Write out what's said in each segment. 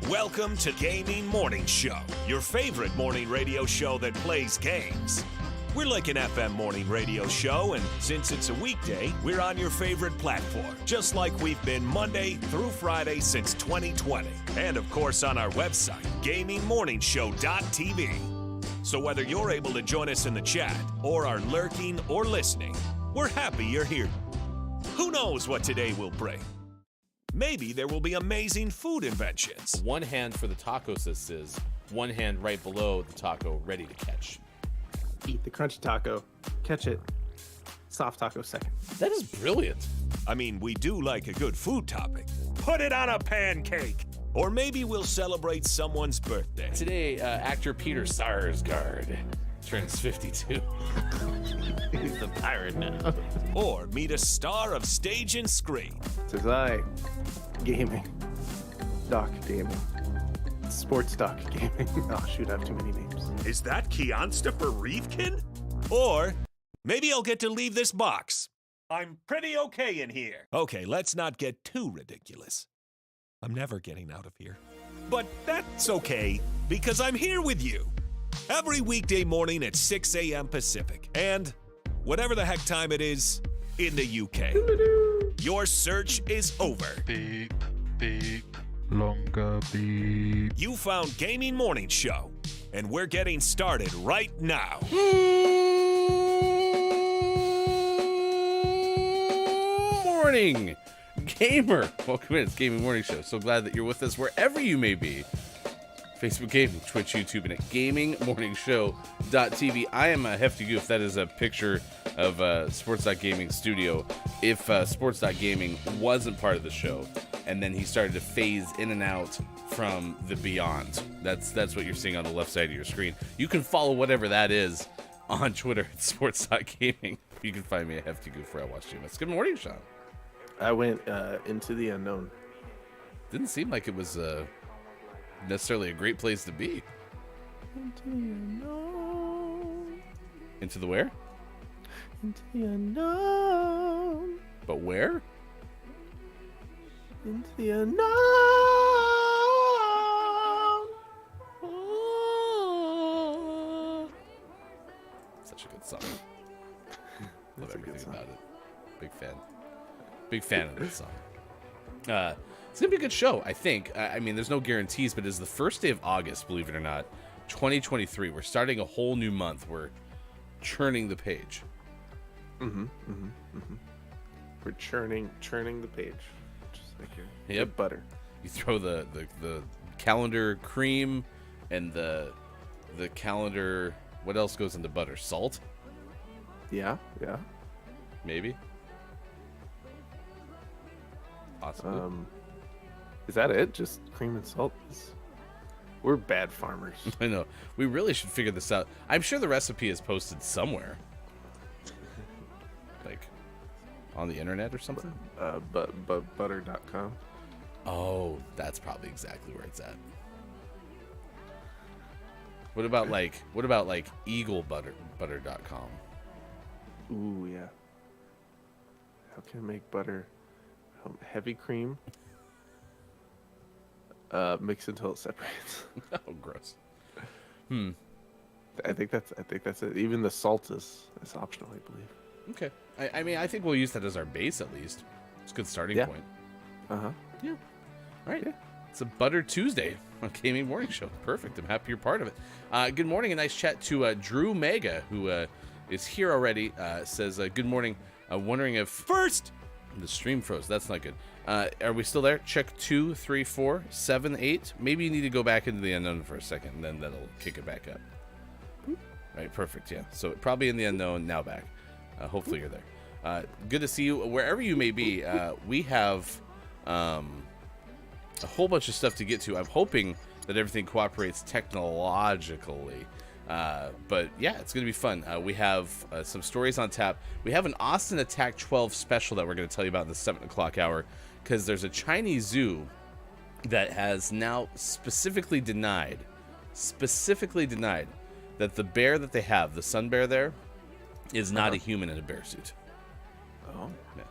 Welcome to Gaming Morning Show, your favorite morning radio show that plays games. We're like an FM morning radio show, and since it's a weekday, we're on your favorite platform, just like we've been Monday through Friday since 2020. And of course on our website, GamingMorningShow.tv. So whether you're able to join us in the chat, or are lurking or listening, we're happy you're here. Who knows what today will bring? Maybe there will be amazing food inventions. One hand for the taco says, one hand right below the taco ready to catch. Eat the crunchy taco, catch it. Soft taco second. That is brilliant. I mean, we do like a good food topic. Put it on a pancake. Or maybe we'll celebrate someone's birthday. Today, actor Peter Sarsgaard turns 52. He's the pirate now. Or meet a star of stage and screen. Says I, gaming, doc gaming, sports doc gaming. Oh shoot, I have too many names. Is that Keonstopher Reefkin? Or maybe I'll get to leave this box. I'm pretty okay in here. Okay, let's not get too ridiculous. I'm never getting out of here. But that's okay, because I'm here with you. Every weekday morning at 6 a.m. Pacific. And whatever the heck time it is in the UK. Your search is over. Beep, beep, longer beep. You found Gaming Morning Show, and we're getting started right now. Morning, gamer. Welcome in. It's Gaming Morning Show. So glad that you're with us wherever you may be. Facebook Gaming, Twitch, YouTube, and at GamingMorningShow.tv. I am a hefty goof. That is a picture of Sports.Gaming Studio. If Sports.Gaming wasn't part of the show, and then he started to phase in and out from the beyond. That's what you're seeing on the left side of your screen. You can follow whatever that is on Twitter at Sports.Gaming. You can find me a hefty goof where I watch GMS. Good morning, Sean. I went into the unknown. Didn't seem like it was necessarily a great place to be. Into the unknown. Into the where? Into the unknown. But where? Into the unknown. Such a good song. Love everything about it. Big fan. Big fan of this song. It's going to be a good show, I think. I mean, there's no guarantees, but it's the first day of August, believe it or not, 2023. We're starting a whole new month. We're churning the page. We're churning the page. Just like your Yep. butter. You throw the calendar cream and the calendar... What else goes into butter? Salt? Yeah. Maybe? Possibly. Is that it? Just cream and salt? We're bad farmers. I know. We really should figure this out. I'm sure the recipe is posted somewhere. Like, on the internet or something? But butter.com. Oh, that's probably exactly where it's at. What about like eaglebutter.com? Ooh, yeah. How can I make butter heavy cream? Mix until it separates. Oh, gross. I think that's it. Even the salt is optional, I believe. Okay. I mean, I think we'll use that as our base at least. It's a good starting point. Uh-huh. Yeah. All right. Yeah. It's a Butter Tuesday on Gaming Morning Show. Perfect. I'm happy you're part of it. Good morning. A nice chat to Drew Mega, who is here already. Says, good morning. Wondering if... First, The stream froze. That's not good. Are we still there? Check 2, 3, 4, 7, 8. Maybe you need to go back into the unknown for a second, and then that'll kick it back up. Right, perfect, yeah. So probably in the unknown, now back. Hopefully you're there. Good to see you. Wherever you may be, we have a whole bunch of stuff to get to. I'm hoping that everything cooperates technologically. But yeah, it's going to be fun. We have some stories on tap. We have an Austin Attack 12 special that we're going to tell you about in the 7 o'clock hour, because there's a Chinese zoo that has now specifically denied that the bear that they have, the sun bear there, is not a human in a bear suit. Oh. Yeah.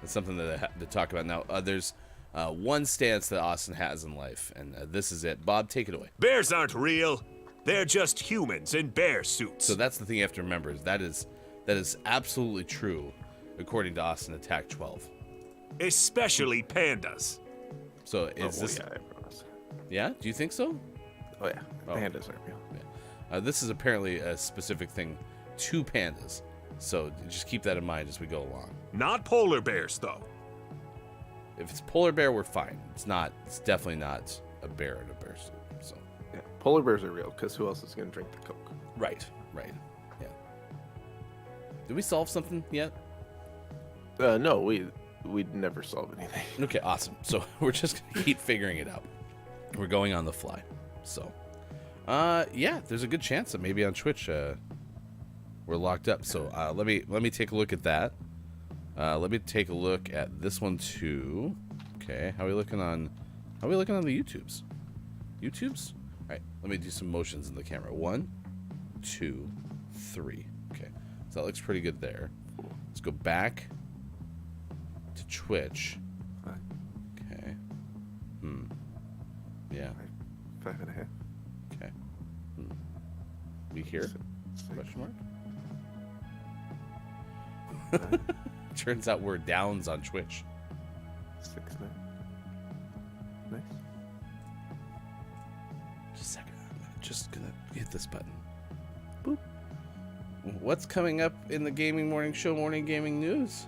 That's something that I have to talk about now. There's one stance that Austin has in life, and this is it. Bob, take it away. Bears aren't real. They're just humans in bear suits. So that's the thing you have to remember, is that is absolutely true, according to Austin Attack 12. Especially pandas. So is this... Yeah, I promise. Yeah? Do you think so? Oh, yeah. Oh. Pandas are real. Yeah. This is apparently a specific thing to pandas. So just keep that in mind as we go along. Not polar bears, though. If it's polar bear, we're fine. It's not. It's definitely not a bear in a bear suit. So. Yeah, polar bears are real, because who else is going to drink the Coke? Right. Yeah. Did we solve something yet? No, we'd never solve anything. Okay, awesome. So we're just gonna keep figuring it out. We're going on the fly. So, yeah, there's a good chance that maybe on Twitch we're locked up. So let me take a look at that. Let me take a look at this one too. Okay, how are we looking on the YouTubes? YouTubes? All right, let me do some motions in the camera. 1, 2, 3. Okay, so that looks pretty good there. Let's go back to Twitch. Okay. Yeah. 5.5. Okay. We here? Question mark? Turns out we're downs on Twitch. 6, 9. Nice. Just a second. I'm just gonna hit this button. Boop. What's coming up in the Gaming Morning Show Morning Gaming News?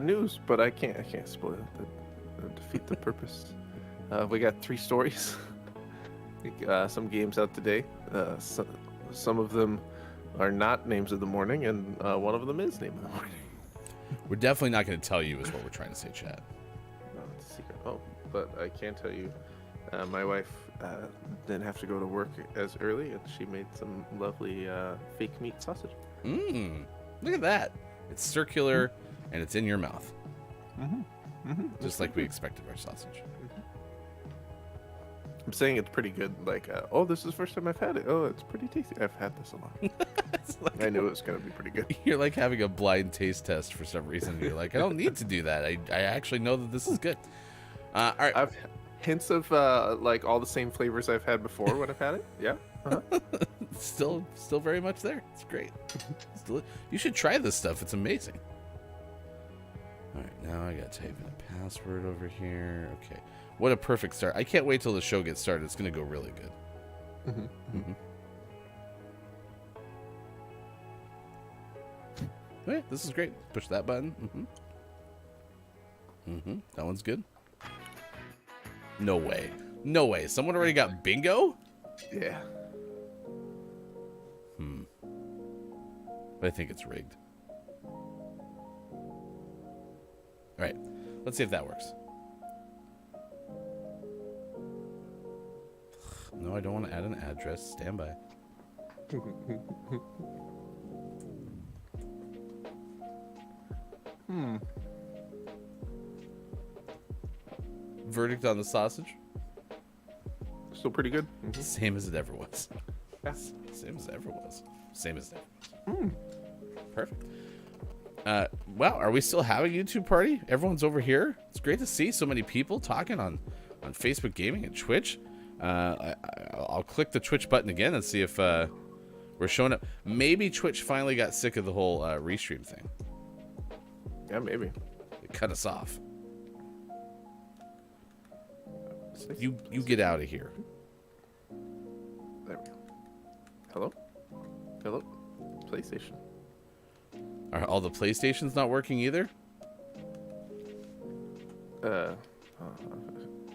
News, but I can't spoil it. That'll defeat the purpose. We got 3 stories. Some games out today. Some of them are not names of the morning, and one of them is name of the morning. We're definitely not going to tell you is what we're trying to say, chat. No, it's a secret. Oh, but I can tell you, my wife didn't have to go to work as early, and she made some lovely fake meat sausage. Look at that. It's circular, and it's in your mouth. Just like we expected our sausage. I'm saying it's pretty good. Like, oh, this is the first time I've had it. Oh, it's pretty tasty. I've had this a lot. Like I knew it was going to be pretty good. You're like having a blind taste test for some reason. You're like, I don't need to do that. I actually know that this is good. All right. I've hints of like all the same flavors I've had before when I've had it. Yeah. Still very much there. It's great. You should try this stuff. It's amazing. All right, now I got to type in a password over here. Okay. What a perfect start. I can't wait till the show gets started. It's going to go really good. Okay, this is great. Push that button. That one's good. No way. No way. Someone already got bingo? Yeah. But I think it's rigged. All right. Let's see if that works. No, I don't want to add an address. Stand by. Verdict on the sausage? Still pretty good. Same as it ever was. Yeah. Same as it ever was. Same as it ever was. Perfect. Wow, are we still having a YouTube party? Everyone's over here. It's great to see so many people talking on Facebook Gaming and Twitch. I'll click the Twitch button again and see if we're showing up. Maybe Twitch finally got sick of the whole restream thing. Yeah, maybe. It cut us off. You get out of here. There we go. Hello? Hello? PlayStation. Are all the PlayStations not working either?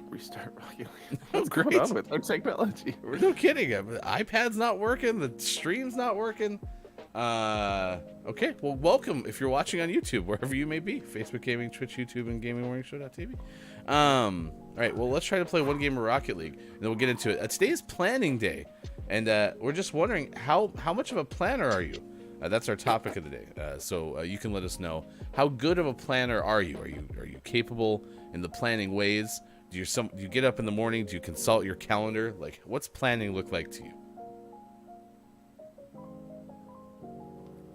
Restart Rocket League. Oh, What's going great. on with our technology? No kidding. iPad's not working. The stream's not working. Okay. Well, welcome if you're watching on YouTube, wherever you may be. Facebook Gaming, Twitch, YouTube, and GamingMorningShow.tv. All right. Well, let's try to play one game of Rocket League, and then we'll get into it. Today is planning day, and we're just wondering how much of a planner are you? That's our topic of the day. So you can let us know, how good of a planner are you? Are you capable in the planning ways? Do you get up in the morning? Do you consult your calendar? Like, what's planning look like to you?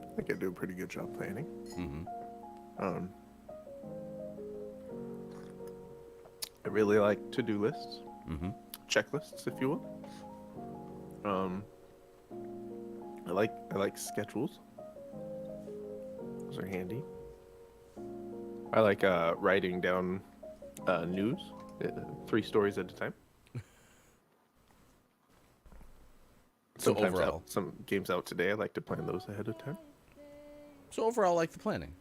I think I do a pretty good job planning. Mm-hmm. I really like to-do lists, Mm-hmm. checklists, if you will. I like schedules. Those are handy. I like writing down news, 3 stories at a time. So Sometimes overall, some games out today, I like to plan those ahead of time. like the planning.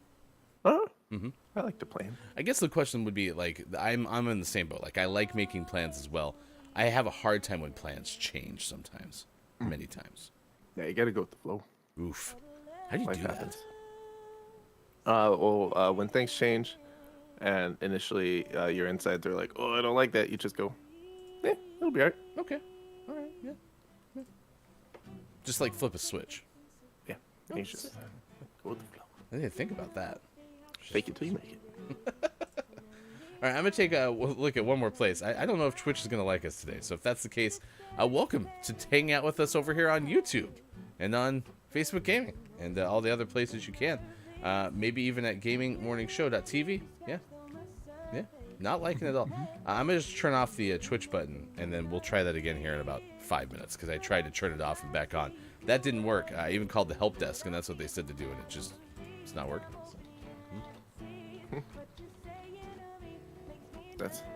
Mm-hmm. I like to plan. I guess the question would be, like, I'm in the same boat. Like, I like making plans as well. I have a hard time when plans change sometimes, many times. Yeah, you gotta go with the flow. Oof. How do you Life do happens. that? When things change, and initially your insides are like, "Oh, I don't like that," you just go, it'll be alright. Okay. All right. Yeah. Just like flip a switch. Yeah, you just go with the flow. I didn't think about that. Fake it till you make it. All right, I'm going to take a look at one more place. I don't know if Twitch is going to like us today. So if that's the case, welcome to hang out with us over here on YouTube and on Facebook Gaming and all the other places you can. Maybe even at GamingMorningShow.tv. Yeah. Not liking it at all. I'm going to just turn off the Twitch button, and then we'll try that again here in about 5 minutes, because I tried to turn it off and back on. That didn't work. I even called the help desk, and that's what they said to do, and it's not working. So.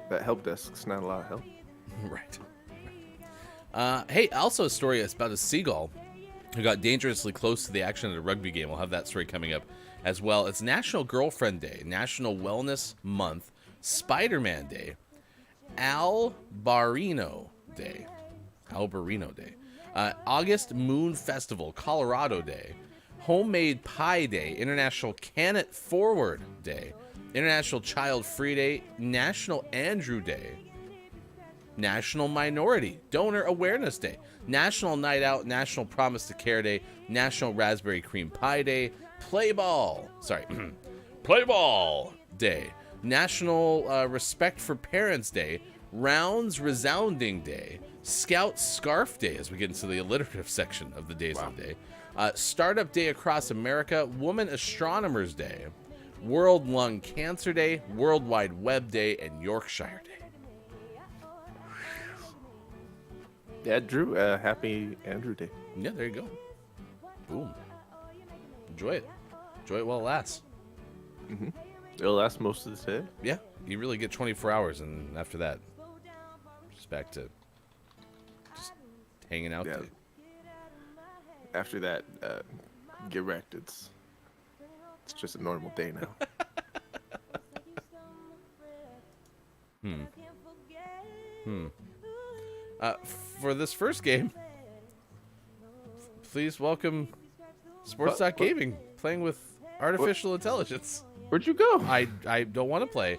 That help desk's not a lot of help. Right. Hey, also a story about a seagull who got dangerously close to the action at a rugby game. We'll have that story coming up as well. It's National Girlfriend Day, National Wellness Month, Spider-Man Day, Albariño Day, August Moon Festival, Colorado Day, Homemade Pie Day, International Can It Forward Day, International Childfree Day, National Andrew Day, National Minority Donor Awareness Day, National Night Out, National Promise to Care Day, National Raspberry Cream Pie Day, Play Ball Day, National Respect for Parents Day, Rounds Resounding Day, Scout Scarf Day, as we get into the alliterative section of the days of the day, Startup Day across America, Woman Astronomers Day, World Lung Cancer Day, World Wide Web Day, and Yorkshire Day. Yeah, Drew, happy Andrew Day. Yeah, there you go. Boom. Enjoy it. Enjoy it while it lasts. Mm-hmm. It'll last most of the day. Yeah, you really get 24 hours, and after that, just back to just hanging out. Yeah. Day. After that, get wrecked. It's just a normal day now. For this first game, please welcome Sports.Gaming, playing with artificial intelligence. Where'd you go? I don't want to play.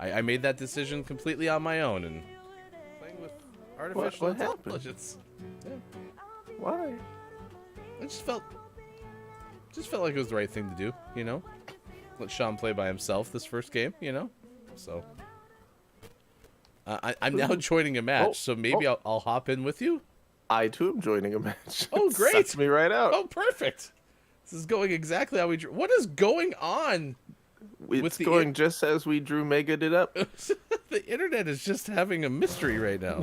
I made that decision completely on my own, and playing with artificial intelligence. Yeah. Why? I just felt like it was the right thing to do, you know? Let Sean play by himself this first game, you know? So I'm now joining a match, so maybe I'll hop in with you. I too am joining a match. Oh, great! Sucks me right out. Oh, perfect. This is going exactly how we drew. What is going on? It's going just as we drew Megaed it up. The internet is just having a mystery right now.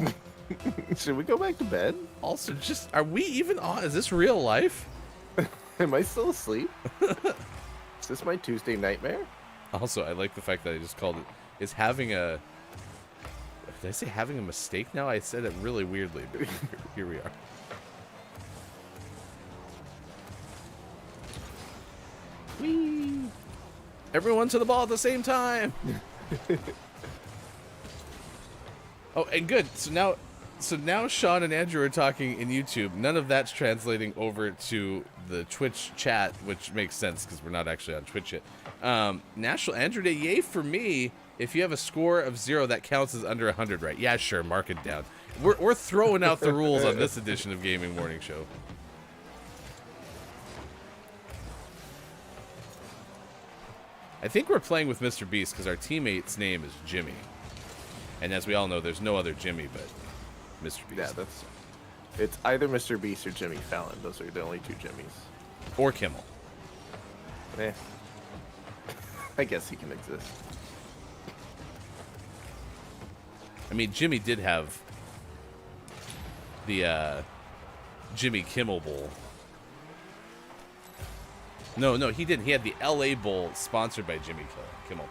Should we go back to bed? Also, are we even on? Is this real life? Am I still asleep? Is this my Tuesday nightmare? Also, I like the fact that I just called it. Is having a... Did I say having a mistake now? I said it really weirdly, but here we are. Whee! Everyone to the ball at the same time! Oh, and good. So now Sean and Andrew are talking in YouTube. None of that's translating over to the Twitch chat, which makes sense because we're not actually on Twitch yet. National Andrew Day, yay for me. If you have a score of 0, that counts as under 100, right? Yeah, sure, mark it down. We're throwing out the rules on this edition of Gaming Morning Show. I think we're playing with Mr. Beast because our teammate's name is Jimmy. And as we all know, there's no other Jimmy but Mr. Beast. Yeah, it's either Mr. Beast or Jimmy Fallon. Those are the only two Jimmys. Or Kimmel. Eh. I guess he can exist. I mean, Jimmy did have the Jimmy Kimmel Bowl. No, he didn't. He had the LA Bowl sponsored by Jimmy Kimmel.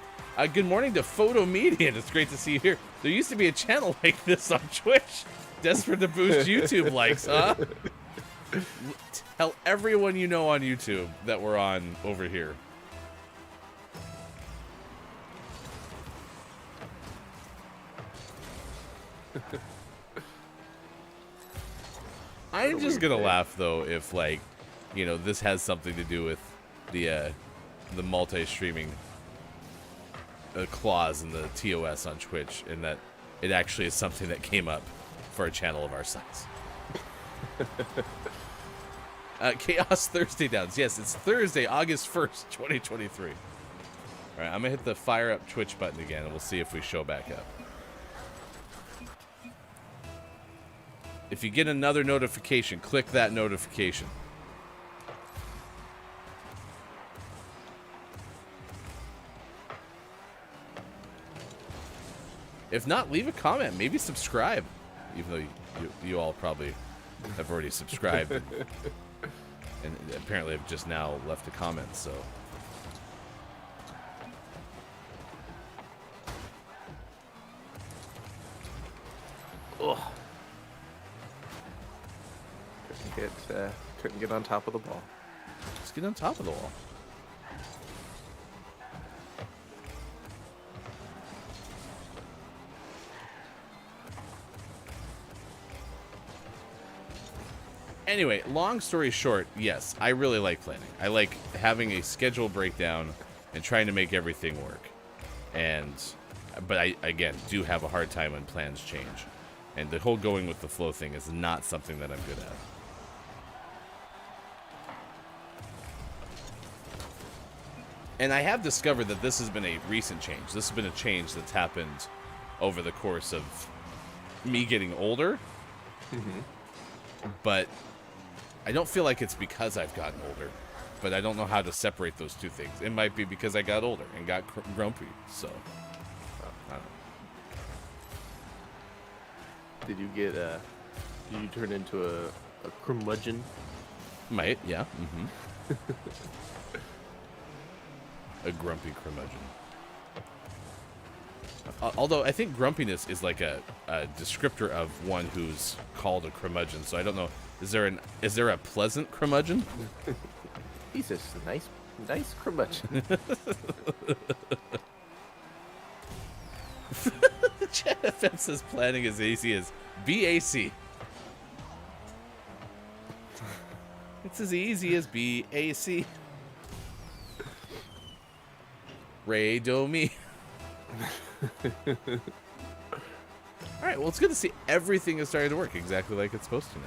Good morning to Photo Median. It's great to see you here. There used to be a channel like this on Twitch. Desperate to boost YouTube likes, huh? Tell everyone you know on YouTube that we're on over here. I'm just gonna laugh though if, like, you know, this has something to do with the multi-streaming clause in the TOS on Twitch, and that it actually is something that came up for a channel of our size. Chaos Thursday Downs. Yes, it's Thursday, August 1st, 2023. All right, I'm gonna hit the fire up Twitch button again, and we'll see if we show back up. If you get another notification, click that notification. If not, leave a comment. Maybe subscribe. Even though you all probably have already subscribed. And apparently have just now left a comment, so... Ugh. Couldn't get on top of the ball. Just get on top of the wall. Anyway, long story short, yes, I really like planning. I like having a schedule breakdown and trying to make everything work. But I, again, do have a hard time when plans change. And the whole going with the flow thing is not something that I'm good at. And I have discovered that this has been a recent change. This has been a change that's happened over the course of me getting older. Mm-hmm. But I don't feel like it's because I've gotten older. But I don't know how to separate those two things. It might be because I got older and got grumpy. So, I don't know. Did you turn into a curmudgeon? Might, yeah. Mm-hmm. A grumpy curmudgeon. Although I think grumpiness is like a descriptor of one who's called a curmudgeon. So I don't know. Is there a pleasant curmudgeon? He's just a nice curmudgeon. Chat FM says planning as easy as BAC. It's as easy as BAC. Ray do me. Alright, well, it's good to see everything is starting to work exactly like it's supposed to now.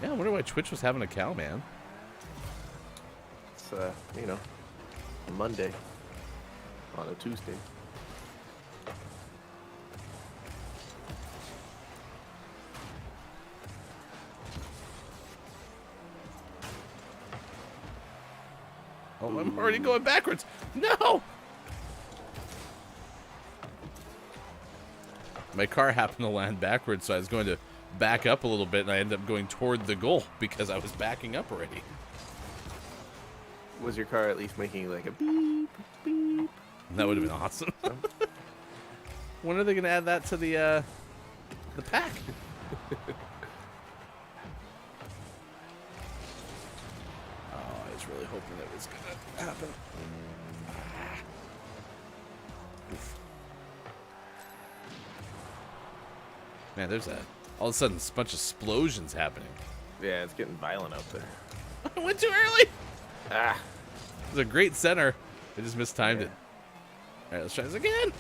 Yeah, I wonder why Twitch was having a cow, man. It's, you know, a Monday on a Tuesday. Oh, I'm already going backwards. No! My car happened to land backwards, so I was going to back up a little bit, and I ended up going toward the goal because I was backing up already. Was your car at least making like a beep, beep? That would have been awesome. When are they going to add that to the pack? I was really hoping that was going to happen. Oof. Man, there's all of a sudden a bunch of explosions happening. Yeah, it's getting violent out there. I went too early. Ah. It was a great center. I just mistimed it. All right, let's try this again.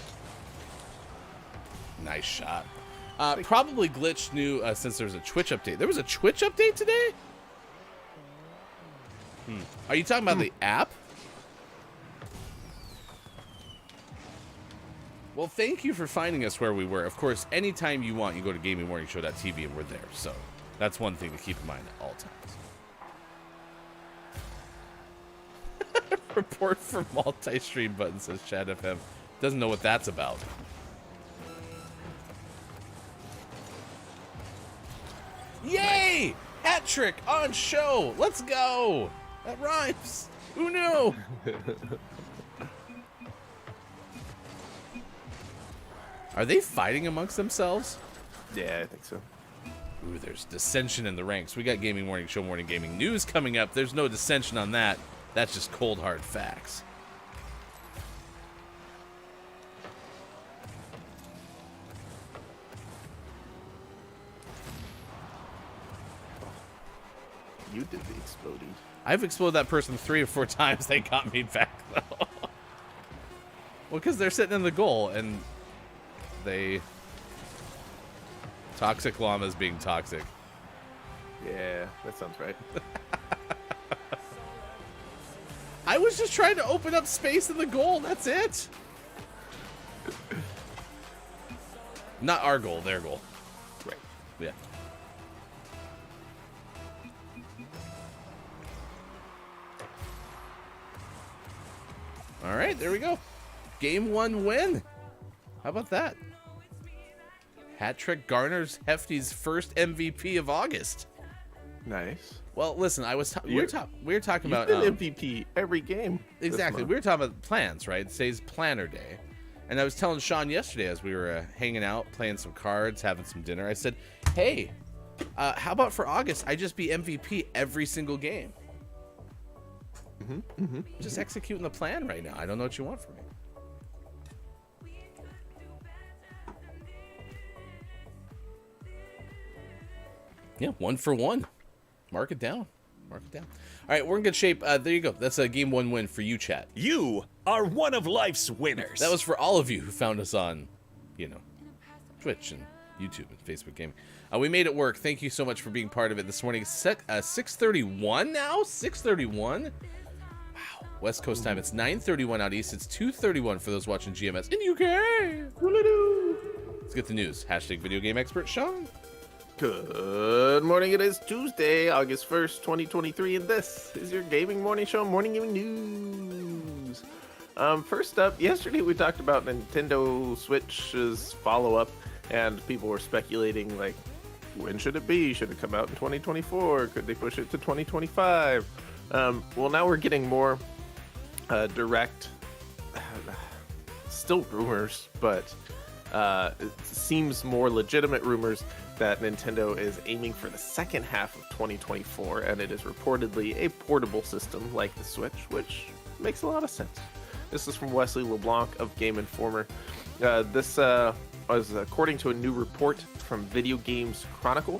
Nice shot. Probably Glitch knew since there was a Twitch update. There was a Twitch update today? Are you talking about the app? Well, thank you for finding us where we were. Of course, anytime you want, you go to gamingmorningshow.tv and we're there. So that's one thing to keep in mind at all times. Report for multi-stream button, says Chad FM. Doesn't know what that's about. Yay! Hat trick on show. Let's go. That rhymes. Who knew? Are they fighting amongst themselves? Yeah, I think so. Ooh, there's dissension in the ranks. We got Gaming Morning Show Morning Gaming News coming up. There's no dissension on that. That's just cold, hard facts. You did the exploding. I've exploded that person 3 or 4 times. They got me back, though. Well, because they're sitting in the goal, and they... Toxic llamas being toxic. Yeah, that sounds right. I was just trying to open up space in the goal. That's it. Not our goal, their goal. Right. Yeah. All right, there we go. Game 1 win. How about that? Hat trick garners Hefty's first MVP of August. Nice. Well, listen, we were talking about You've been MVP every game. exactly. We were talking about plans, right? Today's planner day, and I was telling Sean yesterday as we were hanging out, playing some cards, having some dinner. I said, "Hey, how about for August? I just be MVP every single game. Just executing the plan right now. I don't know what you want from me." Yeah, 1 for 1. Mark it down. Mark it down. All right, we're in good shape. There you go. That's a game 1 win for you, chat. You are one of life's winners. That was for all of you who found us on, Twitch and YouTube and Facebook Gaming. We made it work. Thank you so much for being part of it this morning. 6:31 now? 6:31? Wow. West Coast time. It's 9:31 out east. It's 2:31 for those watching GMS in UK. Let's get the news. Hashtag video game expert Sean. Good morning. It is Tuesday, August 1st, 2023, and this is your Gaming Morning Show, Morning Gaming News. First up, yesterday we talked about Nintendo Switch's follow-up, and people were speculating, like, when should it be? Should it come out in 2024? Could they push it to 2025? Well, now we're getting more direct, still rumors, but it seems more legitimate rumors that Nintendo is aiming for the second half of 2024, and it is reportedly a portable system like the Switch, which makes a lot of sense. This is from Wesley LeBlanc of Game Informer. This was according to a new report from Video Games Chronicle.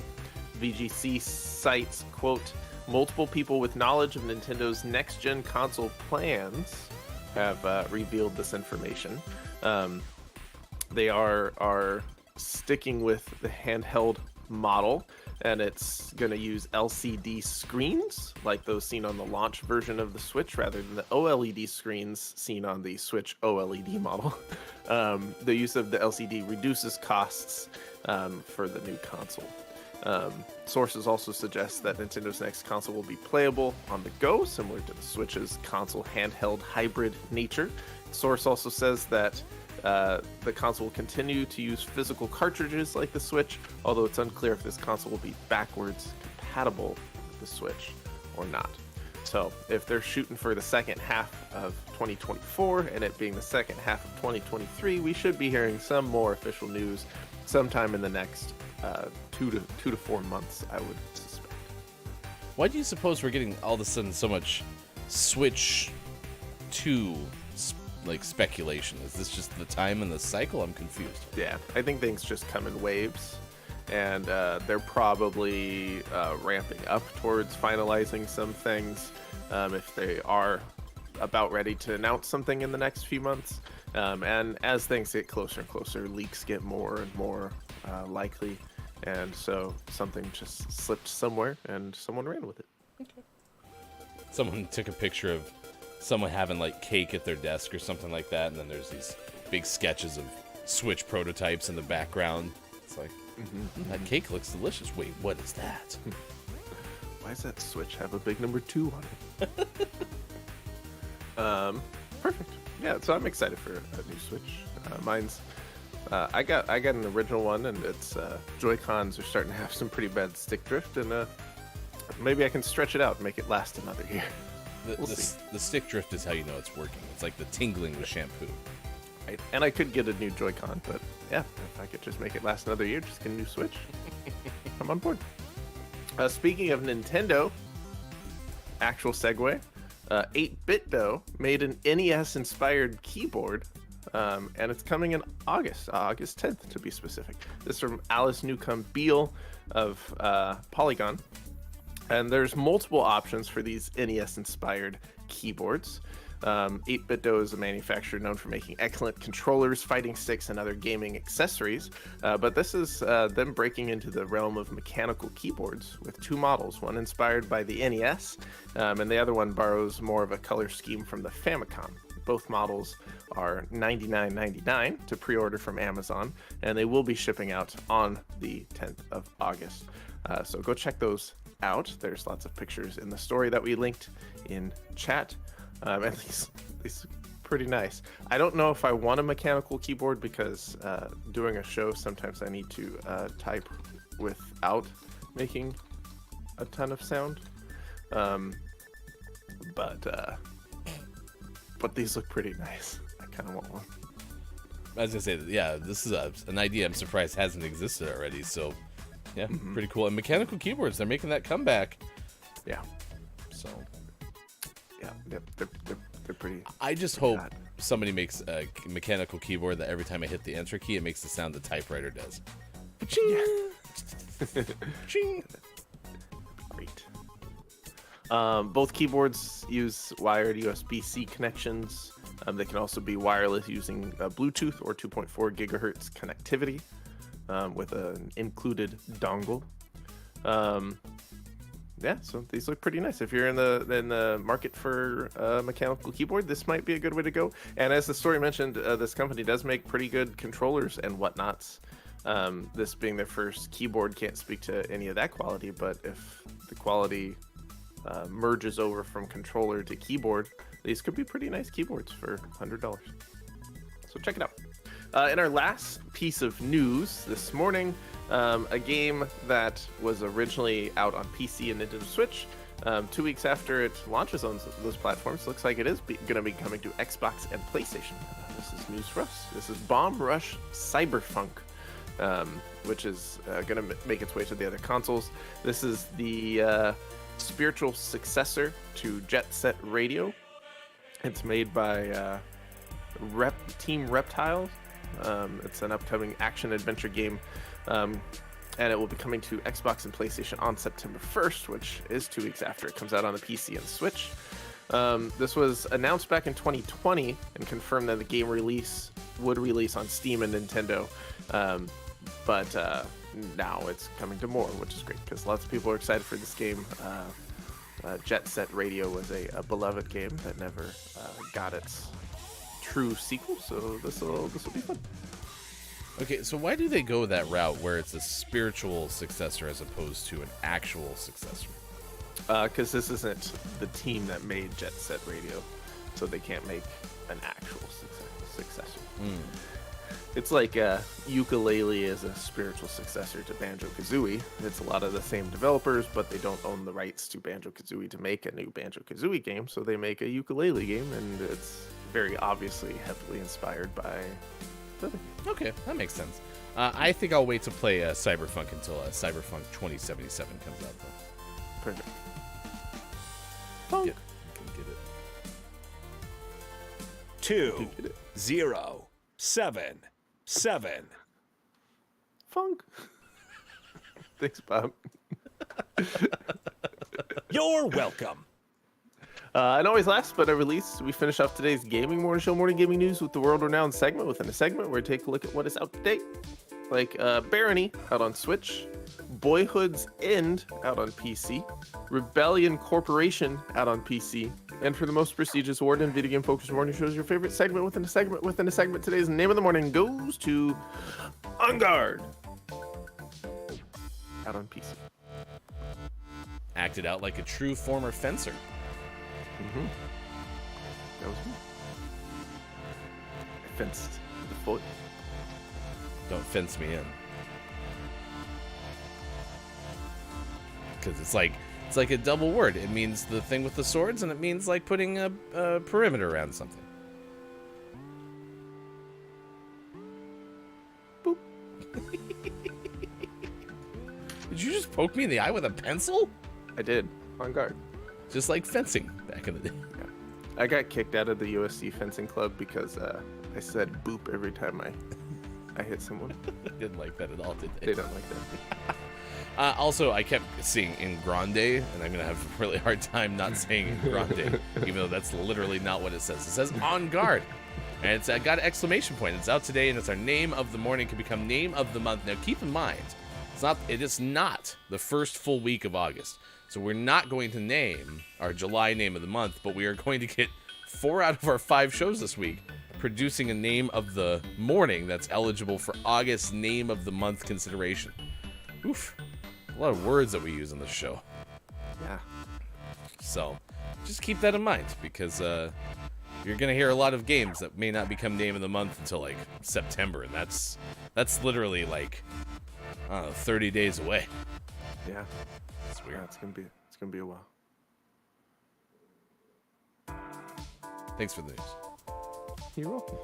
VGC cites, quote, multiple people with knowledge of Nintendo's next-gen console plans have revealed this information. They are sticking with the handheld model, and it's going to use LCD screens like those seen on the launch version of the Switch rather than the OLED screens seen on the Switch OLED model. The use of the LCD reduces costs for the new console. Sources also suggest that Nintendo's next console will be playable on the go, similar to the Switch's console handheld hybrid nature. The source also says that the console will continue to use physical cartridges like the Switch, although it's unclear if this console will be backwards compatible with the Switch or not. So if they're shooting for the second half of 2024 and it being the second half of 2023, we should be hearing some more official news sometime in the next 2 to 4 months, I would suspect. Why do you suppose we're getting all of a sudden so much Switch 2 speculation? Is this just the time in the cycle? I'm confused. Yeah, I think things just come in waves. and they're probably ramping up towards finalizing some things if they are about ready to announce something in the next few months. And as things get closer and closer, leaks get more and more likely, and so something just slipped somewhere and someone ran with it. Someone took a picture of someone having like cake at their desk or something like that, and then there's these big sketches of Switch prototypes in the background. It's like, that cake looks delicious. Wait, what is that? Why does that Switch have a big number 2 on it? Perfect. Yeah, so I'm excited for a new Switch. Mine's I got an original one, and its Joy-Cons are starting to have some pretty bad stick drift, and maybe I can stretch it out and make it last another year. The stick drift is how you know it's working. It's like the tingling with shampoo. Right. And I could get a new Joy-Con, but yeah, if I could just make it last another year, just get a new Switch. I'm on board. Speaking of Nintendo, actual segue, 8BitDo made an NES-inspired keyboard, and it's coming in August 10th to be specific. This is from Alice Newcomb Beale of Polygon. And there's multiple options for these NES-inspired keyboards. 8BitDo is a manufacturer known for making excellent controllers, fighting sticks, and other gaming accessories. But this is them breaking into the realm of mechanical keyboards with 2 models, one inspired by the NES, and the other one borrows more of a color scheme from the Famicom. Both models are $99.99 to pre-order from Amazon, and they will be shipping out on the 10th of August. So go check those out. There's lots of pictures in the story that we linked in chat. And these pretty nice. I don't know if I want a mechanical keyboard because doing a show, sometimes I need to type without making a ton of sound. But these look pretty nice. I kind of want one. I was gonna say, yeah, this is an idea I'm surprised hasn't existed already. So, yeah, pretty cool. And mechanical keyboards, they're making that comeback. Yeah. So, yeah, they're pretty. I just hope somebody makes a mechanical keyboard that every time I hit the enter key, it makes the sound the typewriter does. Yeah. Great. Both keyboards use wired USB-C connections. They can also be wireless using Bluetooth or 2.4 gigahertz connectivity with an included dongle. Yeah, so these look pretty nice. If you're in the market for a mechanical keyboard, this might be a good way to go. And as the story mentioned, this company does make pretty good controllers and whatnots. This being their first keyboard, can't speak to any of that quality, but if the quality merges over from controller to keyboard, these could be pretty nice keyboards for $100. So check it out. In our last piece of news this morning, a game that was originally out on PC and Nintendo Switch, 2 weeks after it launches on those platforms, looks like it is going to be coming to Xbox and PlayStation. This is news for us. This is Bomb Rush Cyberpunk, which is going to make its way to the other consoles. This is the spiritual successor to Jet Set Radio. It's made by Team Reptile. It's an upcoming action-adventure game, and it will be coming to Xbox and PlayStation on September 1st, which is 2 weeks after it comes out on the PC and Switch. This was announced back in 2020 and confirmed that the game would release on Steam and Nintendo, but now it's coming to more, which is great because lots of people are excited for this game. Jet Set Radio was a beloved game that never got its true sequel, so this will be fun. Okay, so why do they go that route where it's a spiritual successor as opposed to an actual successor? Because this isn't the team that made Jet Set Radio, so they can't make an actual successor. It's like Ukulele is a spiritual successor to Banjo-Kazooie. It's a lot of the same developers, but they don't own the rights to Banjo-Kazooie to make a new Banjo-Kazooie game, so they make a Ukulele game, and it's very obviously heavily inspired by the other. Okay, that makes sense. I think I'll wait to play Cyberpunk until Cyberpunk 2077 comes out, though. Perfect. Funk. Can get it. 2 0 7 7. Funk. Thanks, Bob. You're welcome. And always last but never least, we finish off today's Gaming Morning Show Morning Gaming News with the world-renowned segment within a segment where we take a look at what is out today. Like Barony out on Switch, Boyhood's End out on PC, Rebellion Corporation out on PC, and for the most prestigious award in video game focused morning shows, your favorite segment within a segment within a segment, today's name of the morning goes to On Guard out on PC. Acted out like a true former fencer. Mm-hmm. That was me. I fenced the foot. Don't fence me in. Because it's like a double word. It means the thing with the swords, and it means like putting a perimeter around something. Boop. Did you just poke me in the eye with a pencil? I did. On guard. Just like fencing back in the day. Yeah. I got kicked out of the USC fencing club because I said boop every time I hit someone. I didn't like that at all, did they? They don't like that. Also, I kept seeing in grande, and I'm going to have a really hard time not saying in grande, even though that's literally not what it says. It says on guard, and it's got an exclamation point. It's out today, and it's our name of the morning. It can become name of the month. Now, keep in mind, it is not the first full week of August, so we're not going to name our July name of the month, but we are going to get 4 out of our 5 shows this week producing a name of the morning that's eligible for August name of the month consideration. Oof. A lot of words that we use on this show. Yeah. So, just keep that in mind, because you're going to hear a lot of games that may not become name of the month until, like, September, and that's literally, like, 30 days away. Yeah. It's weird. Yeah, it's gonna be a while. Thanks for the news. You're welcome.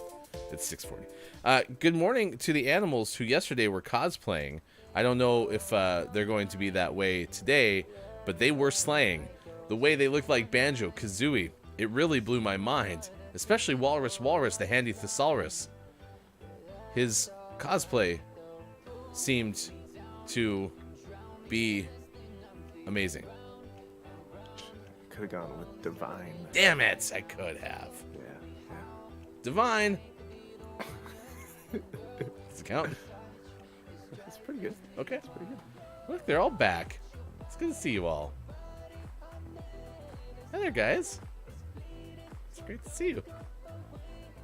It's 6:40. Good morning to the animals who yesterday were cosplaying. I don't know if they're going to be that way today, but they were slaying. The way they looked like Banjo-Kazooie, it really blew my mind, especially Walrus, the handy thesaurus. His cosplay seemed to be amazing. Could have gone with Divine. Damn it, I could have. Yeah. Divine. Does it count? That's pretty good. Okay. That's pretty good. Look, they're all back. It's good to see you all. Hi there, guys. It's great to see you.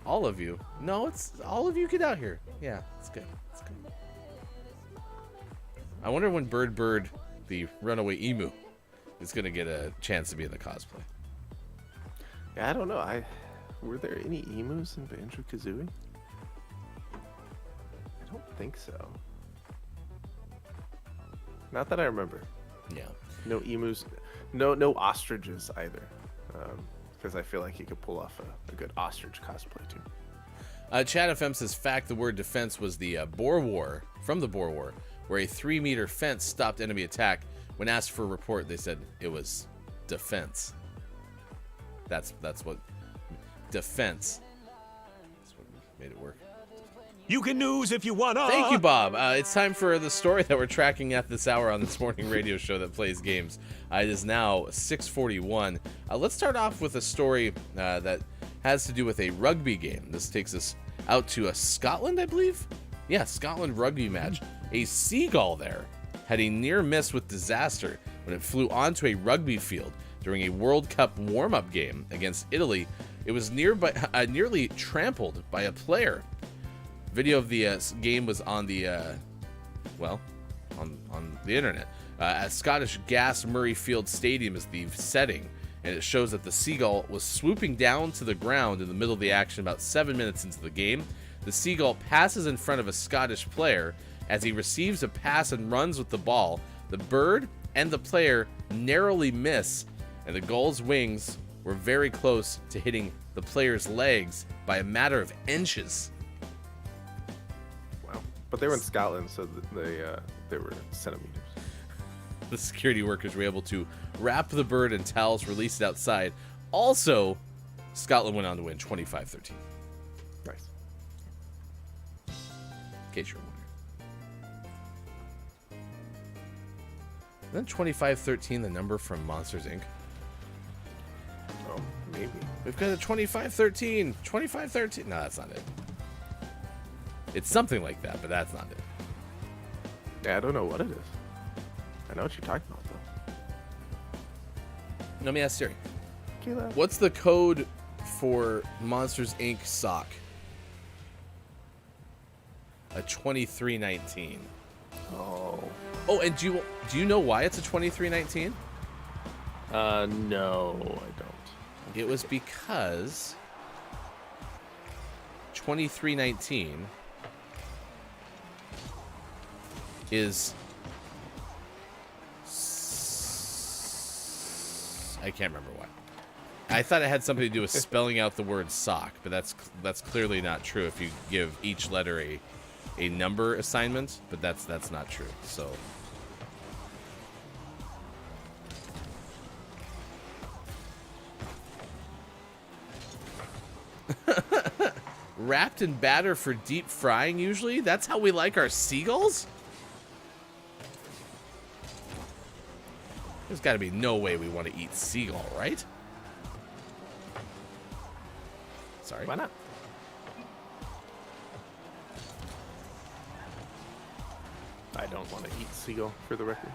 All of you. No, it's all of you. Get out here. Yeah, it's good. It's good. I wonder when Bird, the runaway emu, is going to get a chance to be in the cosplay. Yeah, I don't know. Were there any emus in Banjo-Kazooie? I don't think so. Not that I remember. Yeah. No emus. No ostriches either. Because I feel like you could pull off a good ostrich cosplay too. Chat FM says, fact, the word defense was the Boer War, from the Boer War, where a 3-meter fence stopped enemy attack. When asked for a report, they said it was defense. That's what defense. That's what made it work. You can news if you wanna. Thank you, Bob. It's time for the story that we're tracking at this hour on this morning radio show that plays games. It is now 6:41. Let's start off with a story that has to do with a rugby game. This takes us out to Scotland, I believe. Yeah, Scotland rugby match. A seagull there had a near miss with disaster when it flew onto a rugby field during a World Cup warm-up game against Italy. It was nearly trampled by a player. Video of the game was on the on the internet. At Scottish Gas Murrayfield Stadium is the setting, and it shows that the seagull was swooping down to the ground in the middle of the action about 7 minutes into the game. The seagull passes in front of a Scottish player. As he receives a pass and runs with the ball, the bird and the player narrowly miss, and the gull's wings were very close to hitting the player's legs by a matter of inches. Wow. But they were in Scotland, so they were centimeters. The security workers were able to wrap the bird in towels, release it outside. Also, Scotland went on to win 25-13. Nice. In case you're wondering. Isn't 2513 the number from Monsters, Inc.? Oh, maybe. We've got a 2513. 2513. No, that's not it. It's something like that, but that's not it. Yeah, I don't know what it is. I know what you're talking about, though. Let me ask Siri. Caleb. What's the code for Monsters, Inc. sock? A 2319. Oh. Oh, and do you know why it's a 2319? No, I don't. It was because 2319 is... I can't remember why. I thought it had something to do with spelling out the word sock, but that's clearly not true if you give each letter a number assignment, but that's not true. So wrapped in batter for deep frying usually? That's how we like our seagulls? There's got to be no way we want to eat seagull, right? Sorry. Why not? I don't want to eat seagull, for the record.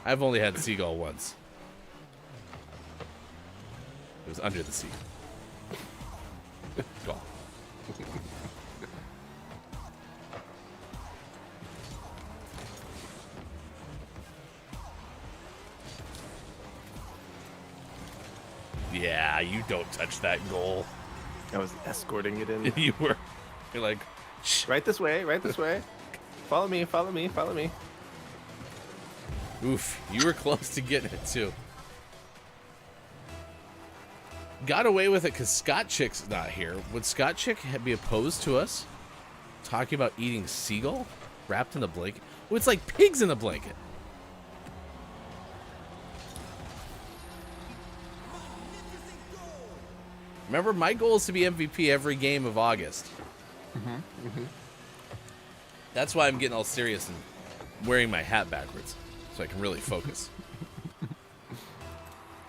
I've only had seagull once. It was under the sea. Go. Yeah, you don't touch that goal. I was escorting it in. You were. You're like, shh. Right this way, right this way. Follow me, follow me, follow me. Oof, you were close to getting it too. Got away with it because Scott Chick's not here. Would Scott Chick be opposed to us talking about eating seagull wrapped in a blanket? Well, it's like pigs in a blanket. Remember, my goal is to be MVP every game of August. That's why I'm getting all serious and wearing my hat backwards, so I can really focus.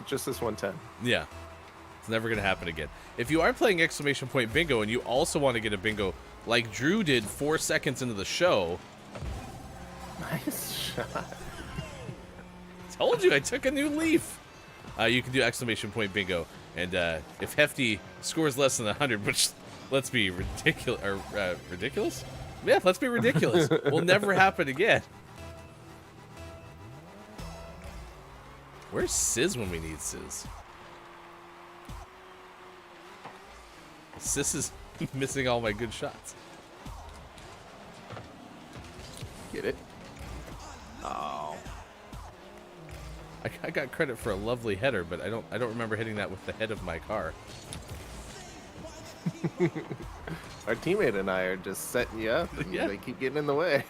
Just this one time. Yeah. It's never going to happen again. If you are playing exclamation point bingo and you also want to get a bingo like Drew did 4 seconds into the show. Nice shot. Told you, I took a new leaf. You can do exclamation point bingo. And if Hefty scores less than 100, which, let's be ridiculous? Yeah, let's be ridiculous. Will never happen again. Where's Sis when we need Sis? Sis is missing all my good shots. Get it? Oh. I got credit for a lovely header, but I don't remember hitting that with the head of my car. Our teammate and I are just setting you up, and Yeah. they keep getting in the way.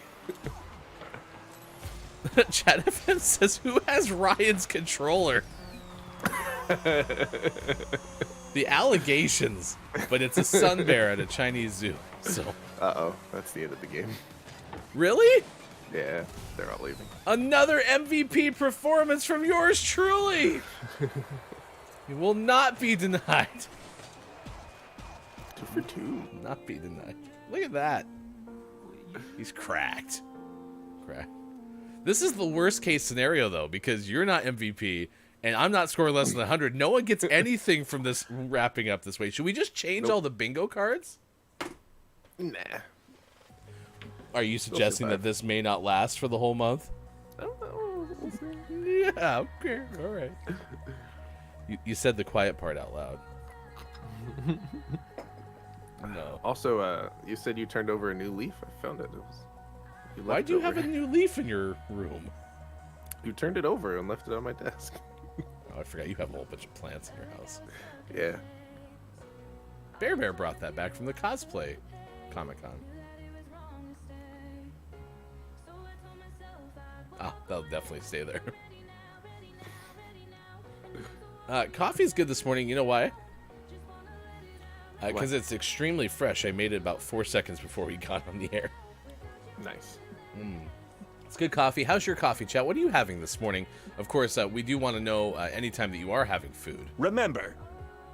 Chat FM says, who has Ryan's controller? The allegations, but it's a sun bear at a Chinese zoo. So, Uh-oh, that's the end of the game. really? Yeah, they're all leaving. Another MVP performance from yours truly. You will not be denied. 2 for 2. Not be denied. Look at that. He's cracked. Cracked. This is the worst case scenario, though, because you're not MVP, and I'm not scoring less than 100. No one gets anything from this wrapping up this way. Should we just change all the bingo cards? Nah. Are you suggesting that this may not last for the whole month? I don't know. We'll see. Yeah, okay, all right. You said the quiet part out loud. No. Also, you said you turned over a new leaf. I found it. Why do you have a new leaf in your room? You turned it over and left it on my desk. Oh, I forgot you have a whole bunch of plants in your house. Yeah. Bear brought that back from the cosplay Comic-Con. Ah, that'll definitely stay there. Coffee's good this morning. You know why? Because it's extremely fresh. I made it about 4 seconds before we got on the air. Nice. It's good coffee. How's your coffee, chat? What are you having this morning? Of course, we do want to know anytime that you are having food. Remember,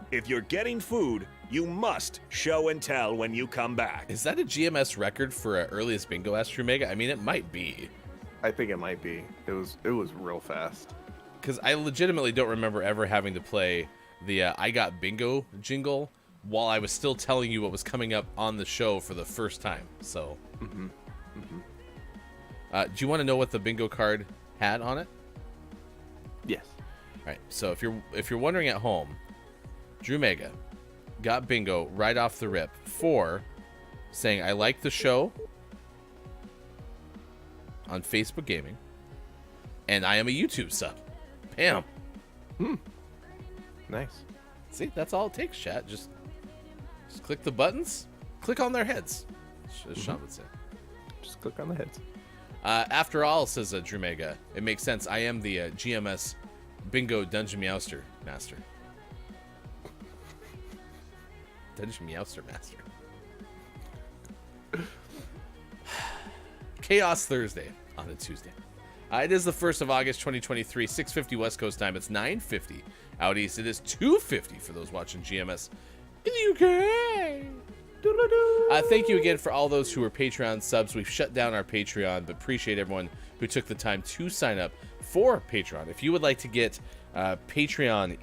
if you're getting food, you must show and tell when you come back. Is that a GMS record for earliest bingo, Astromega? I mean, it might be. I think it might be. It was real fast. Because I legitimately don't remember ever having to play the I Got Bingo jingle while I was still telling you what was coming up on the show for the first time. So, do you want to know what the bingo card had on it? Yes. All right. So if you're wondering at home, Drew Mega got bingo right off the rip for saying I like the show on Facebook Gaming, and I am a YouTube sub. Bam. Nice. See, that's all it takes, chat. Just click the buttons, click on their heads, as Sean would say. Just click on the heads. After all, says Drew Mega, it makes sense. I am the GMS Bingo Dungeon Meowster Master. Dungeon Meowster Master. Chaos Thursday on a Tuesday. It is the 1st of August, 2023, 6:50 West Coast time. It's 9:50 out east. It is 2:50 for those watching GMS in the UK. Thank you again for all those who are Patreon subs. We've shut down our Patreon, but appreciate everyone who took the time to sign up for Patreon. If you would like to get Patreon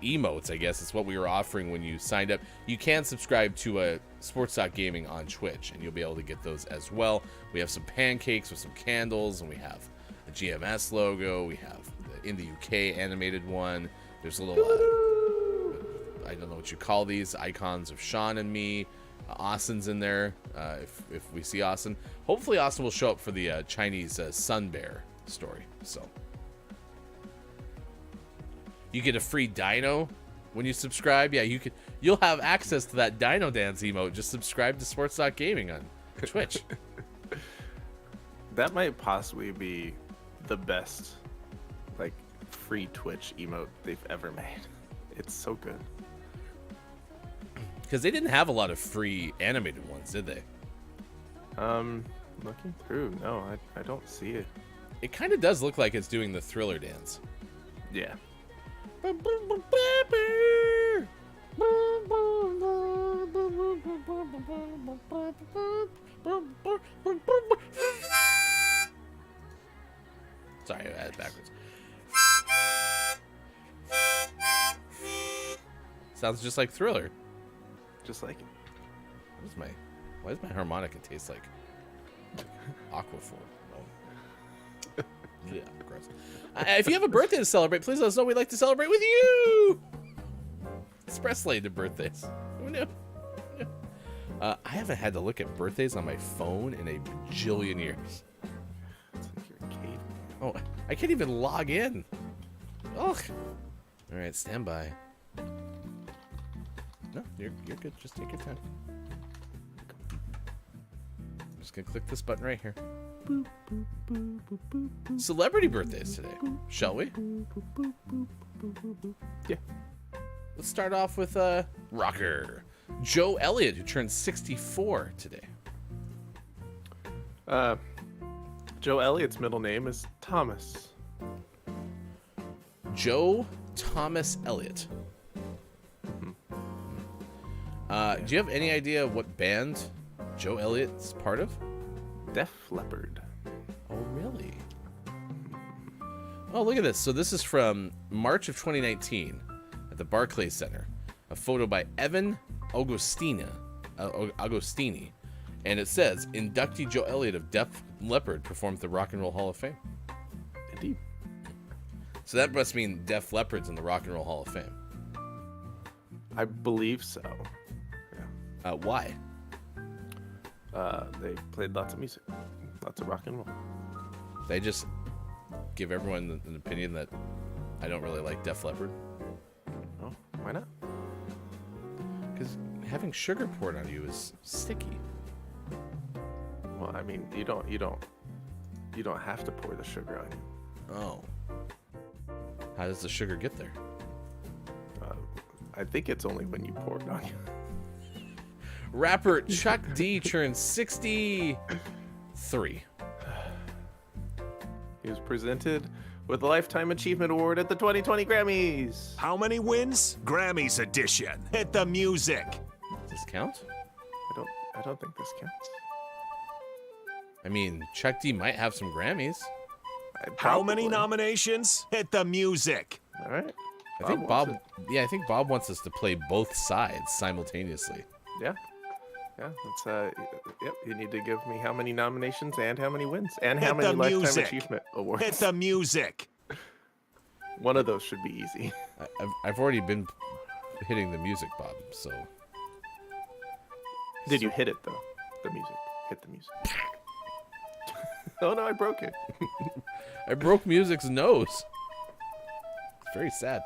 emotes, I guess is what we were offering when you signed up, you can subscribe to Sports.Gaming on Twitch, and you'll be able to get those as well. We have some pancakes with some candles, and we have the GMS logo. We have the in the UK animated one. There's a little, I don't know what you call these, icons of Sean and me. Austin's in there, if we see Austin. Hopefully Austin will show up for the Chinese sun bear story. So you get a free dino when you subscribe. Yeah, you'll have access to that dino dance emote. Just subscribe to Sports.Gaming on Twitch. That might possibly be the best, like, free Twitch emote they've ever made. It's so good. Because they didn't have a lot of free animated ones, did they? Looking through, no, I don't see it. It kind of does look like it's doing the Thriller dance. Yeah. Sorry, I had it backwards. Sounds just like Thriller. Just like it. Why does my harmonica taste like Aquaphor? Oh. Yeah, gross. If you have a birthday to celebrate, please let us know. We'd like to celebrate with you. Express lane to birthdays. Who knew? I haven't had to look at birthdays on my phone in a bajillion years. It's like you're a caveman. Oh, I can't even log in. Ugh. All right, stand by. No, you're good. Just take your time. I'm just gonna click this button right here. Celebrity birthdays today, shall we? Yeah. Let's start off with rocker Joe Elliott, who turned 64 today. Joe Elliott's middle name is Thomas. Joe Thomas Elliott. Do you have any idea what band Joe Elliott's part of? Def Leppard. Oh, really? Oh, look at this. So this is from March of 2019 at the Barclays Center. A photo by Evan Agostini. And it says, inductee Joe Elliott of Def Leppard performed at the Rock and Roll Hall of Fame. Indeed. So that must mean Def Leppard's in the Rock and Roll Hall of Fame. I believe so. Yeah. Why? They played lots of music. Lots of rock and roll. They just give everyone an opinion that I don't really like Def Leppard. Oh, why not? Because having sugar poured on you is sticky. Well, I mean, you don't have to pour the sugar on you. Oh. How does the sugar get there? I think it's only when you pour it on you. Rapper Chuck D turned 63. He was presented with the Lifetime Achievement Award at the 2020 Grammys. How many wins? Grammys edition. Hit the music. Does this count? I don't think this counts. I mean, Chuck D might have some Grammys. How many Probably. nominations? Hit the music. All right. I think wants Bob. Yeah, I think Bob wants us to play both sides simultaneously. it. Yeah. Yeah. That's yep. You need to give me how many nominations and how many wins and how Hit many the Lifetime music. Achievement Awards. Hit the music. One of those should be easy. I've already been hitting the music, Bob. So Did you hit it though? The music. Hit the music. Oh no, I broke it. I broke music's nose. It's very sad.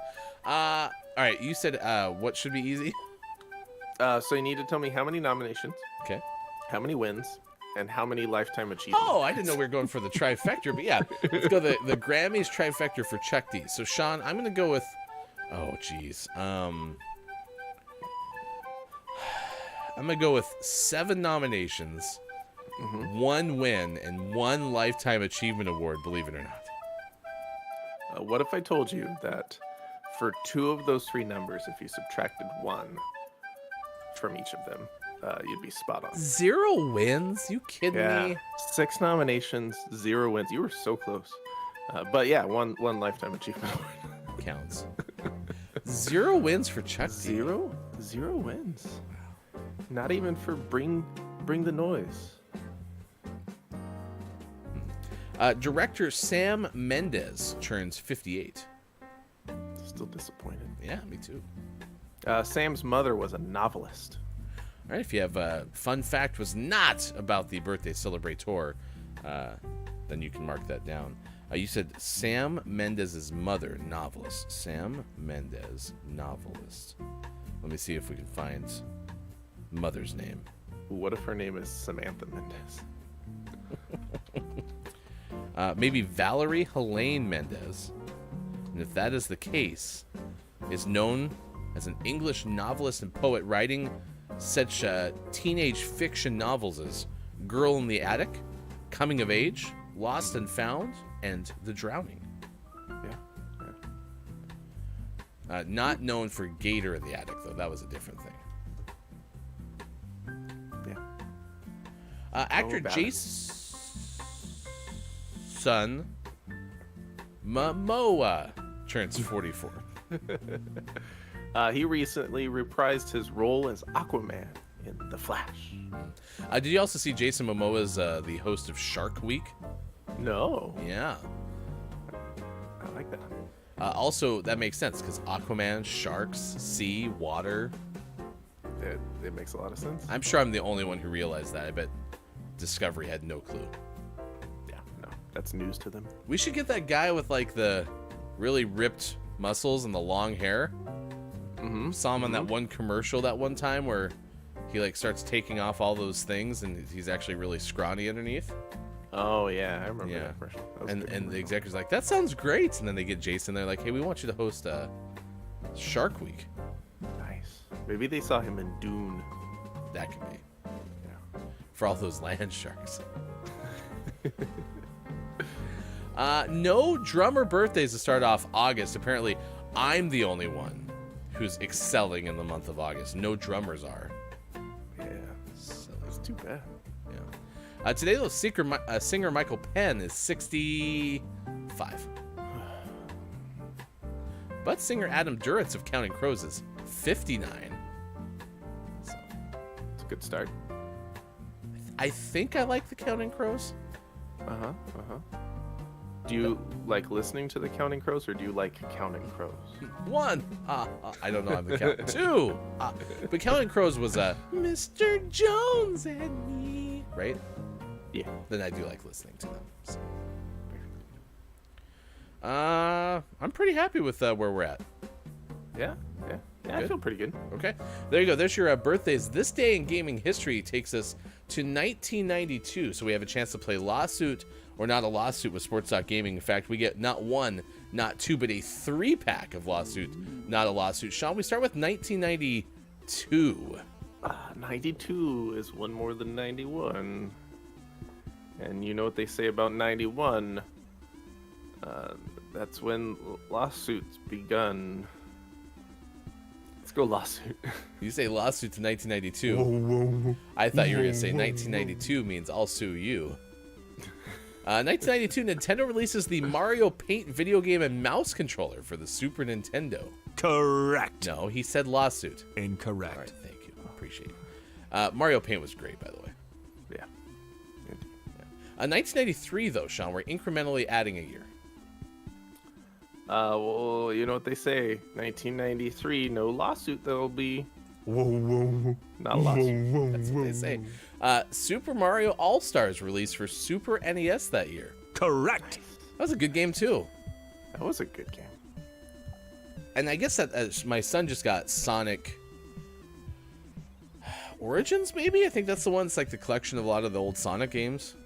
All right, you said what should be easy? So you need to tell me how many nominations, Okay. how many wins, and how many Lifetime Achievements. Oh, I didn't know we were going for the trifecta, but yeah, let's go the Grammys trifecta for Chuck D. So Sean, I'm gonna go with. Oh, geez. I'm gonna go with 7 nominations, 1 win, and 1 Lifetime Achievement Award. Believe it or not. What if I told you that for 2 of those 3 numbers, if you subtracted 1 from each of them, you'd be spot on. 0 wins? You kidding Yeah, me? 6 nominations, 0 wins. You were so close. But yeah, one Lifetime Achievement Award. Counts. 0 wins for Chuck D. 0 wins. Not even for Bring the Noise. Director Sam Mendes turns 58. Still disappointed. Yeah, me too. Sam's mother was a novelist. All right, if you have a fun fact was not about the birthday celebrator, then you can mark that down. You said Sam Mendes' mother, novelist. Sam Mendes, novelist. Let me see if we can find mother's name. What if her name is Samantha Mendes? Maybe Valerie Helene Mendez. And if that is the case, is known as an English novelist and poet writing such teenage fiction novels as Girl in the Attic, Coming of Age, Lost and Found, and The Drowning. Yeah. Not known for Gator in the Attic, though. That was a different thing. Yeah. Actor about Jason Momoa turns 44. He recently reprised his role as Aquaman in The Flash. Did you also see Jason Momoa as the host of Shark Week? No, Yeah. I like that. Also, that makes sense because Aquaman, sharks, sea, water. It makes a lot of sense. I'm sure I'm the only one who realized that. I bet Discovery had no clue. Yeah, no, that's news to them. We should get that guy with like the really ripped muscles and the long hair. Mm-hmm. Saw him on that one commercial that one time where he like starts taking off all those things and he's actually really scrawny underneath. Oh yeah, I remember Yeah. that commercial. That was a And good the commercial. executive's like, that sounds great. And then they get Jason. They're like, hey, we want you to host Shark Week. Nice. Maybe they saw him in Dune. That could be Yeah. for all those land sharks. No drummer birthdays to start off August. Apparently, I'm the only one who's excelling in the month of August. No drummers are. Yeah. So, That's too bad. yeah. Today, though, singer Michael Penn is 65. But singer Adam Duritz of Counting Crows is 59. So, It's a good start. I think I like the Counting Crows. Uh-huh. Do you like listening to the Counting Crows, or do you like Counting Crows? 1. I don't know. I'm the count. 2. But Counting Crows was a Mr. Jones and me, right? Yeah. Then I do like listening to them. So. I'm pretty happy with where we're at. Yeah. I Good. feel pretty good. Okay, there you go. There's your birthdays. This day in gaming history takes us to 1992. So we have a chance to play Lawsuit or Not a Lawsuit with Sports.Gaming. In fact, we get not 1, not 2, but a 3-pack of Lawsuit, Not a Lawsuit. Sean, we start with 1992. 92 is one more than 91. And you know what they say about 91? That's when lawsuits begun. Let's go lawsuit. You say lawsuit to 1992. I thought you were going to say 1992 means I'll sue you. 1992, Nintendo releases the Mario Paint video game and mouse controller for the Super Nintendo. Correct. No, he said lawsuit. Incorrect. All right, thank you. Appreciate it. Mario Paint was great, by the way. Yeah. 1993, though, Sean, we're incrementally adding a year. Well, you know what they say. 1993, no lawsuit. There'll be. Not lawsuit. That's what they say. Super Mario All-Stars released for Super NES that year. Correct. That was a good game, too. That was a good game. And I guess that my son just got Sonic Origins, maybe? I think that's the one. It's like the collection of a lot of the old Sonic games.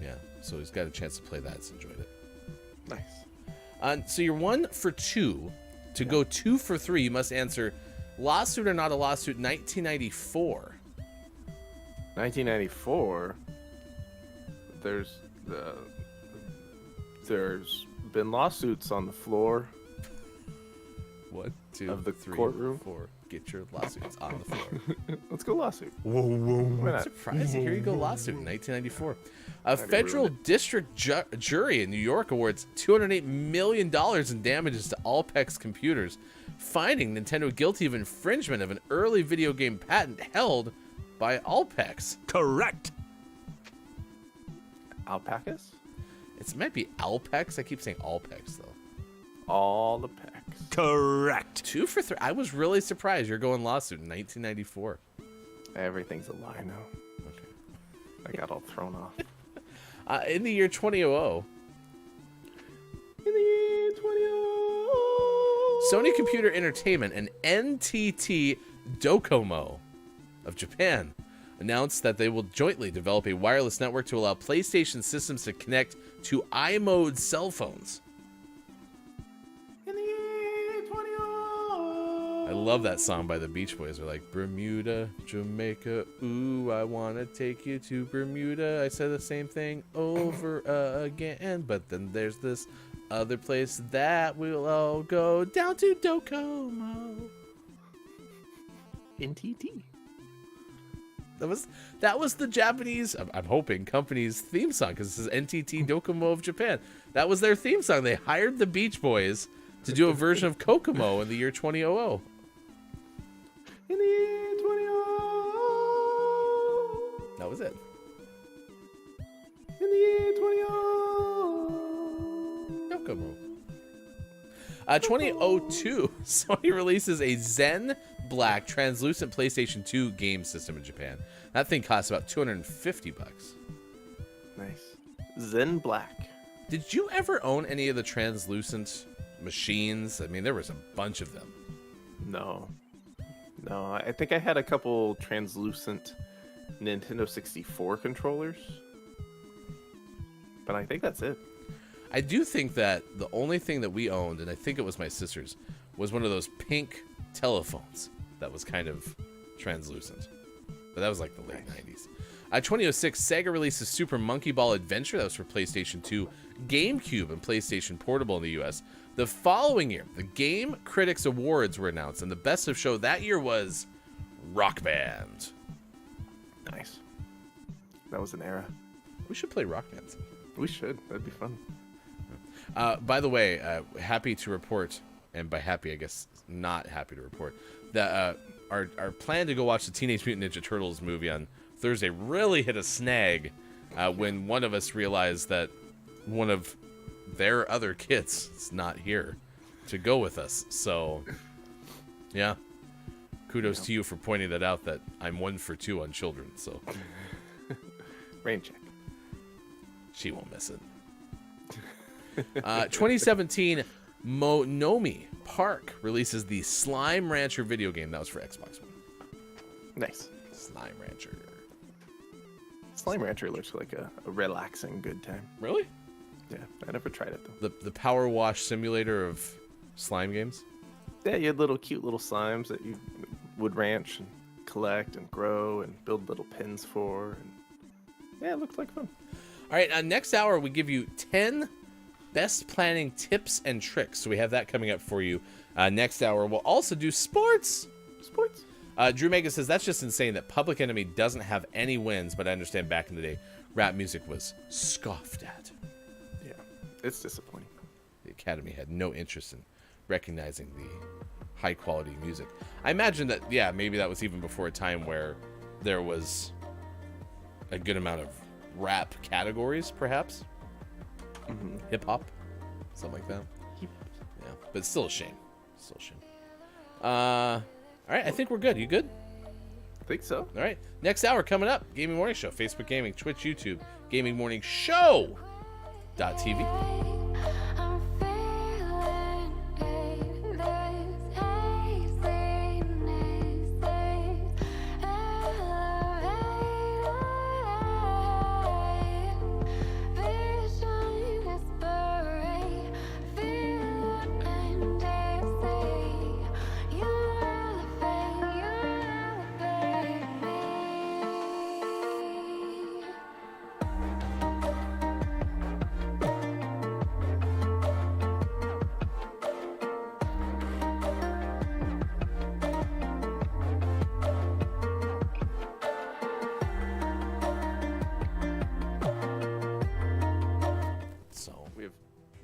Yeah, so he's got a chance to play that. He's enjoyed it. Nice. So you're 1 for 2. To go 2 for 3, you must answer lawsuit or not a lawsuit 1994. 1994. There's been lawsuits on the floor 1, 2, of the 3, courtroom. 4. Get your lawsuits on the floor. Let's go lawsuit. I'm surprised. Here you go, lawsuit in 1994. A federal district jury in New York awards $208 million in damages to Alpex Computers, finding Nintendo guilty of infringement of an early video game patent held by Alpex. Correct. Alpacas? It might be Alpex. I keep saying Alpex, though. All the packs. Correct. 2 for 3. I was really surprised you're going lawsuit in 1994. Everything's a lie now. Okay. I got all thrown off. In the year 2000, In the year 2000. Sony Computer Entertainment and NTT Docomo of Japan announced that they will jointly develop a wireless network to allow PlayStation systems to connect to iMode cell phones. In the year 2000. I love that song by the Beach Boys. They're like, Bermuda, Jamaica, ooh, I want to take you to Bermuda. I said the same thing over again, but then there's this other place that we'll all go down to Docomo. NTT. That was the Japanese, I'm hoping, company's theme song, because this is NTT Docomo of Japan. That was their theme song. They hired the Beach Boys to do a version of Kokomo in the year 2000. In the year 2000. That was it. In the year 2000. Kokomo. 2002, Sony releases a Zen Black translucent PlayStation 2 game system in Japan. That thing costs about $250. Nice. Zen Black. Did you ever own any of the translucent machines? I mean, there was a bunch of them. No. I think I had a couple translucent Nintendo 64 controllers. But I think that's it. I do think that the only thing that we owned, and I think it was my sister's, was one of those pink telephones that was kind of translucent. But that was like the late 90s. 2006, Sega releases Super Monkey Ball Adventure. That was for PlayStation 2, GameCube, and PlayStation Portable in the US. The following year, the Game Critics Awards were announced, and the best of show that year was Rock Band. Nice. That was an era. We should play Rock Band. We should. That'd be fun. By the way, happy to report, and by happy, I guess not happy to report, that our plan to go watch the Teenage Mutant Ninja Turtles movie on Thursday really hit a snag when one of us realized that one of their other kids is not here to go with us. So, yeah, kudos to you for pointing that out, that I'm 1 for 2 on children. So, Rain check. she won't miss it. 2017, Monomi Park releases the Slime Rancher video game. That was for Xbox One. Nice. Slime Rancher. Slime Rancher looks like a relaxing good time. Really? Yeah, I never tried it though. The power wash simulator of slime games? Yeah, you had cute little slimes that you would ranch and collect and grow and build little pins for. And yeah, it looked like fun. All right, next hour we give you 10 best planning tips and tricks. So we have that coming up for you next hour. We'll also do sports. Drew Mega says, that's just insane that Public Enemy doesn't have any wins, but I understand back in the day, rap music was scoffed at. Yeah, it's disappointing. The Academy had no interest in recognizing the high-quality music. I imagine that, yeah, maybe that was even before a time where there was a good amount of rap categories, perhaps. Hip-hop, something like that. Yeah, but it's still a shame. Still a shame. All right, I think we're good. You good? I think so. All right. Next hour coming up. Gaming Morning Show. Facebook Gaming, Twitch, YouTube. Gaming Morning Show. .tv.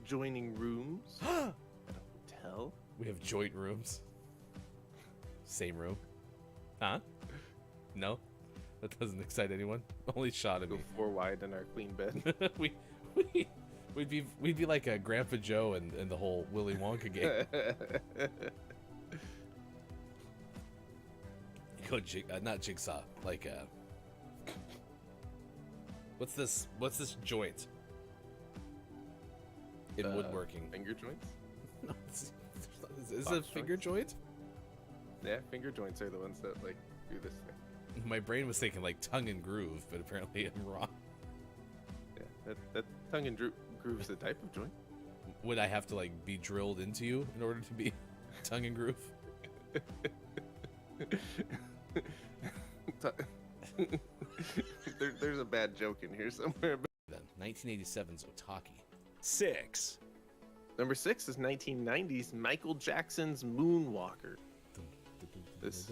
Joining rooms at a hotel. We have joint rooms. Same room. Huh? No? That doesn't excite anyone. Only shot at me. Go 4 wide in our queen bed. we'd be like a Grandpa Joe and the whole Willy Wonka game. Not Jigsaw. Like what's this joint? In woodworking. Finger joints? No, is it a finger joint? Yeah, finger joints are the ones that like do this thing. My brain was thinking like tongue and groove, but apparently I'm wrong. Yeah, that tongue and groove is a type of joint. Would I have to like be drilled into you in order to be tongue and groove? There's a bad joke in here somewhere. Then 1987's Otaki. 6. Number 6 is 1990's Michael Jackson's Moonwalker. This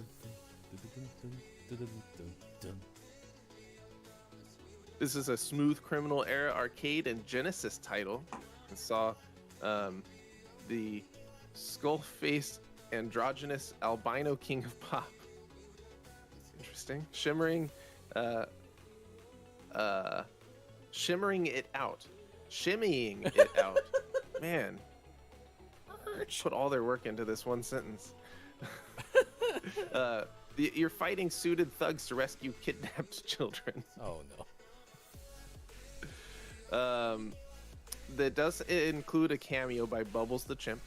is a Smooth Criminal era arcade and Genesis title. And saw the skull-faced androgynous albino king of pop. Interesting. Shimmering it out. Shimmying it out. Man. Put all their work into this one sentence. You're fighting suited thugs to rescue kidnapped children. Oh no. That does include a cameo by Bubbles the Chimp,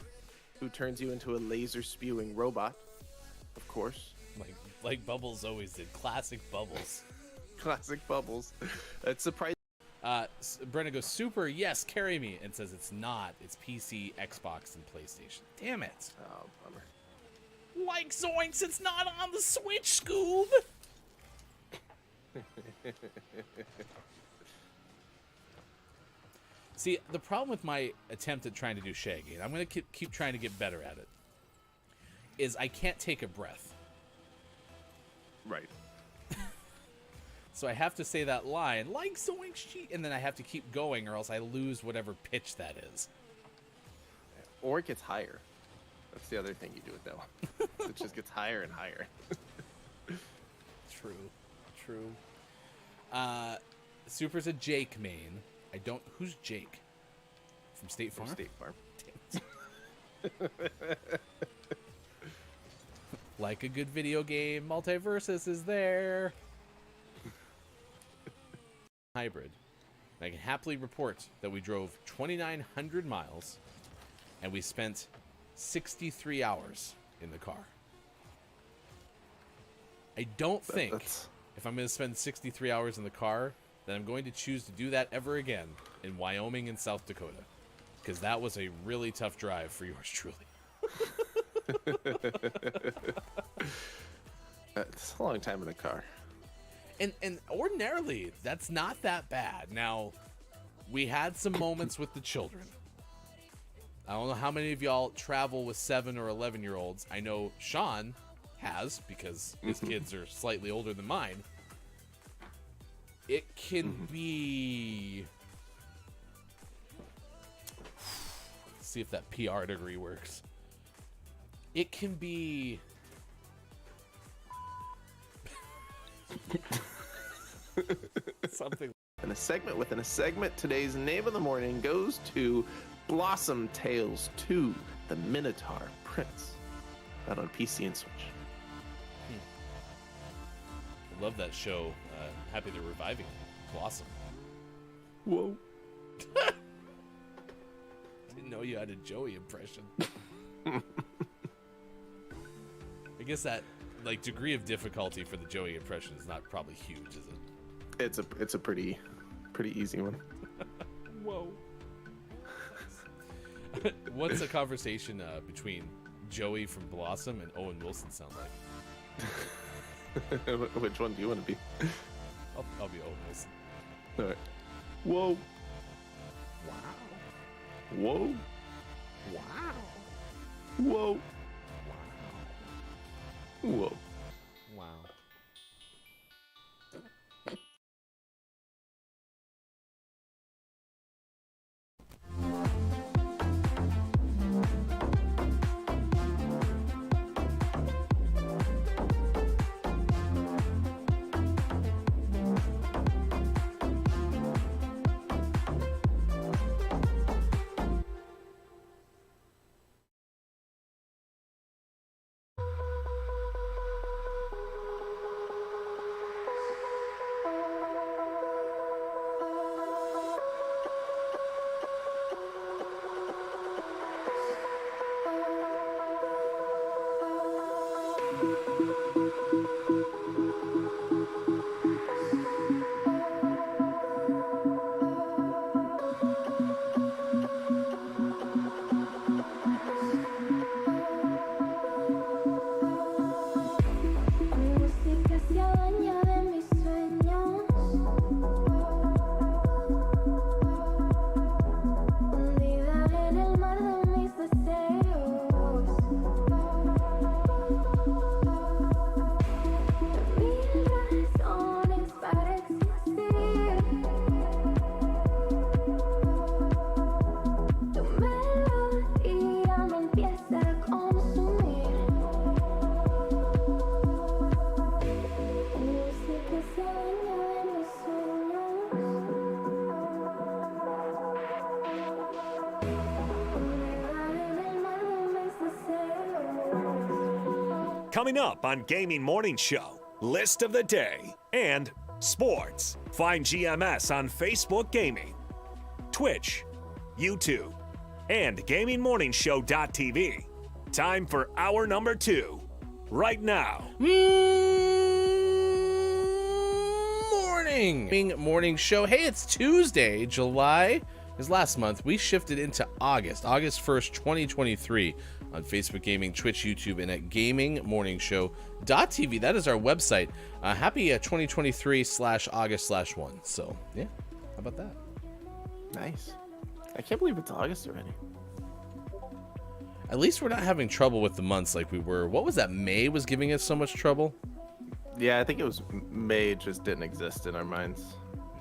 who turns you into a laser spewing robot. Of course. Like Bubbles always did. Classic Bubbles. Classic Bubbles. It's surprising. Brenna goes, super, yes, carry me, and says it's not. It's PC, Xbox, and PlayStation. Damn it. Oh, bummer. Like Zoinks, it's not on the Switch, Scoob. See, the problem with my attempt at trying to do Shaggy, and I'm going to keep trying to get better at it, is I can't take a breath. Right. So I have to say that line, like Zoinks, and then I have to keep going, or else I lose whatever pitch that is. Or it gets higher. That's the other thing you do with that one. It just gets higher and higher. True. Super's a Jake main. I don't. Who's Jake? From State Farm? From State Farm. Like a good video game, Multiversus is there. Hybrid. I can happily report that we drove 2,900 miles and we spent 63 hours in the car. I don't think if I'm going to spend 63 hours in the car that I'm going to choose to do that ever again in Wyoming and South Dakota, because that was a really tough drive for yours truly. It's a long time in the car. And ordinarily, that's not that bad. Now, we had some moments with the children. I don't know how many of y'all travel with 7 or 11-year-olds. I know Sean has, because his kids are slightly older than mine. It can be... Let's see if that PR degree works. It can be... something. And a segment within a segment, today's name of the morning goes to Blossom Tales 2, The Minotaur Prince. Out on PC and Switch. I love that show. Happy they're reviving it. Blossom. Whoa. Didn't know you had a Joey impression. I guess that degree of difficulty for the Joey impression is not probably huge, is it? It's a pretty easy one. Whoa. What's a conversation between Joey from Blossom and Owen Wilson sound like? Which one do you want to be? I'll be Owen Wilson. All right. Whoa. Wow. Whoa. Wow. Whoa. Wow. Whoa. Wow. Coming up on Gaming Morning Show, List of the Day, and Sports. Find GMS on Facebook Gaming, Twitch, YouTube, and GamingMorningShow.tv. Time for hour number 2, right now. Morning show. Hey, it's Tuesday, July. Because last month we shifted into August 1st, 2023 on Facebook Gaming, Twitch, YouTube, and at GamingMorningShow.tv. That is our website. Happy 2023/August/1. So, yeah, how about that? Nice. I can't believe it's August already. At least we're not having trouble with the months like we were. What was that? May was giving us so much trouble? Yeah, I think it was May, just didn't exist in our minds.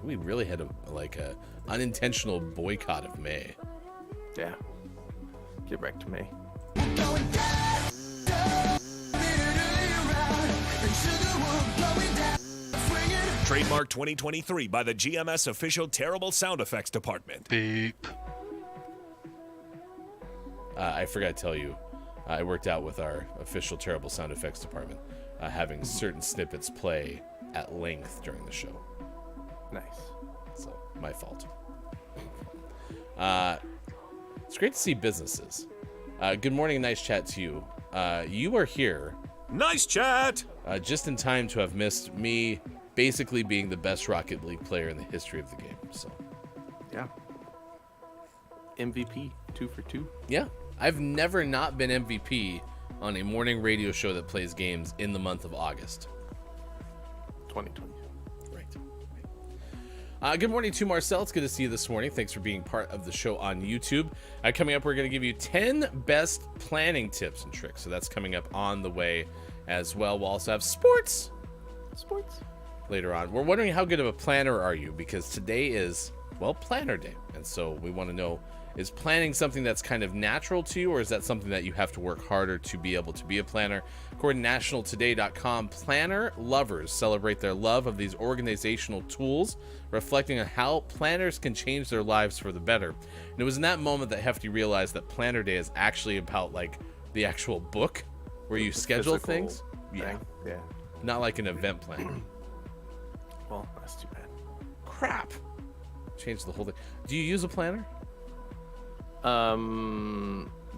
We really had a unintentional boycott of May. Yeah. Get back to May. Trademark 2023 by the GMS official Terrible Sound Effects Department. Beep. I forgot to tell you, I worked out with our official Terrible Sound Effects Department, having certain snippets play at length during the show. Nice. So, my fault. It's great to see businesses. Good morning, nice chat to you. You are here. Nice chat! Just in time to have missed me basically being the best Rocket League player in the history of the game. So, Yeah. MVP, 2 for 2. yeah, I've never not been MVP on a morning radio show that plays games in the month of August. 2020. Right. Good morning to Marcel. It's good to see you this morning. Thanks for being part of the show on YouTube. Coming up, we're going to give you 10 best planning tips and tricks. So that's coming up on the way as well. We'll also have sports later on. We're wondering, how good of a planner are you? Because today is, well, planner day. And so we want to know, is planning something that's kind of natural to you, or is that something that you have to work harder to be able to be a planner? According to nationaltoday.com, planner lovers celebrate their love of these organizational tools, reflecting on how planners can change their lives for the better. And it was in that moment that Hefty realized that Planner Day is actually about like the actual book where you schedule things. Yeah. Not like an event planner. Well, that's too bad. Crap. Change the whole thing. Do you use a planner?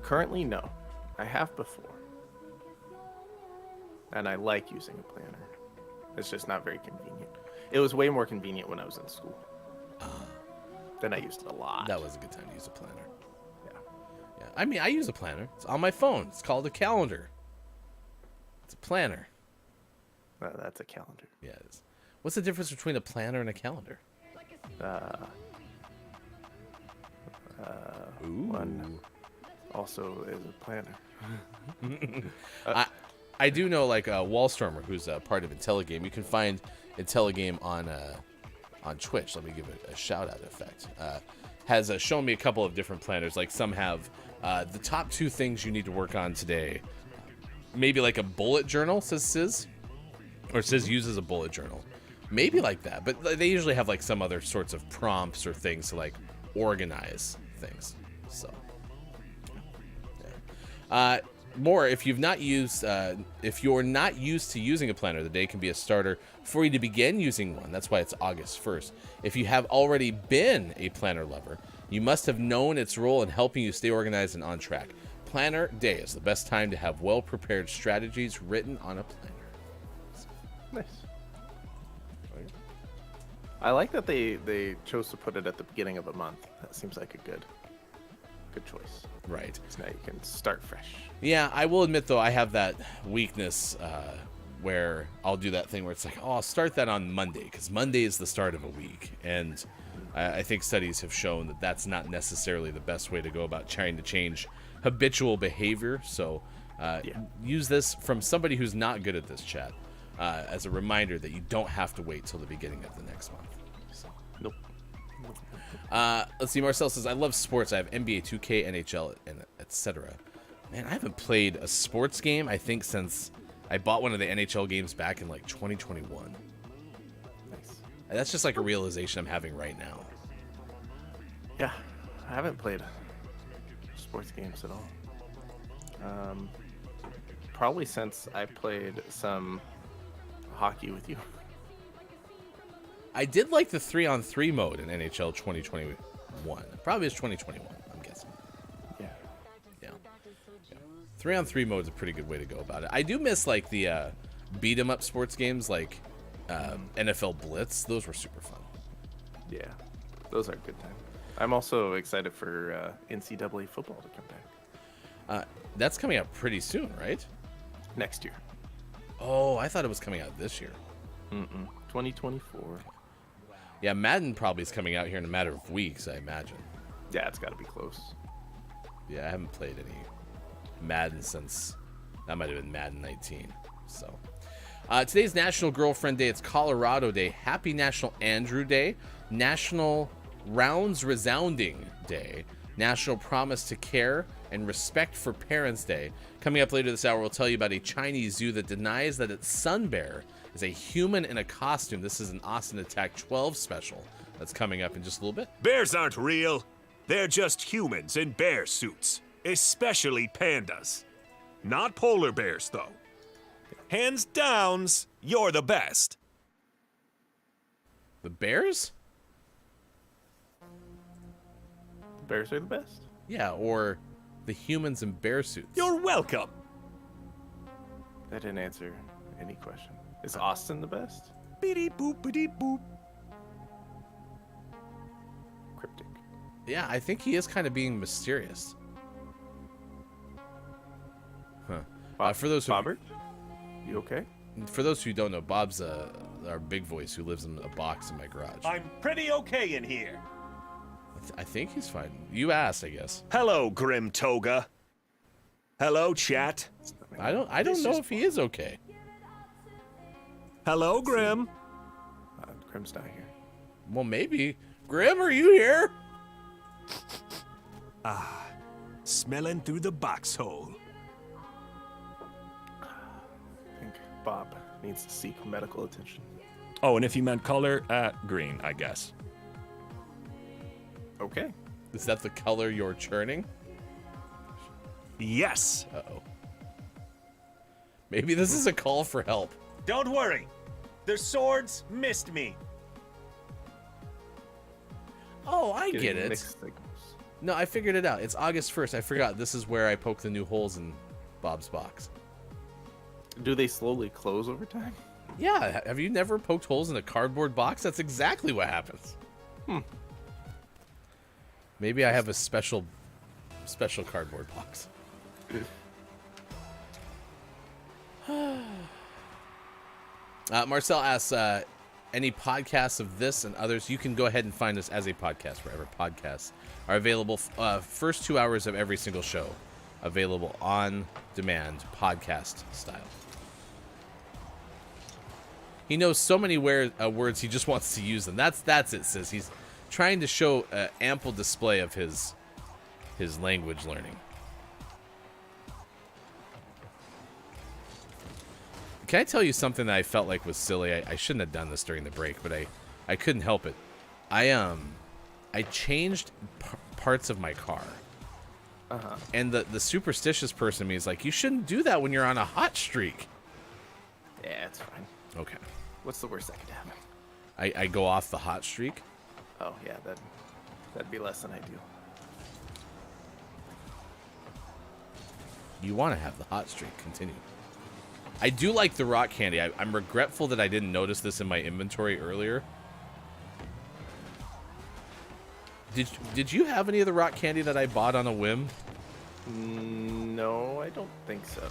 Currently, no. I have before. And I like using a planner. It's just not very convenient. It was way more convenient when I was in school. Then I used it a lot. That was a good time to use a planner. Yeah. I mean, I use a planner. It's on my phone. It's called a calendar. It's a planner. That's a calendar. Yeah, it is. What's the difference between a planner and a calendar? One also is a planner. I do know, like, Wallstormer, who's a part of IntelliGame. You can find IntelliGame on Twitch. Let me give it a shout-out effect. Has shown me a couple of different planners. Like, some have the top 2 things you need to work on today. Maybe like a bullet journal, says Sizz. Or Sizz uses a bullet journal. Maybe like that. But they usually have, like, some other sorts of prompts or things to, like, organize things. So, yeah. More, if you're not used to using a planner, the day can be a starter for you to begin using one. That's why it's August 1st. If you have already been a planner lover, you must have known its role in helping you stay organized and on track. Planner Day is the best time to have well-prepared strategies written on a planner. Nice. I like that they chose to put it at the beginning of a month. That seems like a good choice. Right. So now you can start fresh. Yeah, I will admit, though, I have that weakness where I'll do that thing where it's like, oh, I'll start that on Monday, because Monday is the start of a week. And I think studies have shown that that's not necessarily the best way to go about trying to change habitual behavior. So use this from somebody who's not good at this, chat, as a reminder that you don't have to wait till the beginning of the next month. So. Nope. Let's see. Marcel says, I love sports. I have NBA 2K, NHL, and etc. Man, I haven't played a sports game, I think, since I bought one of the NHL games back in like 2021. Nice. And that's just like a realization I'm having right now. Yeah, I haven't played sports games at all. Probably since I played some hockey with you. I did like the 3-on-3 mode in NHL 2021. Probably it's 2021, I'm guessing. Yeah. 3-on-3 mode is a pretty good way to go about it. I do miss like the beat 'em up sports games like NFL Blitz. Those were super fun. Yeah, those are good times. I'm also excited for NCAA football to come back. That's coming out pretty soon, right? Next year. Oh, I thought it was coming out this year. 2024. Yeah, Madden probably is coming out here in a matter of weeks, I imagine. Yeah, it's got to be close. Yeah, I haven't played any Madden since, that might have been Madden 19. So, today's National Girlfriend Day. It's Colorado Day. Happy National Andrew Day. National Rounds Resounding Day. National Promise to Care and Respect for Parents Day. Coming up later this hour, we'll tell you about a Chinese zoo that denies that its sun bear is a human in a costume. This is an Austin Attack 12 special that's coming up in just a little bit. Bears aren't real. They're just humans in bear suits, especially pandas. Not polar bears, though. Hands downs, you're the best. The bears? Bears are the best. Yeah, or the humans in bear suits. You're welcome. That didn't answer any question. Is Austin the best? Beady boop, beady boop. Cryptic. Yeah, I think he is kind of being mysterious. Huh. For those who Bobbert, you okay? For those who don't know, Bob's our big voice who lives in a box in my garage. I'm pretty okay in here. I think he's fine. You asked, I guess. Hello, Grim Toga. Hello, chat. I don't know if he is okay. Hello, Grim. Grim's not here. Well, maybe. Grim, are you here? Smelling through the box hole. I think Bob needs to seek medical attention. Oh, and if you meant color, green, I guess. Okay. Is that the color you're churning? Yes. Uh-oh. Maybe this is a call for help. Don't worry. The swords missed me. Oh, I Getting get it. mixed signals. No, I figured it out. It's August 1st. I forgot. This is where I poke the new holes in Bob's box. Do they slowly close over time? Yeah, have you never poked holes in a cardboard box? That's exactly what happens. Maybe I have a special cardboard box. Marcel asks, any podcasts of this and others? You can go ahead and find us as a podcast wherever podcasts are available. First 2 hours of every single show available on demand, podcast style. He knows so many words, he just wants to use them. That's it, Sis. He's trying to show an ample display of his language learning. Can I tell you something that I felt like was silly? I shouldn't have done this during the break, but I couldn't help it. I changed parts of my car. And the superstitious person in me is like, you shouldn't do that when you're on a hot streak. Yeah, it's fine. Okay. What's the worst that could happen? I go off the hot streak. Oh, yeah, that'd be less than ideal. You want to have the hot streak continue. I do like the rock candy. I'm regretful that I didn't notice this in my inventory earlier. Did you have any of the rock candy that I bought on a whim? No, I don't think so.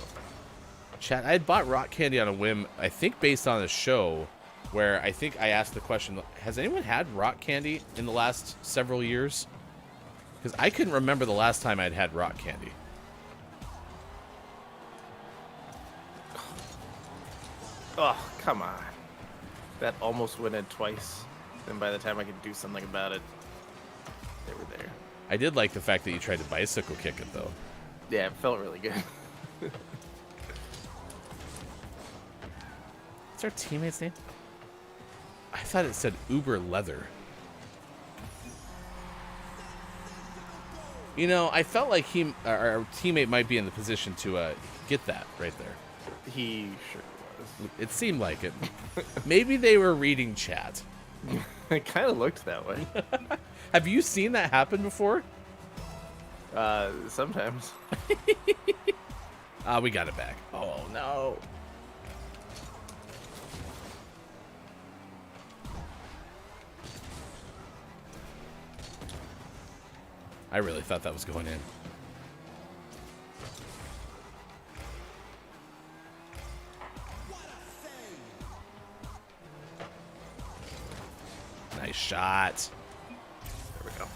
Chat, I had bought rock candy on a whim, I think based on a show where I think I asked the question, has anyone had rock candy in the last several years? Because I couldn't remember the last time I'd had rock candy. Oh, come on. That almost went in twice. Then by the time I could do something about it, they were there. I did like the fact that you tried to bicycle kick it, though. Yeah, it felt really good. What's our teammate's name? I thought it said Uber Leather. You know, I felt like our teammate might be in the position to get that right there. He sure was. It seemed like it. Maybe they were reading chat. It kind of looked that way. Have you seen that happen before? Sometimes. We got it back. Oh, no. I really thought that was going in. Nice shot. There we go.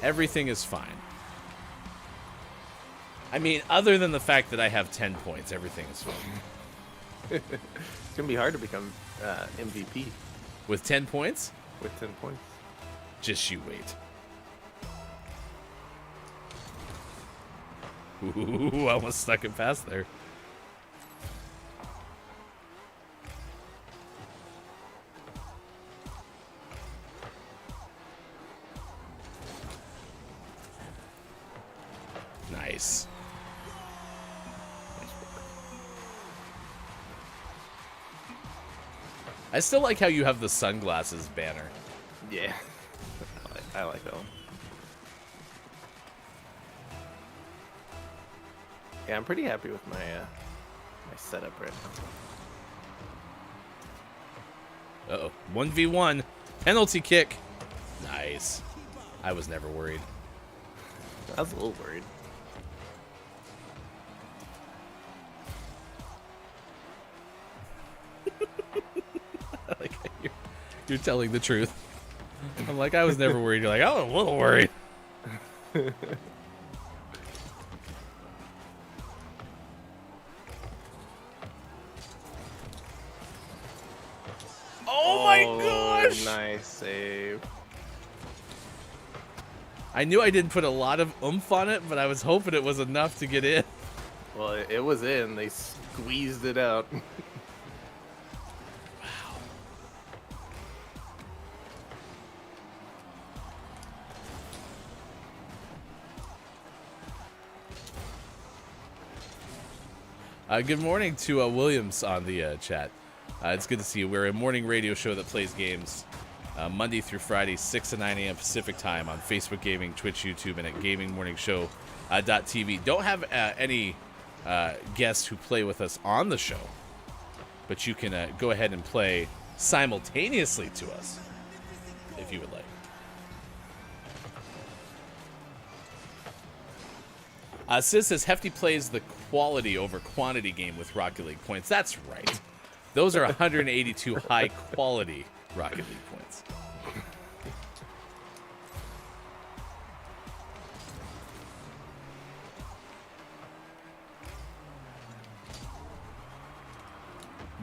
Everything is fine. I mean, other than the fact that I have 10 points, everything is fine. It's going to be hard to become MVP With 10 points? with 10 points. Just you wait. Ooh, I almost stuck it past there. Nice. I still like how you have the sunglasses banner. Yeah. I like that one. Yeah, I'm pretty happy with my my setup right now. Uh-oh. 1v1. Penalty kick. Nice. I was never worried. I was a little worried. You're telling the truth. I'm like, I was never worried. You're like, I was a little worried. Oh my gosh! Nice save. I knew I didn't put a lot of oomph on it, but I was hoping it was enough to get in. Well, it was in. They squeezed it out. Good morning to Williams on the chat. It's good to see you. We're a morning radio show that plays games Monday through Friday, 6 to 9 a.m. Pacific time on Facebook Gaming, Twitch, YouTube, and at GamingMorningShow.tv. Don't have any guests who play with us on the show, but you can go ahead and play simultaneously to us if you would like. Sis says Hefty plays the quality over quantity game with Rocket League points. That's right. Those are 182 high quality Rocket League points.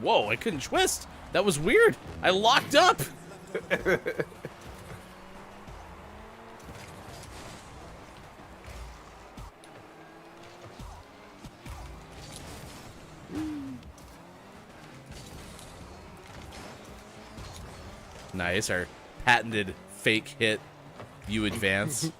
Whoa, I couldn't twist. That was weird. I locked up. Nice, our patented fake hit. You advance. All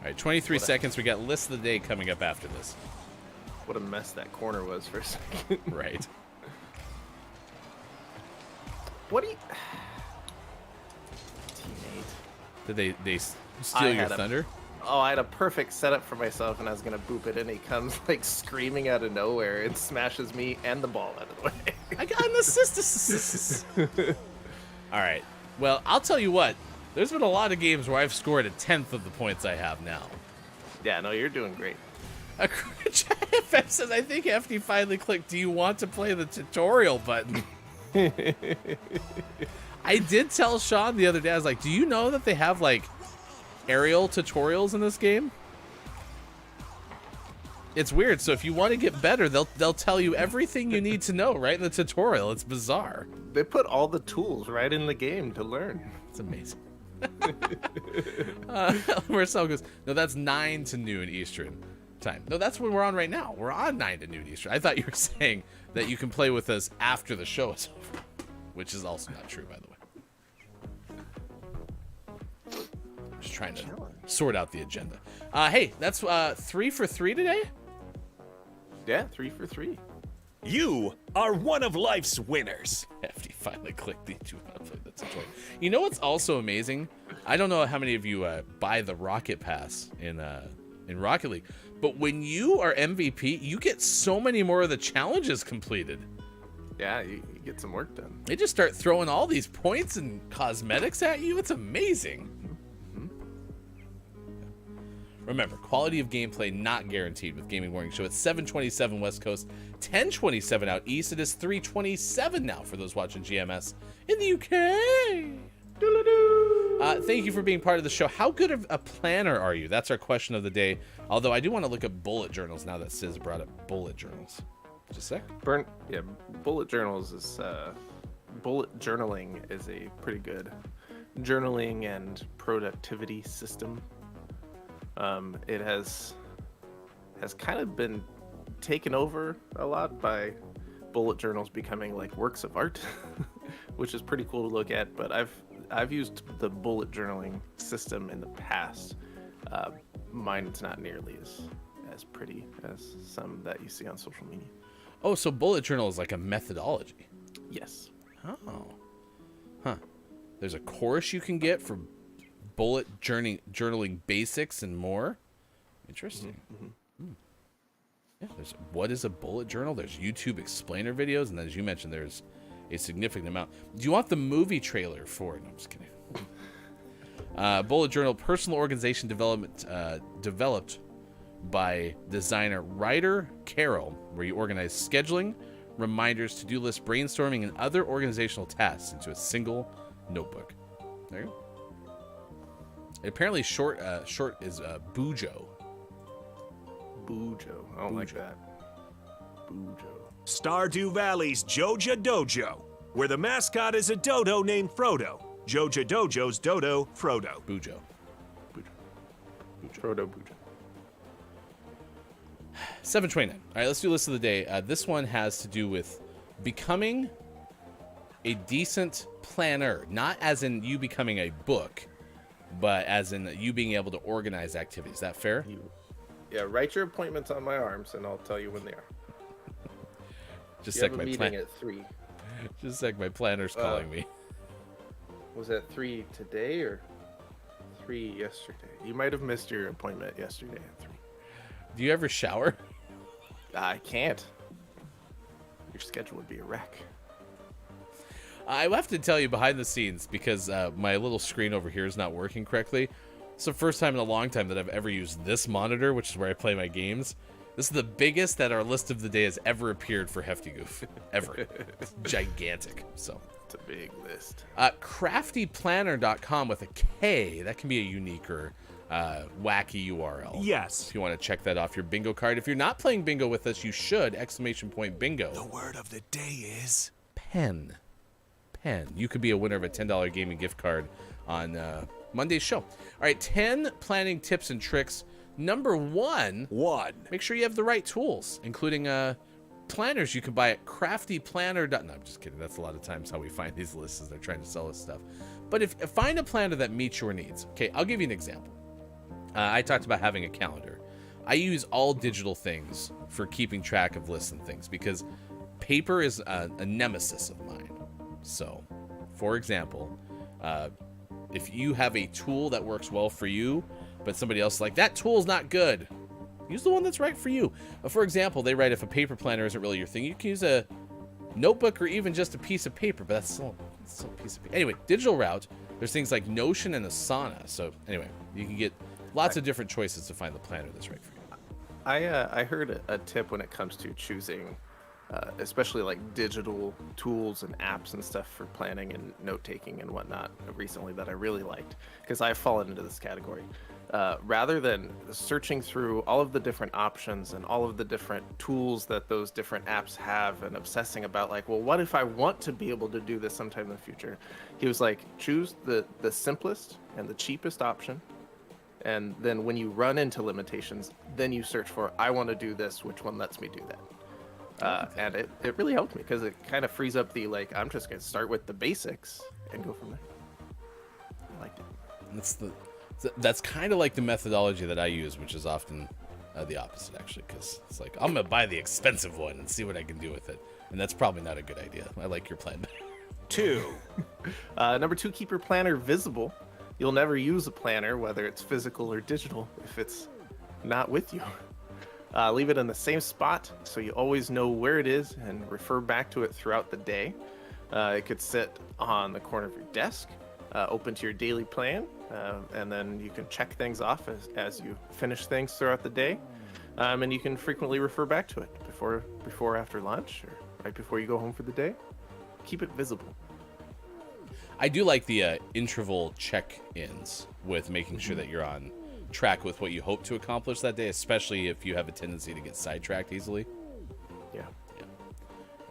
right, 23 seconds. We got list of the day coming up after this. What a mess that corner was for a second. Right. What do you... Teammate. Did they steal your thunder? Oh, I had a perfect setup for myself, and I was going to boop it, and he comes, like, screaming out of nowhere and smashes me and the ball out of the way. I got an assist. All right. Well, I'll tell you what. There's been a lot of games where I've scored 1/10 of the points I have now. Yeah, no, you're doing great. FF says, I think FD finally clicked, do you want to play the tutorial button? I did tell Sean the other day, I was like, do you know that they have, like, aerial tutorials in this game? It's weird. So if you want to get better, they'll tell you everything you need to know right in the tutorial. It's bizarre. They put all the tools right in the game to learn. It's amazing. Marcel goes, no, that's 9 to noon Eastern time. No, that's what we're on right now. We're on 9 to noon Eastern. I thought you were saying that you can play with us after the show is over, which is also not true, by the way. Just trying to sort out the agenda. Hey, that's 3 for 3 today? Yeah, 3 for 3. You are one of life's winners. Hefty finally clicked the do want to play the tutorial. You know what's also amazing? I don't know how many of you buy the Rocket Pass in Rocket League, but when you are MVP, you get so many more of the challenges completed. Yeah, you get some work done. They just start throwing all these points and cosmetics at you. It's amazing. Remember, quality of gameplay not guaranteed with Gaming Morning Show. It's 7:27 West Coast, 10:27 out East. It is 3:27 now for those watching GMS in the UK. Thank you for being part of the show. How good of a planner are you? That's our question of the day. Although I do want to look at bullet journals now that Sis brought up bullet journals. Just a sec. Bullet journals is bullet journaling is a pretty good journaling and productivity system. It has kind of been taken over a lot by bullet journals becoming like works of art, which is pretty cool to look at. But I've used the bullet journaling system in the past. Mine's not nearly as pretty as some that you see on social media. Oh, so bullet journal is like a methodology. Yes. Oh. Huh. There's a course you can get for bullet journaling basics and more. Interesting. Yeah, there's what is a bullet journal? There's YouTube explainer videos, and as you mentioned, there's a significant amount. Do you want the movie trailer for it? No, I'm just kidding. Bullet journal, personal organization development, developed by designer Ryder Carroll, where you organize scheduling, reminders, to-do lists, brainstorming, and other organizational tasks into a single notebook. There you go. Apparently, short is Bujo. Bujo. I don't like that. Bujo. Stardew Valley's Joja Dojo, where the mascot is a dodo named Frodo. Joja Dojo's Dodo Frodo. Bujo. Frodo Bujo. 729. All right, let's do list of the day. This one has to do with becoming a decent planner, not as in you becoming a book, but as in you being able to organize activities. Is that fair? Yeah, write your appointments on my arms, and I'll tell you when they are. Just you like have a my meeting at 3. Just like my planner's calling me. Was that 3 today or 3 yesterday? You might have missed your appointment yesterday at 3. Do you ever shower? I can't. Your schedule would be a wreck. I have to tell you behind the scenes, because my little screen over here is not working correctly. It's the first time in a long time that I've ever used this monitor, which is where I play my games. This is the biggest that our list of the day has ever appeared for Hefty Goof. Ever. It's gigantic. So It's a big list. craftyplanner.com with a K. That can be a unique or wacky URL. Yes. If you want to check that off your bingo card. If you're not playing bingo with us, you should. ! Bingo. The word of the day is Pen. You could be a winner of a $10 gaming gift card on Monday's show. All right, 10 planning tips and tricks. Number 1, make sure you have the right tools, including planners you can buy at craftyplanner. No, I'm just kidding. That's a lot of times how we find these lists, as they're trying to sell us stuff. But if find a planner that meets your needs. Okay, I'll give you an example. I talked about having a calendar. I use all digital things for keeping track of lists and things because paper is a nemesis of mine. So, for example, if you have a tool that works well for you, but somebody else is like, that tool's not good, use the one that's right for you. For example, they write, if a paper planner isn't really your thing, you can use a notebook or even just a piece of paper, but that's still a piece of paper. Anyway, digital route, there's things like Notion and Asana. So anyway, you can get lots of different choices to find the planner that's right for you. I heard a tip when it comes to choosing, especially like digital tools and apps and stuff for planning and note-taking and whatnot recently that I really liked, because I've fallen into this category. Rather than searching through all of the different options and all of the different tools that those different apps have and obsessing about, like, well, what if I want to be able to do this sometime in the future? He was like, choose the simplest and the cheapest option. And then when you run into limitations, then you search for, I want to do this, which one lets me do that? And it really helped me because it kind of frees up the, like, I'm just going to start with the basics and go from there. I liked it. That's kind of like the methodology that I use, which is often the opposite, actually, because it's like, I'm going to buy the expensive one and see what I can do with it. And that's probably not a good idea. I like your plan better. 2. Number 2, keep your planner visible. You'll never use a planner, whether it's physical or digital, if it's not with you. Leave it in the same spot so you always know where it is and refer back to it throughout the day. It could sit on the corner of your desk, open to your daily plan, and then you can check things off as you finish things throughout the day. And you can frequently refer back to it before after lunch or right before you go home for the day. Keep it visible. I do like the interval check-ins with making sure that you're on track with what you hope to accomplish that day, especially if you have a tendency to get sidetracked easily. Yeah.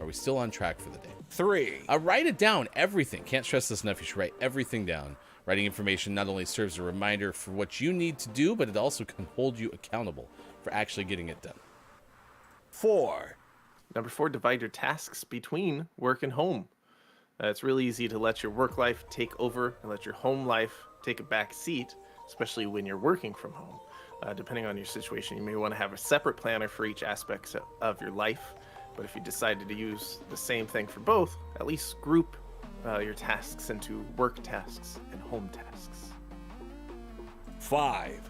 Are we still on track for the day? 3. Write it down, everything. Can't stress this enough. You should write everything down. Writing information not only serves a reminder for what you need to do, but it also can hold you accountable for actually getting it done. 4. Number 4, divide your tasks between work and home. It's really easy to let your work life take over and let your home life take a back seat, especially when you're working from home. Depending on your situation, you may want to have a separate planner for each aspect of your life. But if you decided to use the same thing for both, at least group your tasks into work tasks and home tasks. 5.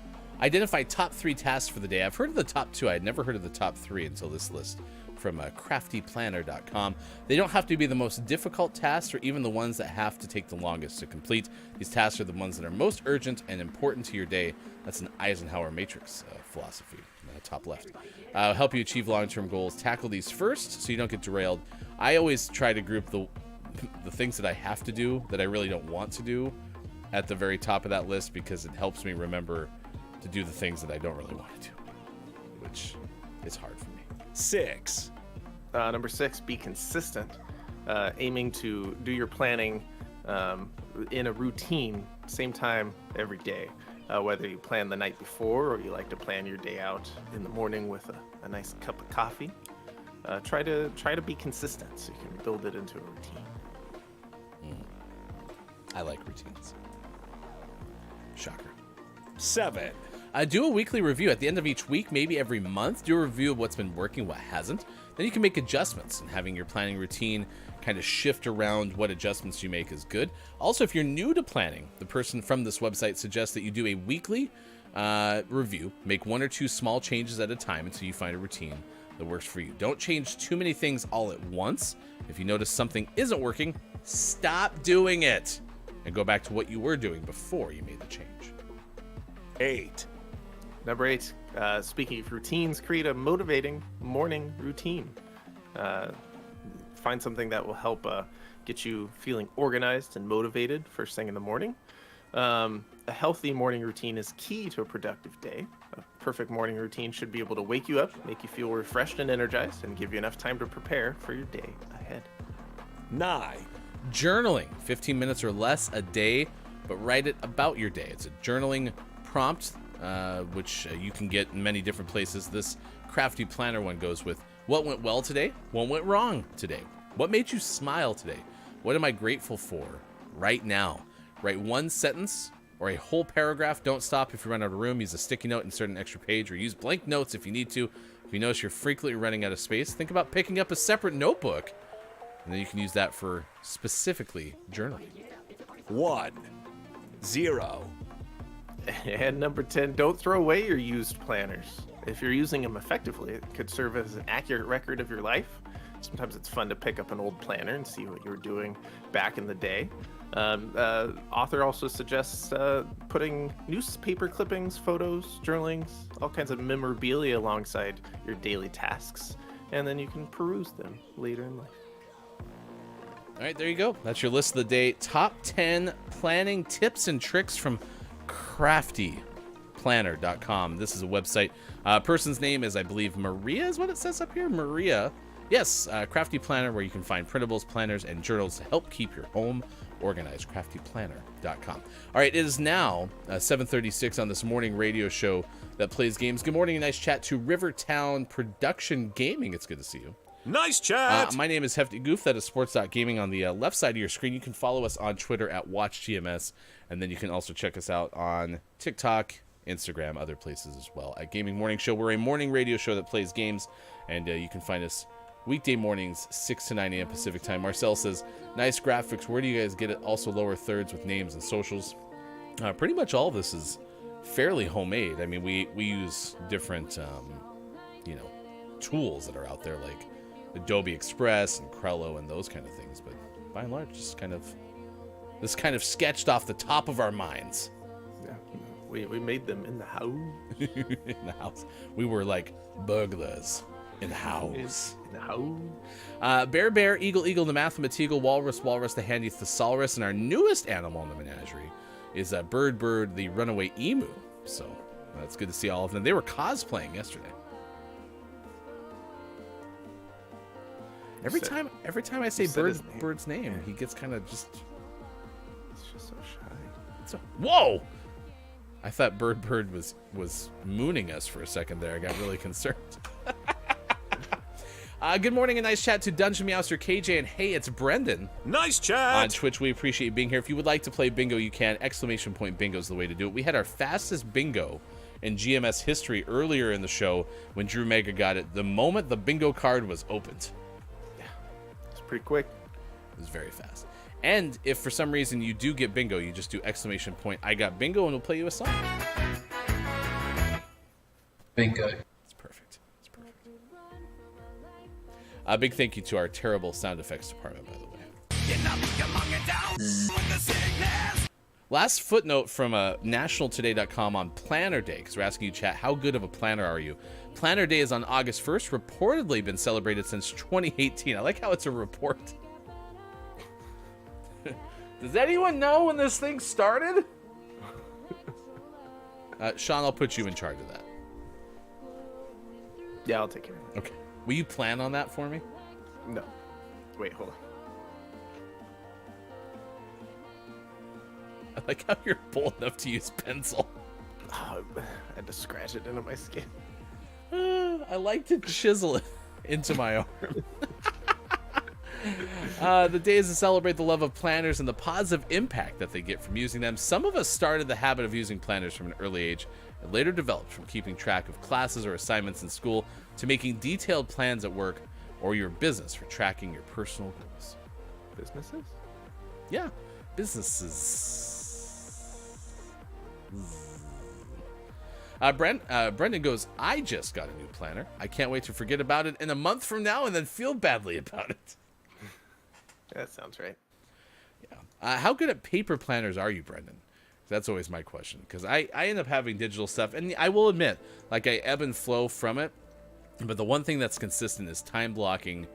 Identify top 3 tasks for the day. I've heard of the top 2. I had never heard of the top 3 until this list. from craftyplanner.com. They don't have to be the most difficult tasks or even the ones that have to take the longest to complete. These tasks are the ones that are most urgent and important to your day. That's an Eisenhower matrix philosophy, top left. Help you achieve long-term goals. Tackle these first so you don't get derailed. I always try to group the things that I have to do that I really don't want to do at the very top of that list, because it helps me remember to do the things that I don't really want to do, which is hard for me. 6. Number 6, be consistent. Aiming to do your planning in a routine, same time every day. Whether you plan the night before or you like to plan your day out in the morning with a nice cup of coffee. Try to be consistent so you can build it into a routine. I like routines. Shocker. 7. Do a weekly review at the end of each week, maybe every month. Do a review of what's been working, what hasn't. Then you can make adjustments, and having your planning routine kind of shift around what adjustments you make is good. Also, if you're new to planning, the person from this website suggests that you do a weekly review. Make 1 or 2 small changes at a time until you find a routine that works for you. Don't change too many things all at once. If you notice something isn't working, stop doing it and go back to what you were doing before you made the change. 8. Number 8, speaking of routines, create a motivating morning routine. Find something that will help get you feeling organized and motivated first thing in the morning. A healthy morning routine is key to a productive day. A perfect morning routine should be able to wake you up, make you feel refreshed and energized, and give you enough time to prepare for your day ahead. 9. Journaling, 15 minutes or less a day, but write it about your day. It's a journaling prompt, which you can get in many different places. This Crafty Planner one goes with what went well today, what went wrong today, what made you smile today, what am I grateful for right now. Write 1 sentence or a whole paragraph. Don't stop if you run out of room. Use a sticky note, insert an extra page, or use blank notes if you need to. If you notice you're frequently running out of space, think about picking up a separate notebook, and then you can use that for specifically journaling. 1. 0. And number 10, don't throw away your used planners. If you're using them effectively, it could serve as an accurate record of your life. Sometimes it's fun to pick up an old planner and see what you were doing back in the day. Author also suggests putting newspaper clippings, photos, journalings, all kinds of memorabilia alongside your daily tasks, and then you can peruse them later in life. All right, there you go. That's your list of the day. Top 10 planning tips and tricks from craftyplanner.com. This is a website. Person's name is, I believe, Maria is what it says up here. Maria. Yes, Crafty Planner, where you can find printables, planners, and journals to help keep your home organized. craftyplanner.com. All right, it is now 7:36 on this morning radio show that plays games. Good morning and nice chat to Rivertown Production Gaming. It's good to see you. Nice chat. My name is Hefty Goof. That is sports.gaming on the left side of your screen. You can follow us on Twitter at WatchGMS, and then you can also check us out on TikTok, Instagram, other places as well at Gaming Morning Show. We're a morning radio show that plays games, and you can find us weekday mornings, 6 to 9 a.m. Pacific time. Marcel says, nice graphics. Where do you guys get it? Also lower thirds with names and socials. Pretty much all of this is fairly homemade. I mean, we use different, tools that are out there like Adobe Express and Crello and those kind of things. But by and large, this kind of sketched off the top of our minds. Yeah, we made them in the house. In the house. We were like burglars. In the house. In the house. Bear, eagle, the mathematical, walrus, the handy thesaurus, and our newest animal in the menagerie is bird, the runaway emu. So it's good to see all of them. They were cosplaying yesterday. Every time I say Bird's name, he gets kind of just. He's just so shy. Whoa! I thought Bird was mooning us for a second there. I got really concerned. Good morning and nice chat to Dungeon Meowster KJ, and hey, it's Brendan. Nice chat. On Twitch, we appreciate you being here. If you would like to play bingo, you can. ! Bingo is the way to do it. We had our fastest bingo in GMS history earlier in the show when Drew Mega got it the moment the bingo card was opened. Yeah, it's pretty quick. It was very fast. And if for some reason you do get bingo, you just do ! I got bingo, and we'll play you a song. Bingo. It's perfect. A big thank you to our terrible sound effects department, by the way. Last footnote from nationaltoday.com on Planner Day, because we're asking you, chat, how good of a planner are you? Planner Day is on August 1st, reportedly been celebrated since 2018. I like how it's a report. Does anyone know when this thing started? Sean, I'll put you in charge of that. Yeah, I'll take care of it. Okay. Will you plan on that for me? No. Wait, hold on. I like how you're bold enough to use pencil. Oh, I had to scratch it into my skin. I like to chisel it into my arm. The day is to celebrate the love of planners and the positive impact that they get from using them. Some of us started the habit of using planners from an early age and later developed from keeping track of classes or assignments in school to making detailed plans at work or your business for tracking your personal goals. Businesses? Yeah, businesses. Brendan goes, I just got a new planner. I can't wait to forget about it in a month from now and then feel badly about it. That sounds right. Yeah. How good at paper planners are you, Brendan? That's always my question, because I end up having digital stuff, and I will admit, like, I ebb and flow from it, but the one thing that's consistent is time blocking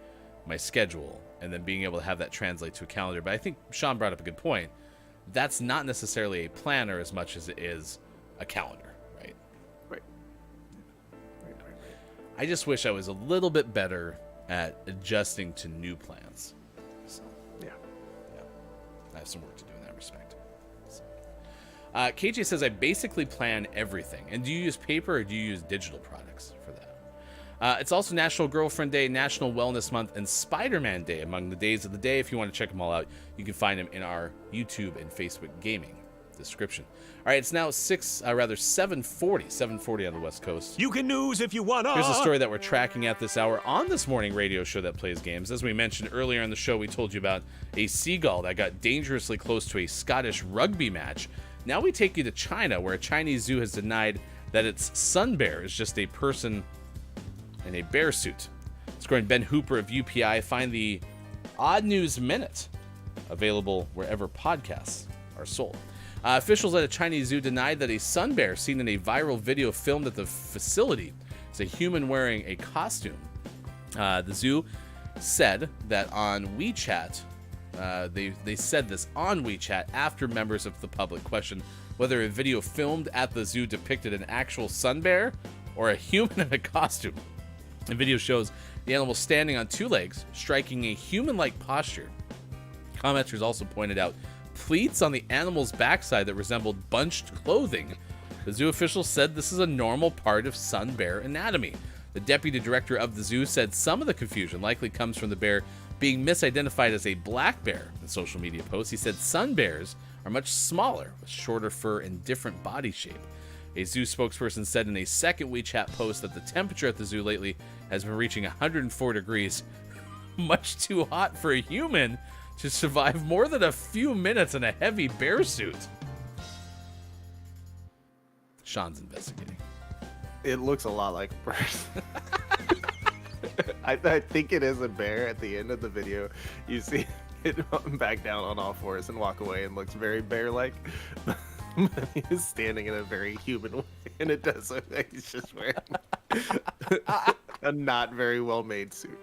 my schedule and then being able to have that translate to a calendar. But I think Sean brought up a good point. That's not necessarily a planner as much as it is a calendar, right? Right. I just wish I was a little bit better at adjusting to new plans. So, Yeah. I have some work to do in that respect. So. KJ says, I basically plan everything. And do you use paper or do you use digital products for that? It's also National Girlfriend Day, National Wellness Month, and Spider-Man Day among the days of the day. If you want to check them all out, you can find them in our YouTube and Facebook gaming description. All right, it's now 7:40 on the West Coast. You can news if you wanna. Here's a story that we're tracking at this hour on this morning radio show that plays games. As we mentioned earlier in the show, we told you about a seagull that got dangerously close to a Scottish rugby match. Now we take you to China, where a Chinese zoo has denied that its sun bear is just a person in a bear suit. Scoring Ben Hooper of UPI. Find the Odd News Minute, available wherever podcasts are sold. Officials at a Chinese zoo denied that a sun bear seen in a viral video filmed at the facility is a human wearing a costume. The zoo said that on WeChat, they said this on WeChat after members of the public questioned whether a video filmed at the zoo depicted an actual sun bear or a human in a costume. The video shows the animal standing on two legs, striking a human-like posture. Commenters also pointed out pleats on the animal's backside that resembled bunched clothing. The zoo officials said this is a normal part of sun bear anatomy. The deputy director of the zoo said some of the confusion likely comes from the bear being misidentified as a black bear in social media posts. He said sun bears are much smaller, with shorter fur and different body shape. A zoo spokesperson said in a second WeChat post that the temperature at the zoo lately has been reaching 104 degrees, much too hot for a human to survive more than a few minutes in a heavy bear suit. Sean's investigating. It looks a lot like a bird. I think it is a bear at the end of the video. You see it back down on all fours and walk away and looks very bear-like. He's standing in a very human way, and it does look like he's just wearing a not very well-made suit.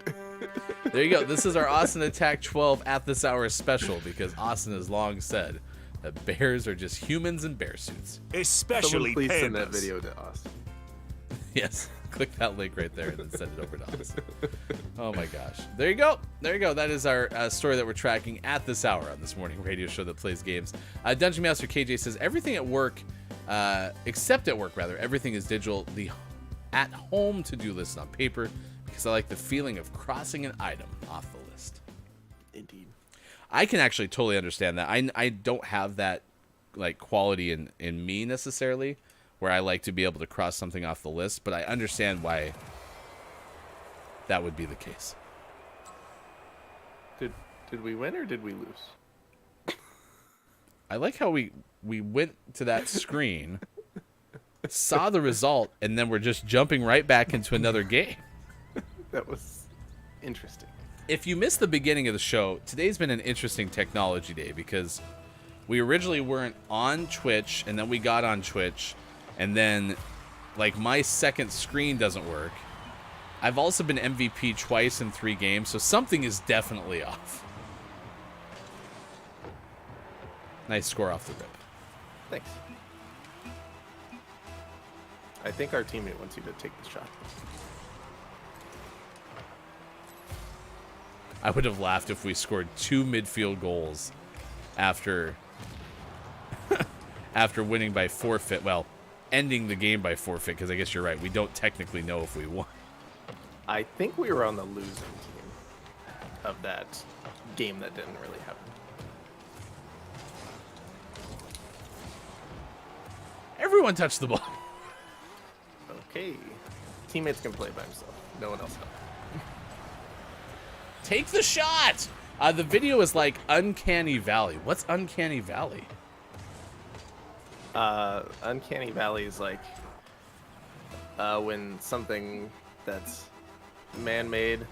There you go. This is our Austin Attack 12 at this hour special, because Austin has long said that bears are just humans in bear suits. Especially Someone please send that pandas. video to us. Yes. Click that link right there and then send it over to us. Oh my gosh. There you go. There you go. That is our story that we're tracking at this hour on this morning radio show that plays games. Dungeon Master KJ says everything at work, except at work rather, everything is digital. The at home to-do list on paper, because I like the feeling of crossing an item off the list. Indeed. I can actually totally understand that. I don't have that like quality in me necessarily, where I like to be able to cross something off the list, but I understand why that would be the case. Did we win or did we lose? I like how we went to that screen, saw the result, and then we're just jumping right back into another game. That was interesting. If you missed the beginning of the show, today's been an interesting technology day because we originally weren't on Twitch, and then we got on Twitch, and then, like, my second screen doesn't work. I've also been MVP twice in 3 games, so something is definitely off. Nice score off the rip. Thanks. I think our teammate wants you to take the shot. I would have laughed if we scored 2 midfield goals after after winning by forfeit. Well, ending the game by forfeit, because I guess you're right. We don't technically know if we won. I think we were on the losing team of that game that didn't really happen. Everyone touched the ball. Okay. Teammates can play by himself. No one else can. Take the shot! The video is like Uncanny Valley. What's Uncanny Valley? Uncanny Valley is like when something that's man-made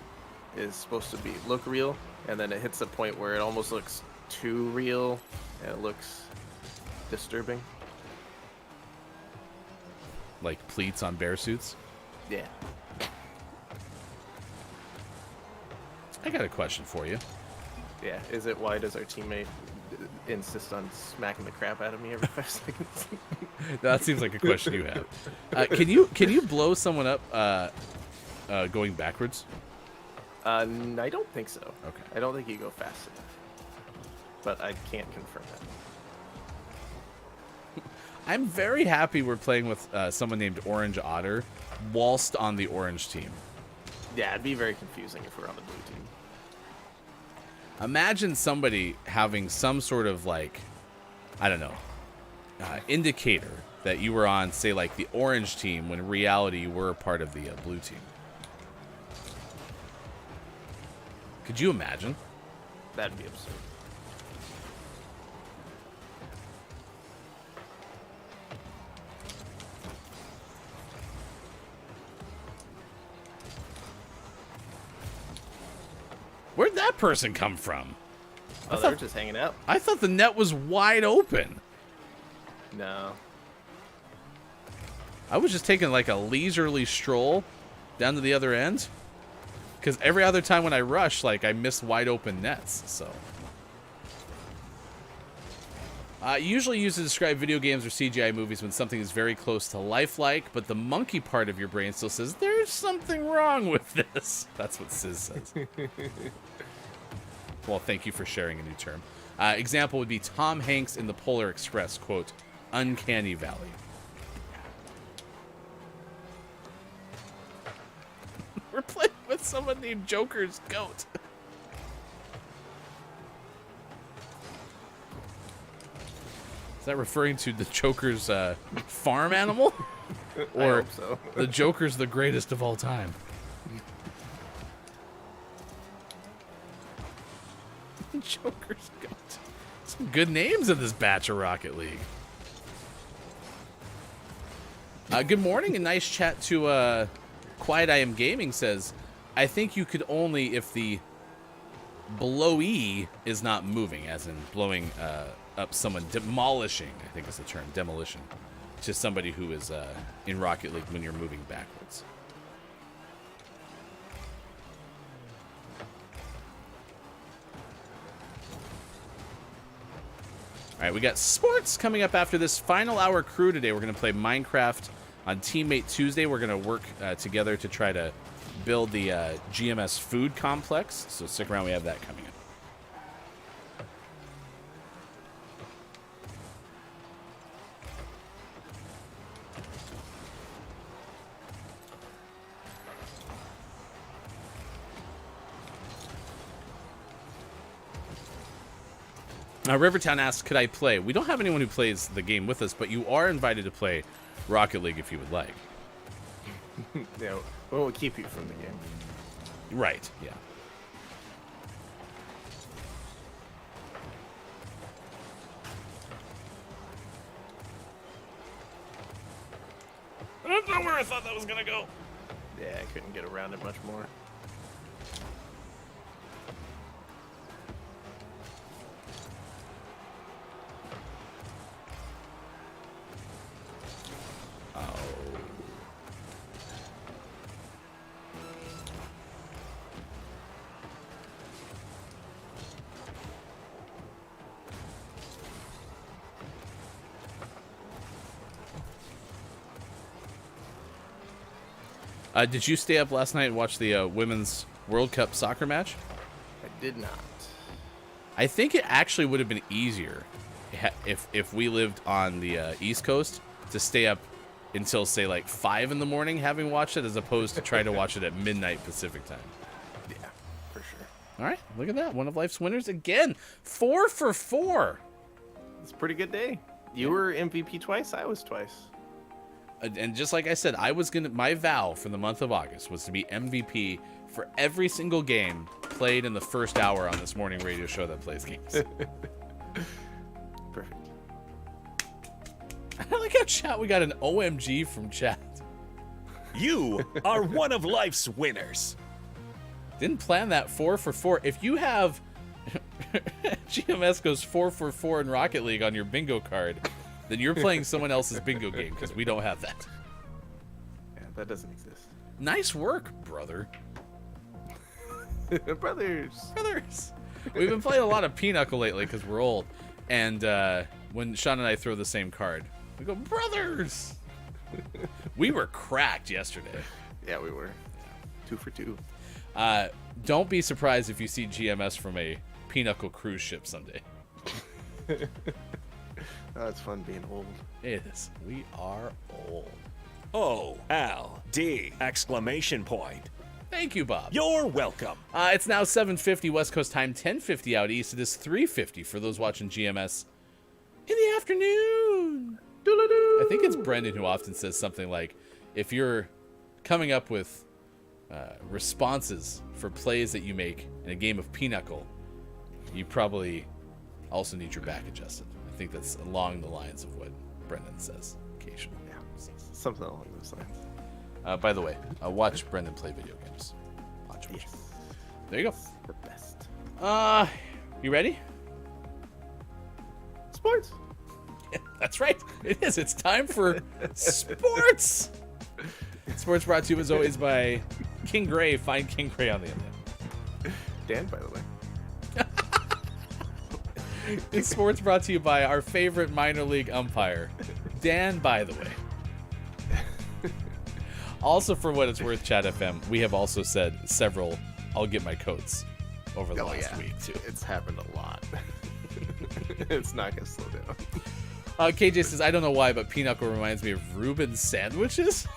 is supposed to look real, and then it hits a point where it almost looks too real, and it looks disturbing. Like pleats on bear suits? Yeah. I got a question for you. Yeah. Is it why does our teammate insist on smacking the crap out of me every 5 seconds? That seems like a question you have. Can you blow someone up going backwards? I don't think so. Okay. I don't think you go fast enough. But I can't confirm that. I'm very happy we're playing with someone named Orange Otter whilst on the orange team. Yeah, it'd be very confusing if we're on the blue team. Imagine somebody having some sort of, like, I don't know, indicator that you were on, say, like, the orange team, when in reality you were a part of the blue team. Could you imagine? That'd be absurd. Where'd that person come from? Oh, they're just hanging out? I thought the net was wide open. No. I was just taking like a leisurely stroll down to the other end. Because every other time when I rush, like, I miss wide open nets, so. Usually used to describe video games or CGI movies when something is very close to lifelike, but the monkey part of your brain still says, there's something wrong with this. That's what Sis says. Well, thank you for sharing a new term. Example would be Tom Hanks in The Polar Express, quote, Uncanny Valley. We're playing with someone named Joker's goat. Is that referring to the Joker's farm animal? I Or hope so. the Joker's the greatest of all time? Joker's goat. Some good names in this batch of Rocket League. Good morning, a nice chat to Quiet I Am Gaming says, I think you could only if the blowee is not moving, as in blowing up someone, demolishing, I think is the term, demolition, to somebody who is in Rocket League when you're moving backwards. All right, we got sports coming up after this final hour crew today. We're going to play Minecraft on Teammate Tuesday. We're going to work together to try to build the GMS food complex. So stick around. We have that coming up. Rivertown asks, could I play? We don't have anyone who plays the game with us, but you are invited to play Rocket League if you would like. Yeah, we won't keep you from the game. Right, yeah. That's not where I thought that was going to go. Yeah, I couldn't get around it much more. Did you stay up last night and watch the Women's World Cup soccer match? I did not. I think it actually would have been easier if we lived on the East Coast to stay up until, say, like 5 in the morning having watched it, as opposed to trying to watch it at midnight Pacific time. Yeah, for sure. All right, look at that. One of life's winners again. 4 for 4. It's a pretty good day. You were MVP twice. I was twice. And just like I said, my vow for the month of August was to be MVP for every single game played in the first hour on this morning radio show that plays games. Perfect. I like how chat, we got an OMG from chat. You are one of life's winners. Didn't plan that. 4 for 4. If you have GMS goes 4 for 4 in Rocket League on your bingo card, then you're playing someone else's bingo game, because we don't have that. Yeah, that doesn't exist. Nice work, brother. Brothers. We've been playing a lot of Pinochle lately because we're old. And when Sean and I throw the same card, we go, brothers. We were cracked yesterday. Yeah, we were. 2 for 2. Don't be surprised if you see GMS from a Pinochle cruise ship someday. Oh, it's fun being old. It is. We are old. O-L-D! Exclamation point. Thank you, Bob. You're welcome. It's now 7:50 West Coast time, 10:50 out east. It is 3:50 for those watching GMS in the afternoon. I think it's Brendan who often says something like, if you're coming up with responses for plays that you make in a game of Pinochle, you probably also need your back adjusted. I think that's along the lines of what Brendan says occasionally. Yeah, something along those lines. By the way, watch Brendan play video games. Watch. Yes. There you go. The best. You ready? Sports. Yeah, that's right. It is. It's time for sports. Sports brought to you as always by King Gray. Find King Gray on the internet. Dan, by the way. It's sports brought to you by our favorite minor league umpire, Dan, by the way. Also, for what it's worth, Chat FM, we have also said several I'll get my coats over the last week, too. It's happened a lot. It's not going to slow down. KJ says, I don't know why, but Pinochle reminds me of Reuben sandwiches.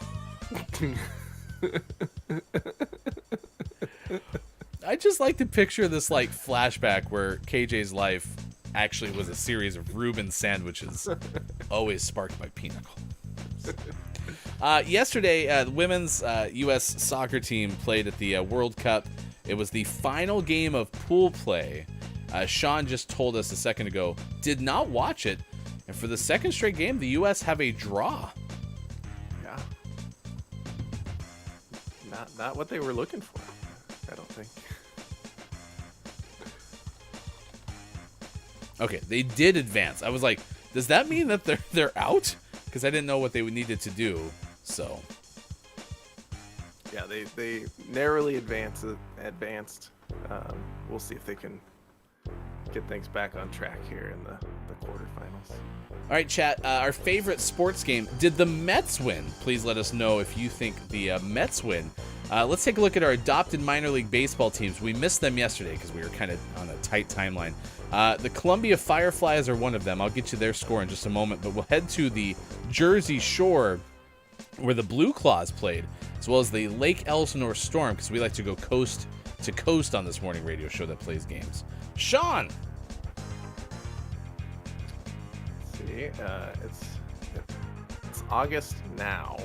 I just like to picture this like flashback where KJ's life actually was a series of Reuben sandwiches, always sparked by Pinochle. Yesterday, the women's U.S. soccer team played at the World Cup. It was the final game of pool play. Sean just told us a second ago, did not watch it. And for the second straight game, the U.S. have a draw. Yeah. Not what they were looking for, I don't think. Okay, they did advance. I was like, does that mean that they're out? Because I didn't know what they needed to do. So, yeah, they narrowly advanced. We'll see if they can get things back on track here in the quarterfinals. All right, chat. Our favorite sports game. Did the Mets win? Please let us know if you think the Mets win. Let's take a look at our adopted minor league baseball teams. We missed them yesterday because we were kind of on a tight timeline. The Columbia Fireflies are one of them. I'll get you their score in just a moment, but we'll head to the Jersey Shore where the Blue Claws played, as well as the Lake Elsinore Storm, because we like to go coast to coast on this morning radio show that plays games. Sean! See, it's August now,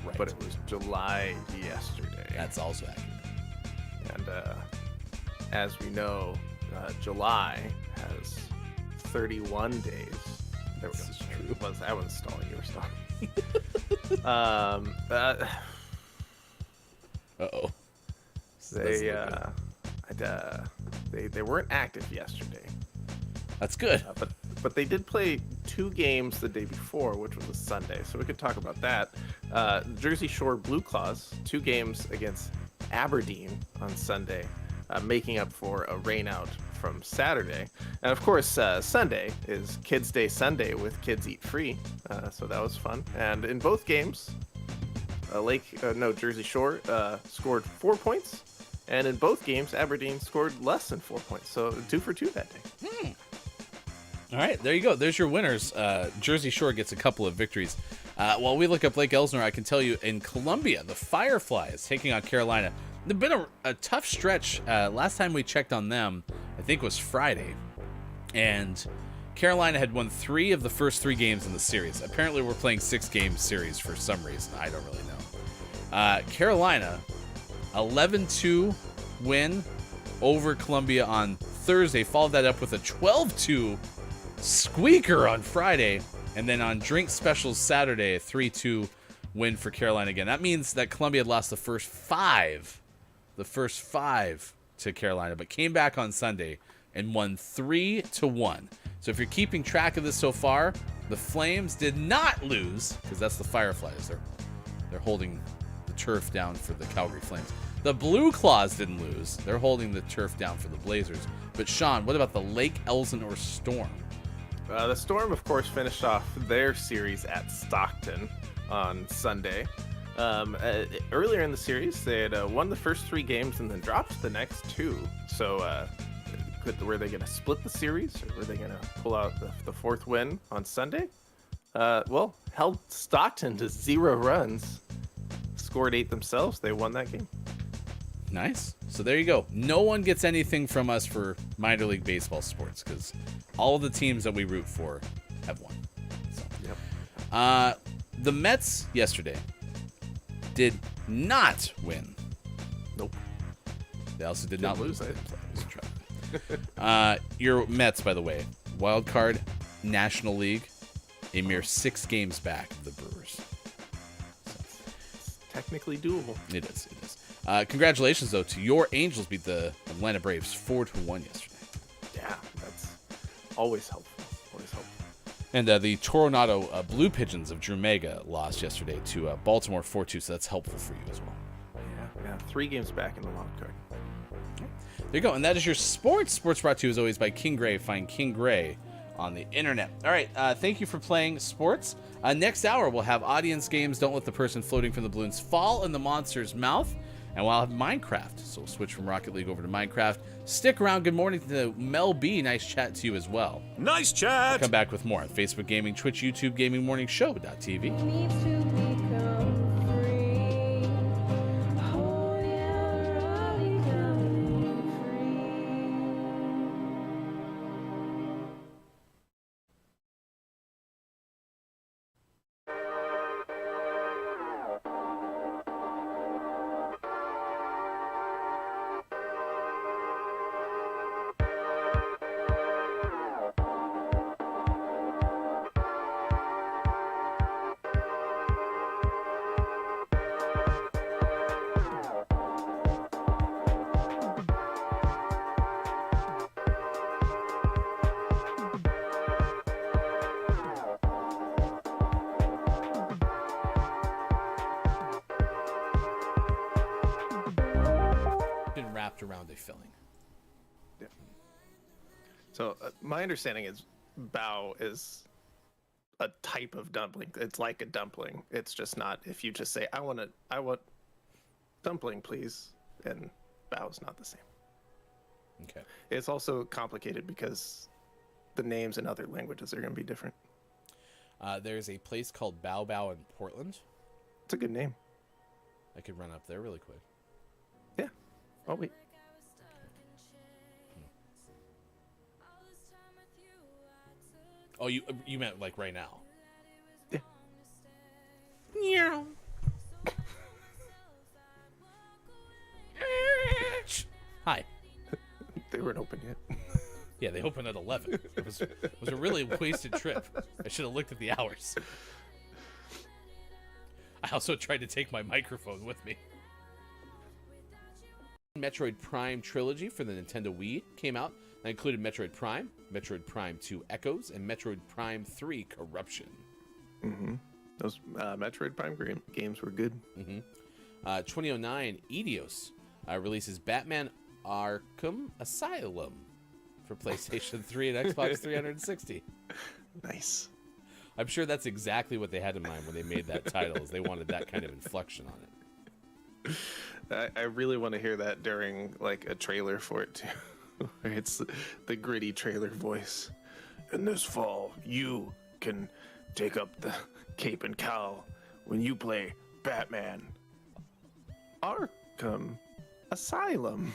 Right. but it was July yesterday. That's also accurate. And as we know, July has 31 days. There we go. This is true. I wasn't stalling. You were stalling. Uh-oh. They weren't active yesterday, That's good. but they did play 2 games the day before, which was a Sunday, so we could talk about that. Jersey Shore Blue Claws, 2 games against Aberdeen on Sunday, making up for a rainout from Saturday. And of course, Sunday is Kids Day Sunday with Kids Eat Free, so that was fun. And in both games, Jersey Shore scored 4 points, and in both games, Aberdeen scored less than 4 points. So 2 for 2 that day. All right, there you go. There's your winners. Jersey Shore gets a couple of victories. While we look up Lake Elsinore, I can tell you in Columbia, the Fireflies taking on Carolina. They've been a tough stretch. Last time we checked on them, I think was Friday, and Carolina had won 3 of the first 3 games in the series. Apparently, we're playing 6-game series for some reason. I don't really know. Carolina, 11-2 win over Columbia on Thursday. Followed that up with a 12-2 squeaker on Friday. And then on Drink Specials Saturday, a 3-2 win for Carolina again. That means that Columbia had lost the first 5 to Carolina, but came back on Sunday and won 3-1. So if you're keeping track of this so far, the Flames did not lose, because that's the Fireflies. They're holding the turf down for the Calgary Flames. The Blue Claws didn't lose. They're holding the turf down for the Blazers. But Sean, what about the Lake Elsinore Storm? The Storm, of course, finished off their series at Stockton on Sunday. Earlier in the series, they had won the first 3 games and then dropped the next 2. So were they going to split the series, or were they going to pull out the 4th win on Sunday? Held Stockton to 0 runs, scored 8 themselves. They won that game. Nice. So there you go. No one gets anything from us for minor league baseball sports, because all of the teams that we root for have won. So. Yep. The Mets yesterday did not win. Nope. They also did not lose. Your Mets, by the way, wild card, National League, a mere 6 games back of the Brewers. It's technically doable. It is. Congratulations, though, to your Angels beat the Atlanta Braves 4-1 yesterday. Yeah, that's always helpful. And the Toronto Blue Pigeons of Drew Mega lost yesterday to Baltimore 4-2, so that's helpful for you as well. Yeah, 3 games back in the wild card. There you go, and that is your sports. Sports brought to you, as always, by King Gray. Find King Gray on the internet. All right, thank you for playing sports. Next hour, we'll have audience games. Don't let the person floating from the balloons fall in the monster's mouth. And we'll have Minecraft, so we'll switch from Rocket League over to Minecraft. Stick around. Good morning to Mel B. Nice chat to you as well. Nice chat. We'll come back with more on Facebook Gaming, Twitch, YouTube, Gaming Morning Show.tv. Wrapped around a filling. Yeah. So my understanding is bao is a type of dumpling. It's like a dumpling. It's just not, if you just say, I want dumpling, please, and bao is not the same. Okay. It's also complicated because the names in other languages are going to be different. There's a place called Bao Bao in Portland. It's a good name. I could run up there really quick. Yeah. Oh, wait. Oh, you meant like right now? Yeah. Yeah. Hi. They weren't open yet. Yeah, they opened at 11. It was a really wasted trip. I should have looked at the hours. I also tried to take my microphone with me. Metroid Prime trilogy for the Nintendo Wii came out. That included Metroid Prime, Metroid Prime 2 Echoes, and Metroid Prime 3 Corruption. Mm-hmm. Those Metroid Prime games were good. Mm-hmm. 2009, Eidos releases Batman Arkham Asylum for PlayStation 3 and Xbox 360. Nice. I'm sure that's exactly what they had in mind when they made that title. Is they wanted that kind of inflection on it. I really want to hear that during like a trailer for it too. Where it's the gritty trailer voice. In this fall, you can take up the cape and cowl when you play Batman. Arkham Asylum.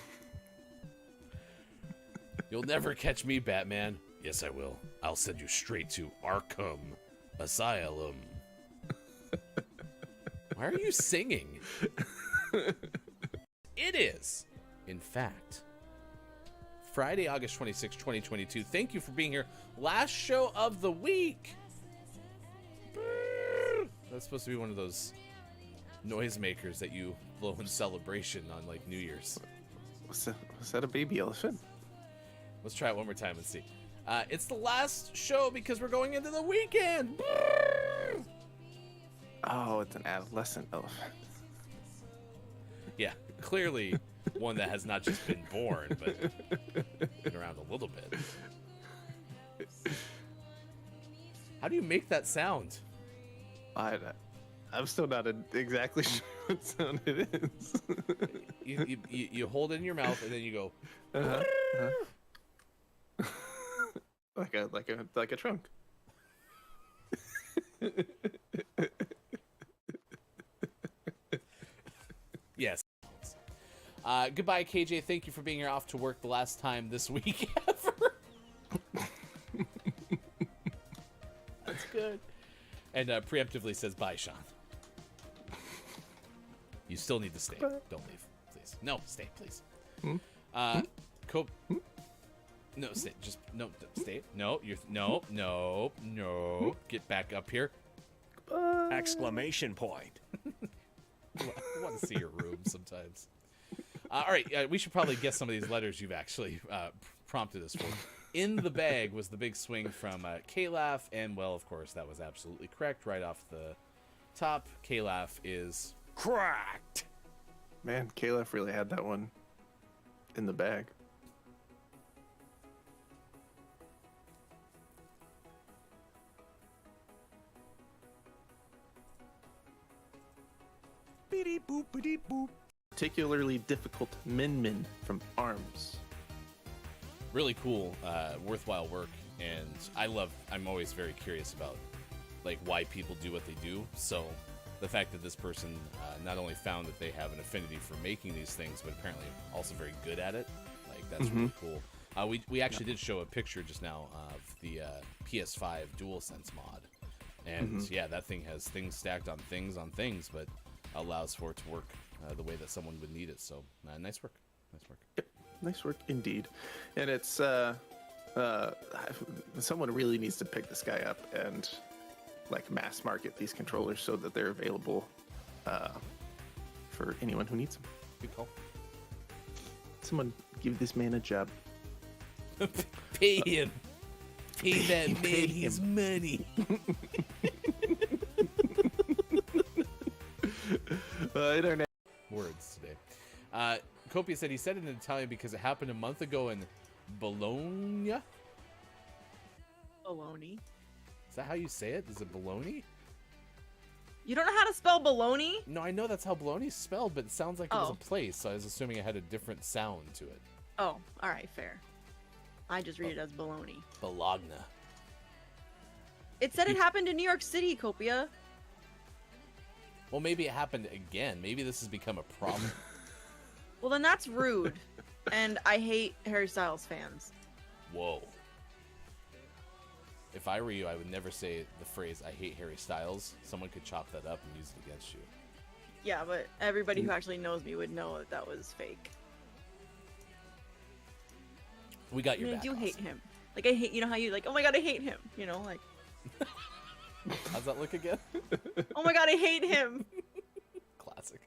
You'll never catch me, Batman. Yes, I will. I'll send you straight to Arkham Asylum. Why are you singing? It is, in fact, Friday, August 26, 2022. Thank you for being here. Last show of the week. That's supposed to be one of those noisemakers that you blow in celebration on, like, New Year's. Was that a baby elephant? Let's try it one more time and see. It's the last show because we're going into the weekend. Oh, it's an adolescent elephant. Yeah, clearly one that has not just been born, but been around a little bit. How do you make that sound? I'm still not exactly sure what sound it is. You hold it in your mouth and then you go. Like a trunk. Yes. Goodbye, KJ. Thank you for being here off to work the last time this week ever. That's good. And preemptively says bye, Sean. You still need to stay. Don't leave, please. No, stay, please. No, stay. Just no, stay. No, no. Get back up here. Exclamation point. I want to see your room sometimes. All right, we should probably guess some of these letters you've actually prompted us for. In the bag was the big swing from Kalaf, and well, of course, that was absolutely correct. Right off the top, Kalaf is Cracked. Man, Caleb really had that one in the bag. Beep boop beep boop. Particularly difficult min from ARMS. really cool, worthwhile work, and I'm always very curious about like why people do what they do. So the fact that this person not only found that they have an affinity for making these things, but apparently also very good at it, like that's really cool. We actually did show a picture just now of the PS5 DualSense mod, and yeah, that thing has things stacked on things, but allows for it to work the way that someone would need it. So nice work. Yep, nice work indeed. And it's someone really needs to pick this guy up and like mass market these controllers so that they're available for anyone who needs them. Good call. Someone give this man a job. Pay him. Pay that man his money. Internet Words today. Copia said he said it in Italian because it happened a month ago in Bologna. Baloney. Is that how you say it? Is it Bologna? You don't know how to spell baloney? No, I know that's how Bologna is spelled, but it sounds like it was a place, so I was assuming it had a different sound to it. Oh, alright, fair. I just read it as baloney. Bologna. It said it happened in New York City, Copia. Well, maybe it happened again. Maybe this has become a problem. Well, then that's rude. And I hate Harry Styles fans. Whoa. If I were you, I would never say the phrase, I hate Harry Styles. Someone could chop that up and use it against you. Yeah, but everybody who actually knows me would know that that was fake. We got your back. I do hate Austin. him. Like, I hate, you know how you like, oh my god, I hate him. You know, like, How's that look again? oh my god, I hate him. Classic.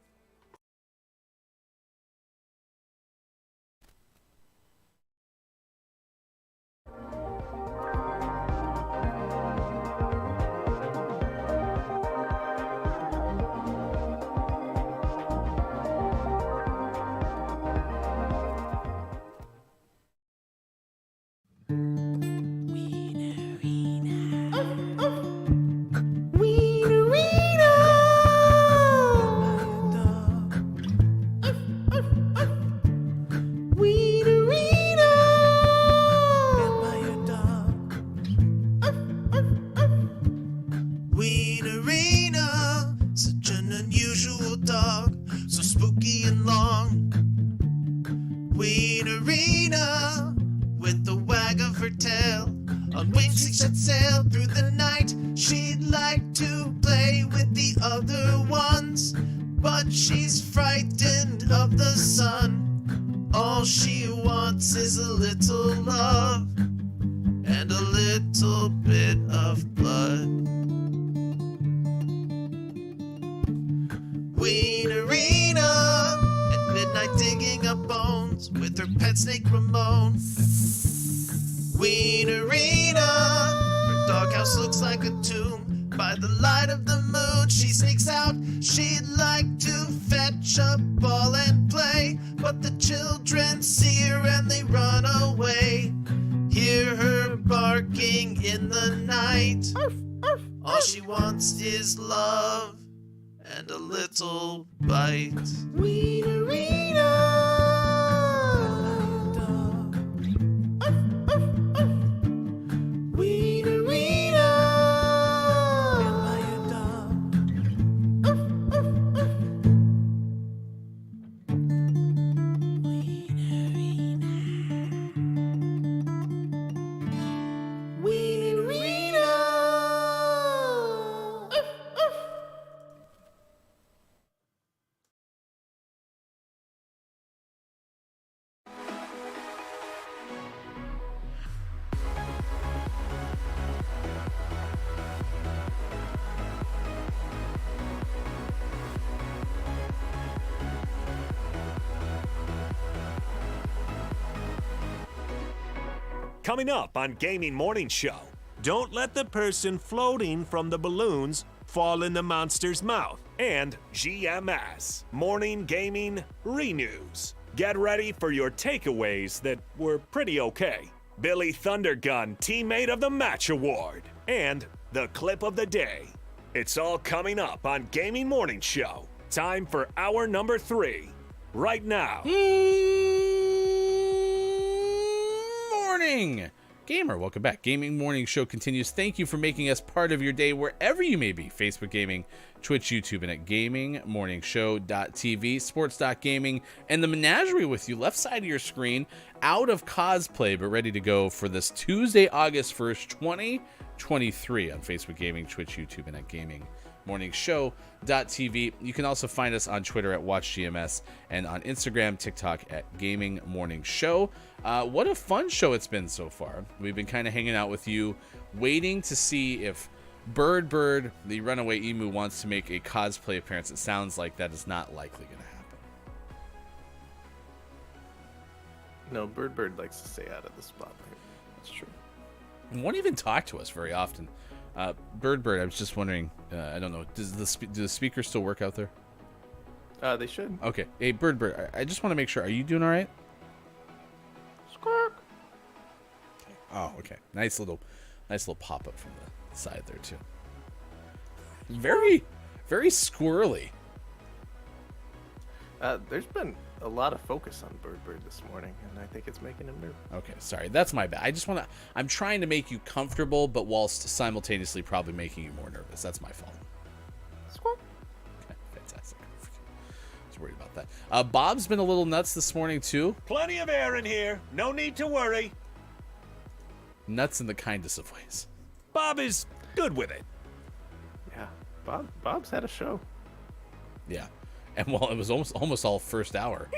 she's frightened of the sun. All she wants is a little love and a little bit of blood. Wienerina at midnight digging up bones with her pet snake Ramon. Wienerina, her doghouse looks like a tomb. By the light of the moon, she sneaks out. She'd like to fetch a ball and play, but the children see her and they run away. Hear her barking in the night. All she wants is love and a little bite. Wienerina. Coming up on Gaming Morning Show, don't let the person floating from the balloons fall in the monster's mouth. And GMS, Morning Gaming Renews. Get ready for your takeaways that were pretty okay. Billy Thundergun Teammate of the Match Award. And the clip of the day. It's all coming up on Gaming Morning Show. Time for hour number 3. Right now. Morning! Gamer, welcome back. Gaming Morning Show continues. Thank you for making us part of your day wherever you may be. Facebook Gaming, Twitch, YouTube, and at GamingMorningShow.tv, Sports.gaming, and the menagerie with you, left side of your screen, out of cosplay, but ready to go for this Tuesday, August 1st, 2023 on Facebook Gaming, Twitch, YouTube, and at GamingMorningShow.tv. You can also find us on Twitter at WatchGMS and on Instagram, TikTok at Gaming Morning Show. What a fun show it's been so far. We've been kind of hanging out with you, waiting to see if Bird, the runaway emu, wants to make a cosplay appearance. It sounds like that is not likely going to happen. No, Bird likes to stay out of the spotlight. That's true. And won't even talk to us very often. Bird, I was just wondering, I don't know, do the speakers still work out there? They should. Okay. Hey, Bird, I just want to make sure. Are you doing all right? Squawk. Oh, okay. Nice little pop-up from the side there, too. Very, very squirrely. There's been a lot of focus on Bird this morning, and I think it's making him nervous. Okay, sorry. That's my bad. I'm trying to make you comfortable, but whilst simultaneously probably making you more nervous. That's my fault. Squawk. Okay, fantastic. I was worried about that. Bob's been a little nuts this morning, too. Plenty of air in here. No need to worry. Nuts in the kindest of ways. Bob is good with it. Yeah, Bob's had a show. Yeah. And well, it was almost all first hour.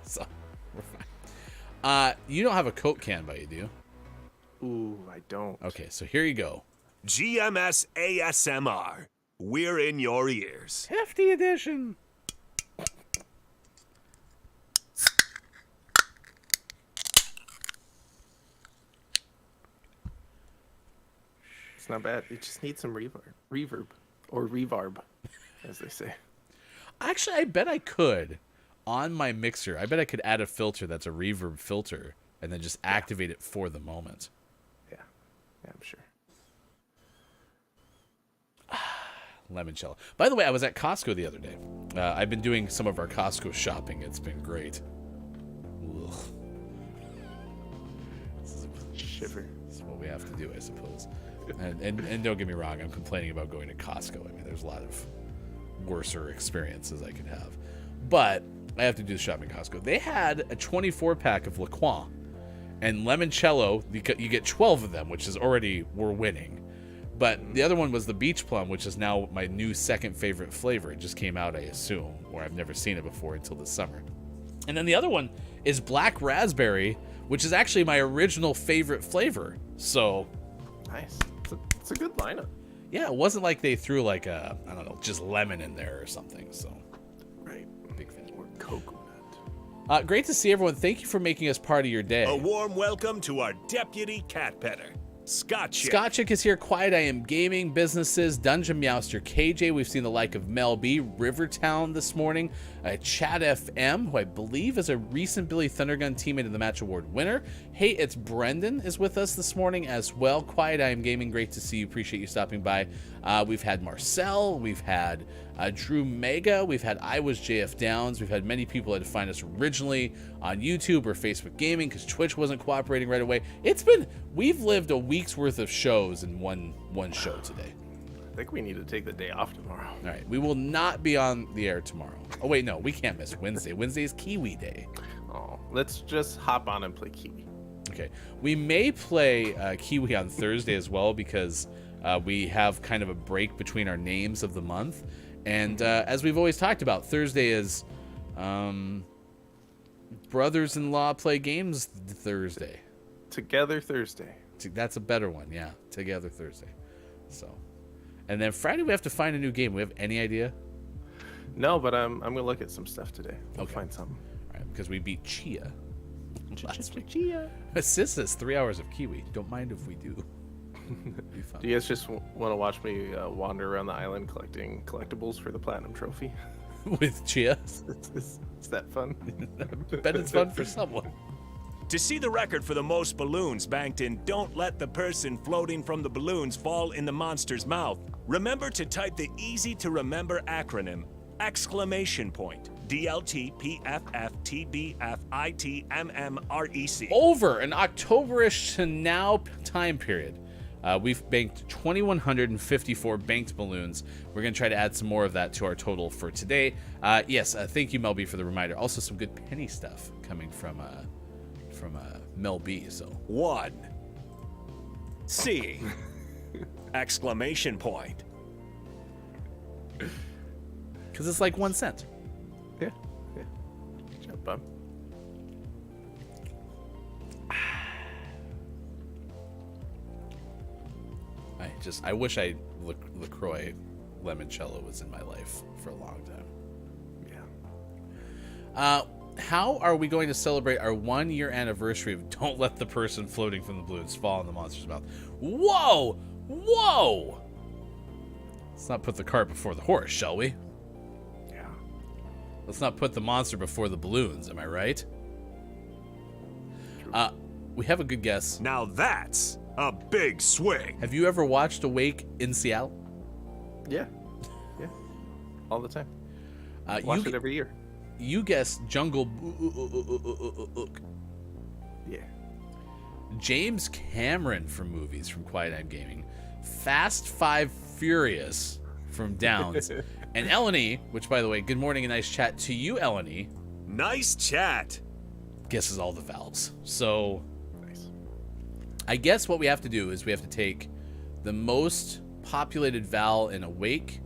So, we're fine. You don't have a Coke can by you, do you? Ooh, I don't. Okay, so here you go. GMS ASMR. We're in your ears. Hefty edition. It's not bad. It just needs some reverb or reverb, as they say. Actually, I bet I could on my mixer. I bet I could add a filter that's a reverb filter and then just activate it for the moment. Yeah, I'm sure. Limoncello. By the way, I was at Costco the other day. I've been doing some of our Costco shopping. It's been great. Ugh. Shiver. This is what we have to do, I suppose. And don't get me wrong, I'm complaining about going to Costco. I mean, there's a lot of worser experiences I could have. But I have to do the shopping at Costco. They had a 24-pack of La Croix and limoncello. You get 12 of them, which is already, we're winning. But the other one was the beach plum, which is now my new second favorite flavor. It just came out, I assume, or I've never seen it before until this summer. And then the other one is black raspberry, which is actually my original favorite flavor. So Nice. It's a good lineup. yeah, it wasn't like they threw like a, I don't know, just lemon in there or something. So Right. big fan. Or coconut. Great to see everyone. Thank you for making us part of your day. A warm welcome to our deputy cat petter, Scotch. Scotchick is here. Quiet I Am Gaming, Businesses, Dungeon Meowster, KJ. We've seen the like of Mel B, Rivertown this morning, Chad FM, who I believe is a recent Billy Thundergun teammate of the Match Award winner. Hey, it's Brendan is with us this morning as well. Quiet I Am Gaming, great to see you. Appreciate you stopping by. We've had Marcel, we've had Drew Mega, we've had I Was JF Downs, we've had many people that find us originally on YouTube or Facebook Gaming because Twitch wasn't cooperating right away. We've lived a week's worth of shows in one show today. I think we need to take the day off tomorrow. All right, we will not be on the air tomorrow. Oh wait, no, we can't miss Wednesday. Wednesday is Kiwi Day. Oh, let's just hop on and play Kiwi. Okay, we may play Kiwi on Thursday as well because we have kind of a break between our names of the month. And as we've always talked about, Thursday is Brothers-in-Law Play Games Thursday. Together Thursday. That's a better one, yeah. Together Thursday. So, and then Friday we have to find a new game. We have any idea? No, but I'm gonna look at some stuff today. We'll Okay. find something. All right, because we beat Chia last week. Chia. Sis says 3 hours of Kiwi. Don't mind if we do. Be fun. Do you guys just want to watch me wander around the island collecting collectibles for the platinum trophy? With Chia? Is that fun? I bet it's fun for someone. To see the record for the most balloons banked in Don't Let the Person Floating from the Balloons Fall in the Monster's Mouth, remember to type the easy-to-remember acronym, ! DLTPFFTBFITMMREC. Over an Octoberish to now time period, we've banked 2,154 banked balloons. We're going to try to add some more of that to our total for today. Yes, thank you, Mel B, for the reminder. Also, some good penny stuff coming from Mel B. So 1. C. ! Because it's like 1 cent. Yeah. Jump up. I wish LaCroix Limoncello was in my life for a long time. Yeah. How are we going to celebrate our 1-year anniversary of Don't Let the Person Floating from the Balloons Fall in the Monster's Mouth? Whoa! Whoa! Let's not put the cart before the horse, shall we? Yeah. Let's not put the monster before the balloons, am I right? We have a good guess. Now that's a big swing. Have you ever watched Awake in Seattle? Yeah. Yeah. All the time. You Watch it every year. You guessed Jungle Book. Yeah. James Cameron from movies from Quiet Time Gaming. Fast 5 Furious from Downs. And Eleni, which by the way, good morning and nice chat to you, Eleni. Nice chat. Guesses all the vowels. So Nice. I guess what we have to do is we have to take the most populated vowel in Awake,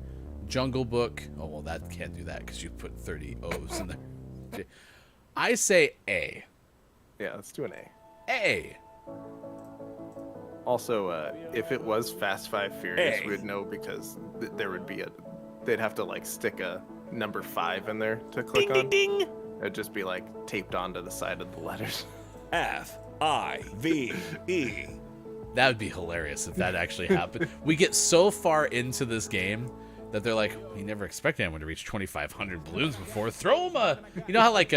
Jungle Book. Oh, well, that can't do that because you put 30 O's in there. Okay. I say A. Yeah, let's do an A. A. Also, if it was Fast 5 Furious, A. we would know because there would be they'd have to like stick a number 5 in there to click Ding, on. ding, ding. It'd just be like taped onto the side of the letters. F-I-V-E. That would be hilarious if that actually happened. We get so far into this game that they're like, we never expected anyone to reach 2,500 balloons before. Throw them a... You know how like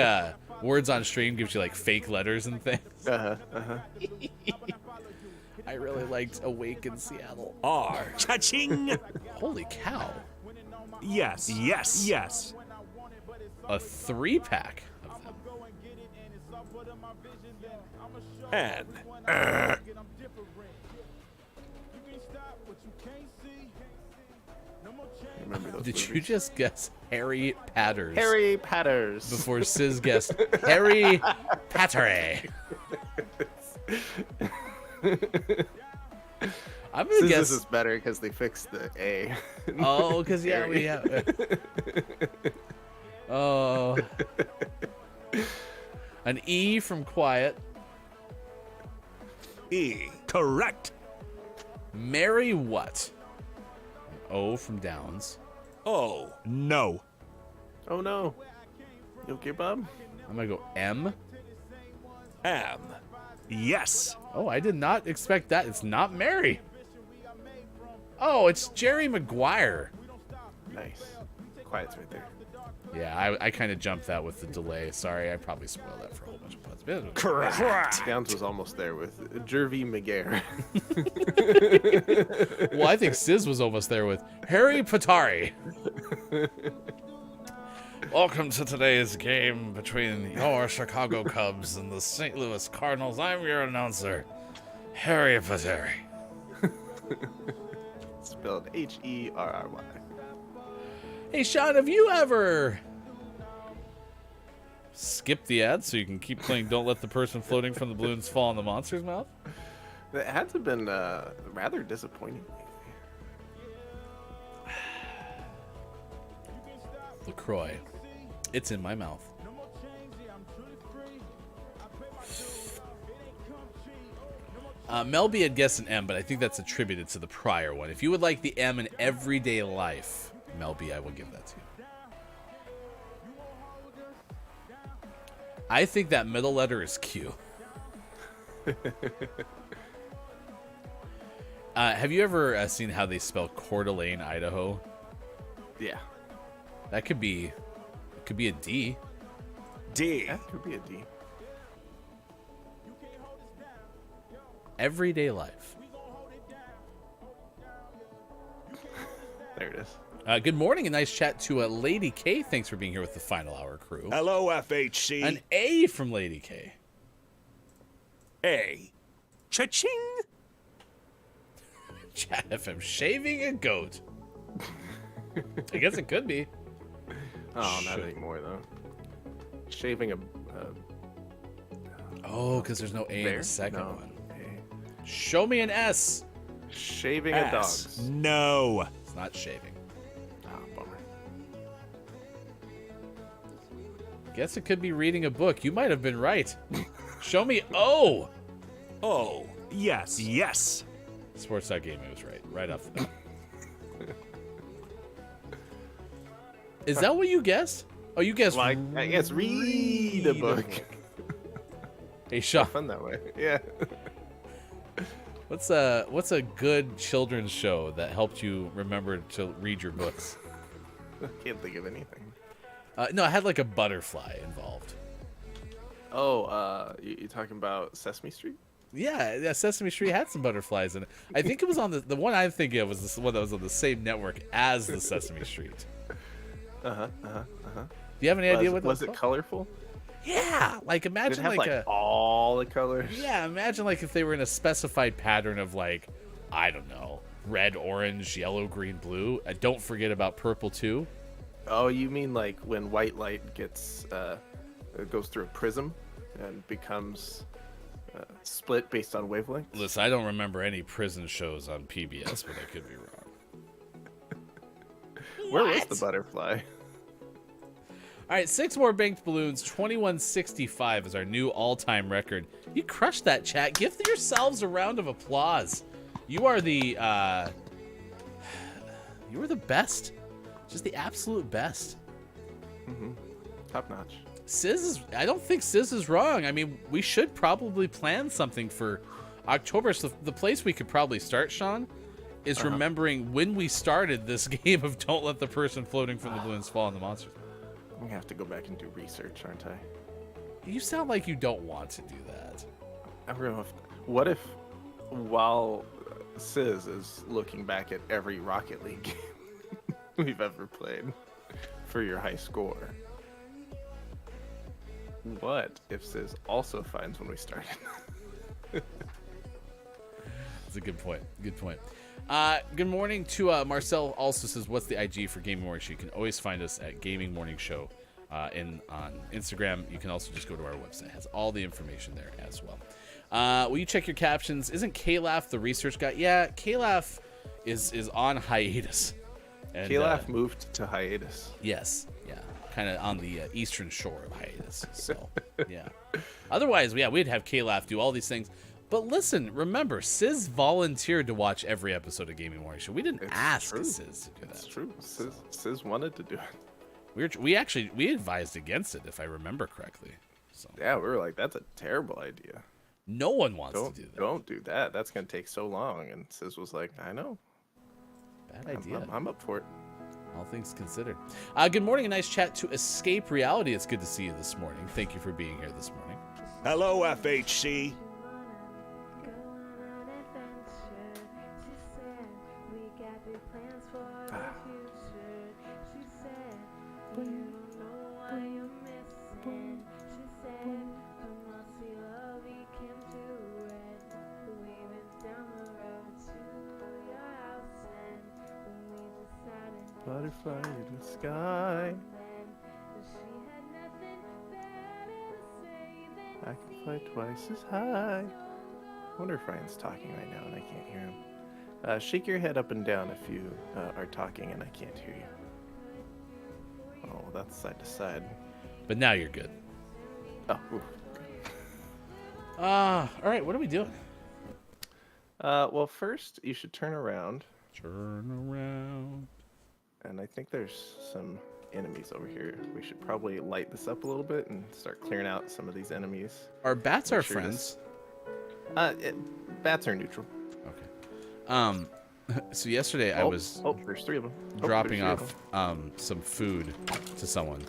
Words on Stream gives you like fake letters and things? I really liked Awake in Seattle. R. Cha-ching. Holy cow. Yes, yes, yes. A 3-pack of them. N. Remember those Did you movies? just guess Harry Patters? Harry Patters. Before Sis guessed Harry Pattery. I'm gonna guess. This is better because they fixed the A. Oh, because yeah, we have. Oh. An E from quiet. E. Correct. Mary what? An O from Downs. Oh, no. Oh no. You okay, Bob? I'm gonna go M. Am. Yes. Oh, I did not expect that. It's not Mary. Oh, it's Jerry Maguire. Nice. Quiet's right there. Yeah, I kind of jumped that with the delay. Sorry, I probably spoiled that for a whole bunch of puns. Correct. Downs was almost there with Jervy McGare. Well, I think Sis was almost there with Harry Patari. Welcome to today's game between your Chicago Cubs and the St. Louis Cardinals. I'm your announcer, Harry Patari. Spelled Herry. Hey, Sean, have you ever skipped the ad so you can keep playing Don't Let the Person Floating from the Balloons Fall in the Monster's Mouth? It had to have been rather disappointing. LaCroix. It's in my mouth. Melby had guessed an M, but I think that's attributed to the prior one. If you would like the M in everyday life, Melby, I will give that to you. I think that middle letter is Q. Have you ever seen how they spell Coeur d'Alene, Idaho? Yeah. That could be a D. D. That could be a D. Everyday life. There it is. Good morning, a nice chat to Lady K. Thanks for being here with the Final Hour crew. Hello, FHC. An A from Lady K. A. Cha-ching. Chat FM shaving a goat. I guess it could be. Oh, not anymore though. Shaving a. Oh, because there's no A in bear? the second No. one. Show me an S. Shaving a S. dog. No. It's not shaving. Oh, bummer. Guess it could be reading a book. You might have been right. Show me O. Oh, yes, yes. Sports.gaming was right. Right off the bat. Is that what you guessed? Oh, you guessed. Like, I guess read a book. Hey, Sean. Fun that way. Yeah. What's a good children's show that helped you remember to read your books? I can't think of anything. No, I had like a butterfly involved. Oh, you talking about Sesame Street? Yeah, Sesame Street had some butterflies in it. I think it was on the one I'm thinking of was the one that was on the same network as the Sesame Street. Do you have any idea what that was? It colorful? Yeah, like Did it imagine have like all the colors? yeah, imagine like if they were in a specified pattern of like, I don't know, red, orange, yellow, green, blue. Don't forget about purple too. Oh, you mean like when white light gets goes through a prism and becomes split based on wavelengths? Listen, I don't remember any prison shows on PBS, but I could be wrong. Where was the butterfly? All right, 6 more banked balloons. 2165 is our new all-time record. You crushed that, chat. Give yourselves a round of applause. You are the best. Just the absolute best. Top notch. I don't think Sis is wrong. I mean, we should probably plan something for October. So the place we could probably start, Sean, is remembering when we started this game of Don't Let the Person Floating from the Balloons Fall in the Monsters. I'm gonna have to go back and do research, aren't I? You sound like you don't want to do that. What if, while Sis is looking back at every Rocket League game we've ever played for your high score, what if Sis also finds when we started? That's a good point. Good point. Good morning to Marcel. Also says, "What's the IG for Gaming Morning Show?" You can always find us at Gaming Morning Show on Instagram. You can also just go to our website; it has all the information there as well. Will you check your captions? Isn't Kalaf the research guy? Yeah, Kalaf is on hiatus. And, Kalaf moved to hiatus. Yes, yeah, kind of on the eastern shore of hiatus. So, yeah. Otherwise, yeah, we'd have Kalaf do all these things. But listen, remember, Sis volunteered to watch every episode of Gaming Morning Show. We didn't ask Sis to do that. That's true. Sis wanted to do it. We advised against it, if I remember correctly. So. Yeah, we were like, that's a terrible idea. No one wants to do that. Don't do that. That's gonna take so long. And Sis was like, I know. Bad idea. I'm up for it. All things considered. Good morning, a nice chat to Escape Reality. It's good to see you this morning. Thank you for being here this morning. Hello, FHC. Butterfly in the sky. I can fly twice as high. I wonder if Ryan's talking right now and I can't hear him. Shake your head up and down if you are talking and I can't hear you. Oh, that's side to side. But now you're good. Oh, ooh, good. All right, what are we doing? Well, first you should turn around. Turn around. And I think there's some enemies over here. We should probably light this up a little bit and start clearing out some of these enemies. Are bats our friends? Bats are neutral. Okay. So yesterday I was there's 3 of them. dropping off some food to someone,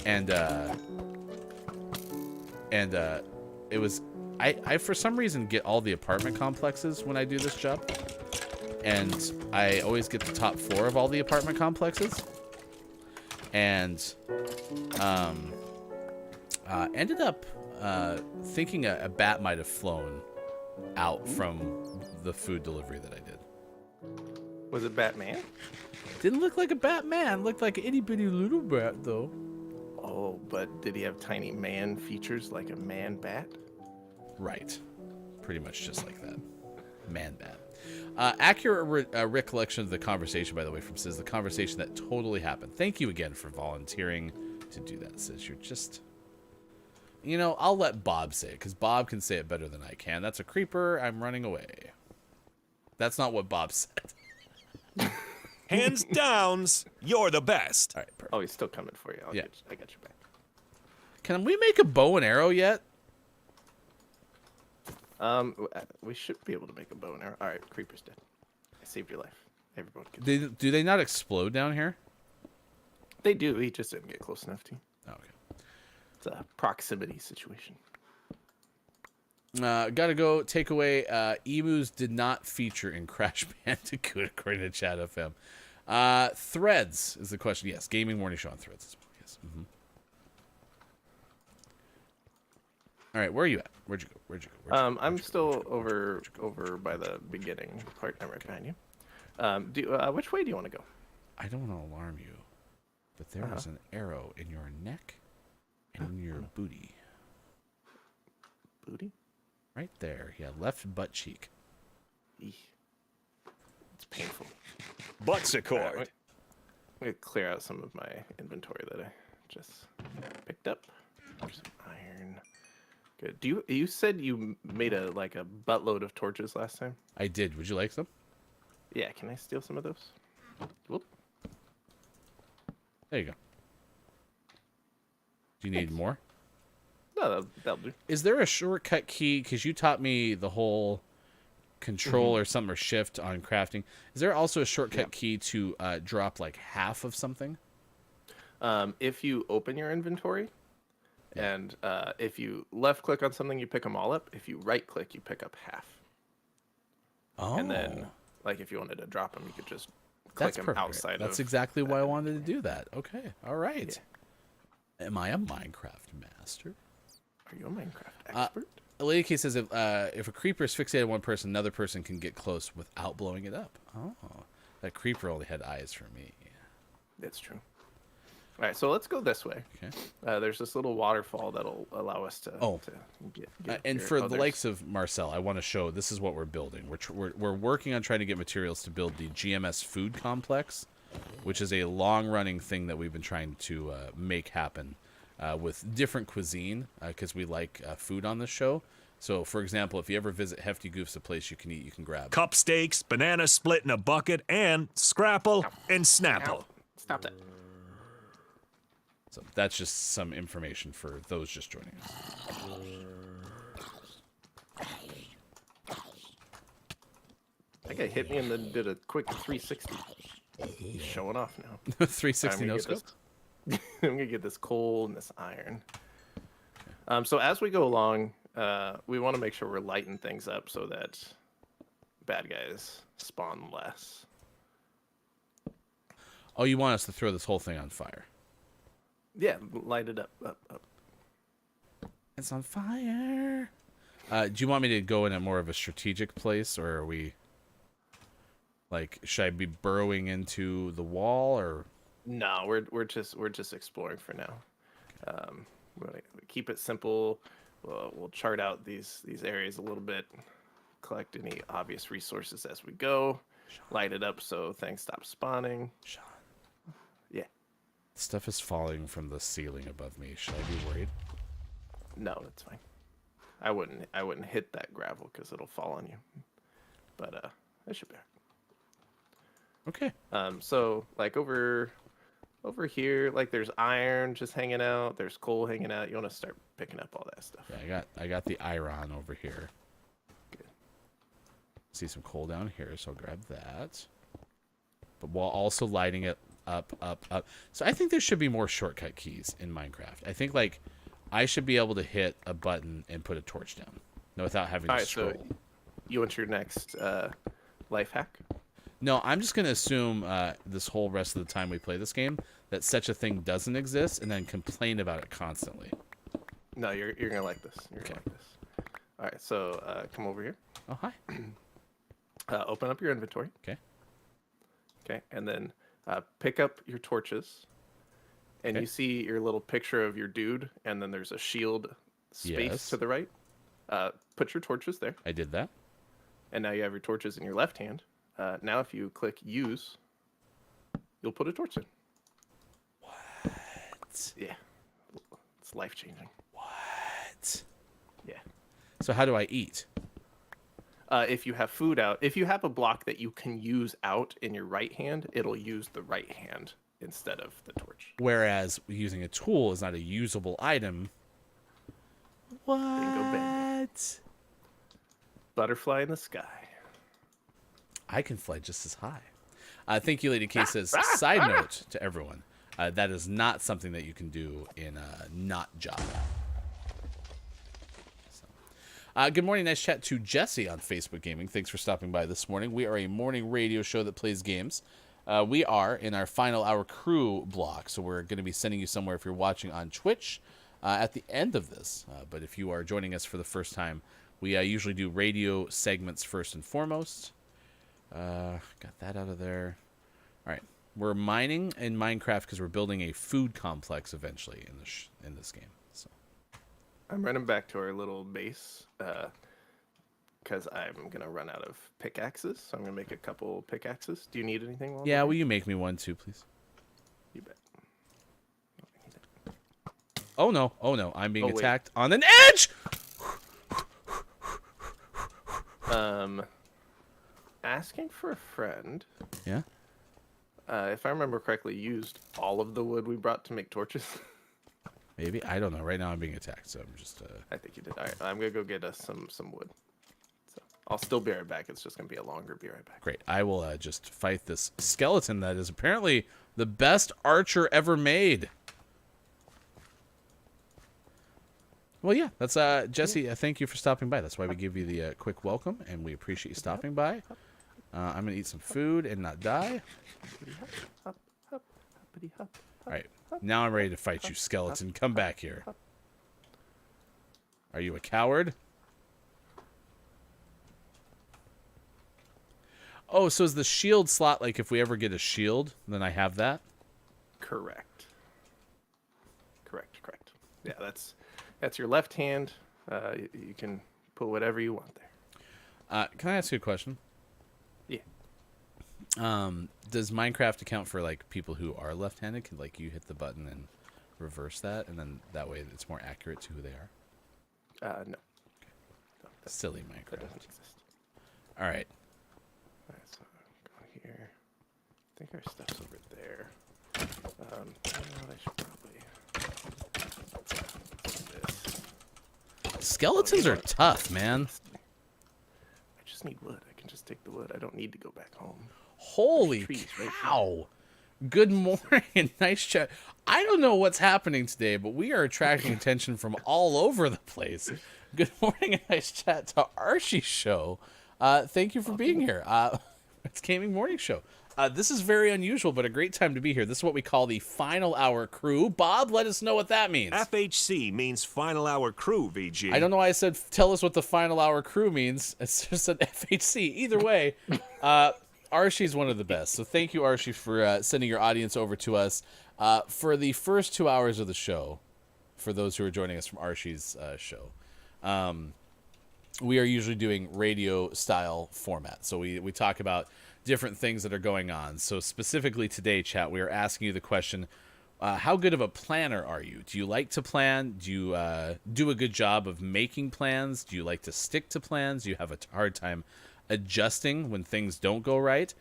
and it was I for some reason get all the apartment complexes when I do this job. And I always get the top 4 of all the apartment complexes. And ended up thinking a bat might have flown out from the food delivery that I did. Was it Batman? Didn't look like a Batman. Looked like an itty bitty little bat, though. Oh, but did he have tiny man features like a man bat? Right. Pretty much just like that. Man bat. Accurate recollection of the conversation, by the way, from Sis. The conversation that totally happened. Thank you again for volunteering to do that, Sis. You're just... You know, I'll let Bob say it, because Bob can say it better than I can. That's a creeper. I'm running away. That's not what Bob said. Hands downs, you're the best. All right, perfect. Oh, he's still coming for you. Yeah. I got your back. Can we make a bow and arrow yet? We should be able to make a bow and arrow. All right, creeper's dead. I saved your life. Everyone can. Do they not explode down here? They do. He just didn't get close enough to you. Oh, okay. It's a proximity situation. Gotta go. Takeaway. Emus did not feature in Crash Bandicoot, according to Chat FM. Threads is the question. Yes, Gaming Morning Show on Threads as well. Yes. Mm-hmm. All right, where are you at? Where'd you go? I'm still over by the beginning part. I'm right behind you. Which way do you want to go? I don't want to alarm you, but there is an arrow in your neck and in your booty. Booty? Right there. Yeah, left butt cheek. Eesh. It's painful. Buttsicord. I'm going to clear out some of my inventory that I just picked up. There's some iron. Good. You said you made a buttload of torches last time? I did. Would you like some? Yeah, can I steal some of those? Whoop. There you go. Do you need more? No, that'll do. Is there a shortcut key? Because you taught me the whole control or something or shift on crafting. Is there also a shortcut key to drop like half of something? If you open your inventory, and if you left click on something, you pick them all up. If you right click, you pick up half. Oh. And then, like, if you wanted to drop them, you could just click them perfect. outside. That's exactly why I wanted to do that. Okay. All right. Yeah. Am I a Minecraft master? Are you a Minecraft expert? Lady K says if a creeper is fixated on one person, another person can get close without blowing it up. Oh, that creeper only had eyes for me. That's true. All right, so let's go this way. Okay. There's this little waterfall that'll allow us to. Oh. To get And here. for Oh, the there's- likes of Marcel, I want to show this is what we're building. We're working on trying to get materials to build the GMS food complex, which is a long-running thing that we've been trying to make happen with different cuisine because we like food on this show. So, for example, if you ever visit Hefty Goof's, a place you can eat, you can grab. Cup steaks, banana split in a bucket, and scrapple and snapple. Stop that. So that's just some information for those just joining us. That guy hit me and then did a quick 360. He's showing off now. 360 no scope. I'm gonna get this coal and this iron. So as we go along, we want to make sure we're lighting things up so that bad guys spawn less. Oh, you want us to throw this whole thing on fire? Yeah, light it up. It's on fire. Do you want me to go in a more of a strategic place, or are we like, should I be burrowing into the wall, or? No, we're just exploring for now. We're gonna keep it simple. We'll chart out these areas a little bit, collect any obvious resources as we go, light it up so things stop spawning. Sean, Yeah. stuff is falling from the ceiling above me. Should I be worried? No, that's fine. I wouldn't hit that gravel because it'll fall on you. But it should be. Okay. So like over here, like there's iron just hanging out. There's coal hanging out. You want to start picking up all that stuff. Yeah, I got the iron over here. Good. See some coal down here, so I'll grab that. But while also lighting it up. So I think there should be more shortcut keys in Minecraft. I think like I should be able to hit a button and put a torch down, without having to scroll. So you want your next life hack? No, I'm just gonna assume this whole rest of the time we play this game that such a thing doesn't exist, and then complain about it constantly. No, you're gonna like this. You're Okay. gonna like this. All right, so come over here. Oh, hi. Open up your inventory. Okay. Okay, and then pick up your torches. And Okay. you see your little picture of your dude, and then there's a shield space Yes. to the right. Put your torches there, I did that. and now you have your torches in your left hand. Now, if you click use, you'll put a torch in. What? Yeah, it's life changing. What? Yeah. So how do I eat? If you have food out, if you have a block that you can use out in your right hand, it'll use the right hand instead of the torch. Whereas using a tool is not a usable item. Bingo, bango. What? Butterfly in the sky. I can fly just as high. Thank you, Lady K says, side note to everyone, that is not something that you can do in not Java. So, good morning, nice chat to Jesse on Facebook Gaming. Thanks for stopping by this morning. We are a morning radio show that plays games. We are in our final hour crew block, so we're going to be sending you somewhere if you're watching on Twitch at the end of this. But if you are joining us for the first time, we usually do radio segments first and foremost. Got that out of there. All right, we're mining in Minecraft because we're building a food complex eventually in this game. So I'm running back to our little base because I'm gonna run out of pickaxes. So I'm gonna make a couple pickaxes. Do you need anything? While yeah, I'm will you make me one too, please? You bet. Oh no, I'm being Oh, wait. attacked on an edge. Asking for a friend. Yeah. If I remember correctly, used all of the wood we brought to make torches. Maybe, I don't know. Right now I'm being attacked, so I'm just. I think you did. All right, I'm gonna go get us some wood. So I'll still be right back. It's just gonna be a longer be right back. Great. I will just fight this skeleton that is apparently the best archer ever made. Well, yeah, that's Jesse. Thank you for stopping by. That's why we give you the quick welcome, and we appreciate you stopping by. I'm gonna eat some food and not die. Hop, hop, hoppity hop. All right, now I'm ready to fight you, skeleton. Come back here. Are you a coward? Oh, so is the shield slot like if we ever get a shield, then I have that? Correct. Yeah, that's your left hand. You can put whatever you want there. Can I ask you a question? Yeah. Does Minecraft account for like people who are left-handed? Can like you hit the button and reverse that, and then that way it's more accurate to who they are? No. Silly That Minecraft. doesn't exist. All right. All right, so go here. I think our stuff's over there. I should probably do this. Skeletons are tough, man. I just need wood. I can just take the wood. I don't need to go back home. Holy Trees right cow. Good morning and nice chat. I don't know what's happening today, but we are attracting attention from all over the place. Good morning and nice chat to Archie's show. Thank you for being here. It's Gaming Morning Show. This is very unusual, but a great time to be here. This is what we call the Final Hour Crew. Bob, let us know what that means. FHC means Final Hour Crew, VG. I don't know why I said tell us what the Final Hour Crew means. It's just an FHC. Either way, Archie's one of the best. So thank you, Archie, for sending your audience over to us. For the first 2 hours of the show, for those who are joining us from Archie's show, we are usually doing radio-style format. So we talk about different things that are going on. So specifically today, chat, we are asking you the question, how good of a planner are you? Do you like to plan? Do you do a good job of making plans? Do you like to stick to plans? Do you have a hard time adjusting when things don't go right?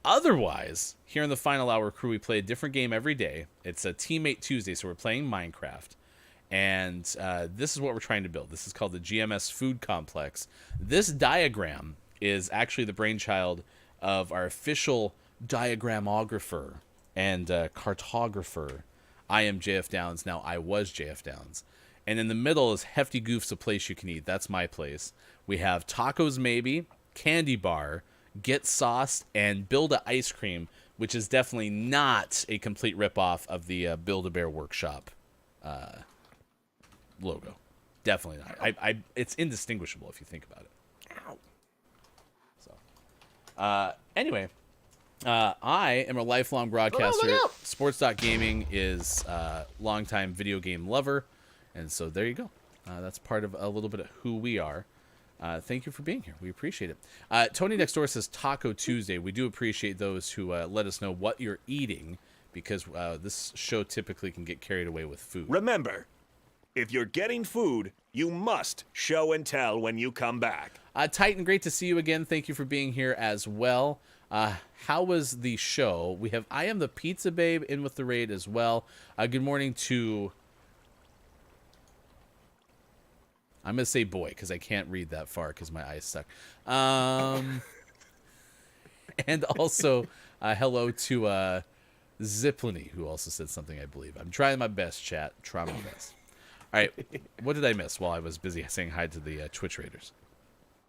Otherwise, here in the Final Hour Crew, we play a different game every day. It's a Teammate Tuesday, so we're playing Minecraft. And this is what we're trying to build. This is called the GMS Food Complex. This diagram is actually the brainchild of our official diagramographer and cartographer. I am JF Downs. Now, I was JF Downs. And in the middle is Hefty Goof's A Place You Can Eat. That's my place. We have Tacos Maybe, Candy Bar, Get Sauced, and Build-A Ice Cream, which is definitely not a complete ripoff of the Build-A-Bear Workshop logo. Definitely not. It's indistinguishable if you think about it. Ow. So, anyway, I am a lifelong broadcaster. Look out. Sports.gaming is a longtime video game lover, and so there you go. That's part of a little bit of who we are. Thank you for being here. We appreciate it. Tony next door says Taco Tuesday. We do appreciate those who let us know what you're eating, because this show typically can get carried away with food. Remember, if you're getting food, you must show and tell when you come back. Titan, great to see you again. Thank you for being here as well. How was the show? We have I Am the Pizza Babe in with the raid as well. Good morning to... I'm going to say boy, because I can't read that far because my eyes suck. And also, hello to Zipliny, who also said something, I believe. I'm trying my best, chat. Try my best. All right, what did I miss while I was busy saying hi to the Twitch raiders?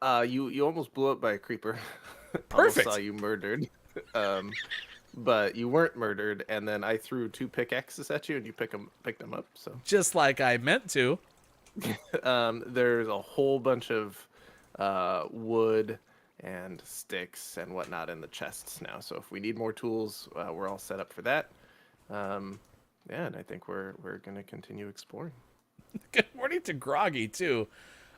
You almost blew up by a creeper. Perfect. Almost saw you murdered. But you weren't murdered, and then I threw 2 pickaxes at you, and you picked them up. So Just like I meant to. there's a whole bunch of wood and sticks and whatnot in the chests now. So if we need more tools, we're all set up for that. Yeah, and I think we're gonna continue exploring. Good morning to Groggy too.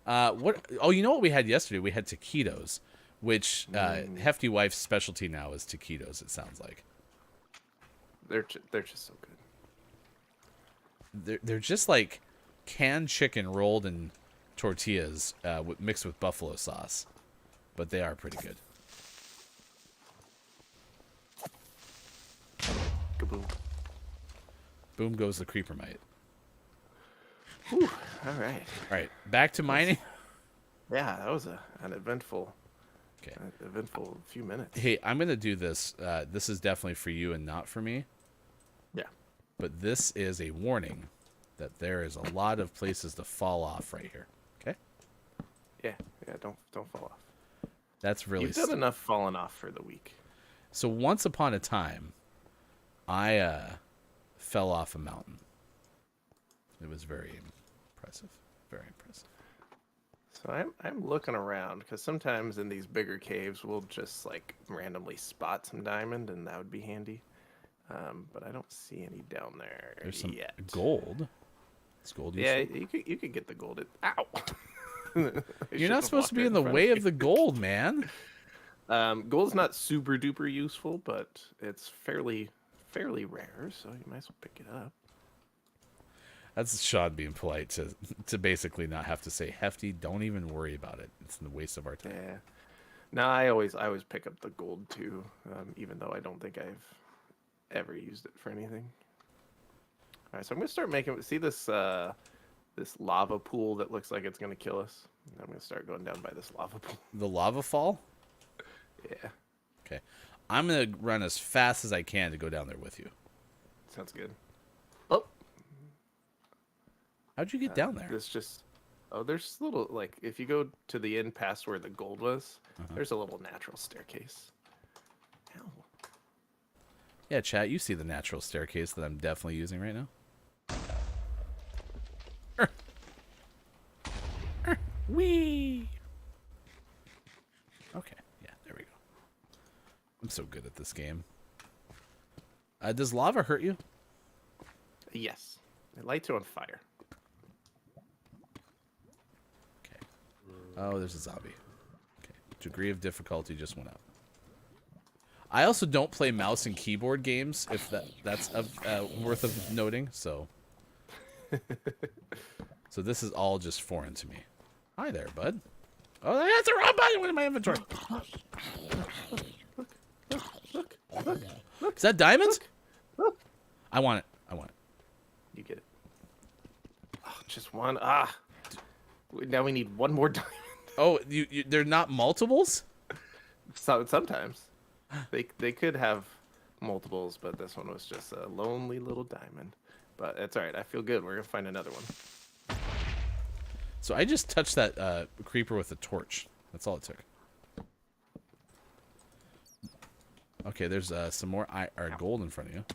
What? Oh, you know what we had yesterday? We had taquitos, which Hefty Wife's specialty now is taquitos. It sounds like They're just so good. they're just like canned chicken rolled in tortillas mixed with buffalo sauce, but they are pretty good. Kaboom. Boom goes the creeper mite. Whew, all right. All right, back to mining. Yeah, that was an eventful, Okay. eventful few minutes. Hey, I'm gonna do this. This is definitely for you and not for me. Yeah. But this is a warning that there is a lot of places to fall off right here. Okay. Yeah. Don't fall off. That's really You've done enough falling off for the week. So once upon a time, I fell off a mountain. It was very impressive. Very impressive. So I'm looking around because sometimes in these bigger caves we'll just like randomly spot some diamond, and that would be handy. But I don't see any down there There's some yet. gold. Is gold Yeah, useful? you could get the gold. Ow! You're not supposed to be in the way of the gold, man. Gold's not super duper useful, but it's fairly rare, so you might as well pick it up. That's Sean being polite to basically not have to say, Hefty, don't even worry about it. It's a waste of our time. Yeah. No, I always pick up the gold too, even though I don't think I've ever used it for anything. All right, so I'm gonna start making. See this this lava pool that looks like it's gonna kill us. I'm gonna start going down by this lava pool. The lava fall? Yeah, Okay. I'm going to run as fast as I can to go down there with you. sounds good. Oh, How'd you get down there? this just. Oh, there's little like if you go to the end past where the gold was, there's a little natural staircase. Ow. Yeah, chat, you see the natural staircase that I'm definitely using right now. Whee! Okay, yeah, there we go. I'm so good at this game. Does lava hurt you? Yes, it lights you on fire. Okay. Oh, there's a zombie. Okay. Degree of difficulty just went up. I also don't play mouse and keyboard games, if that's worth of noting. So this is all just foreign to me. Hi there, bud. Oh, that's the wrong button in my inventory. Look. Is that diamonds? Look. I want it. You get it. Oh, just one. Ah. Now we need one more diamond. Oh, they're not multiples? Sometimes. They could have multiples, but this one was just a lonely little diamond. But it's all right. I feel good. We're going to find another one. So I just touched that creeper with a torch. That's all it took. Okay, there's some more gold in front of you.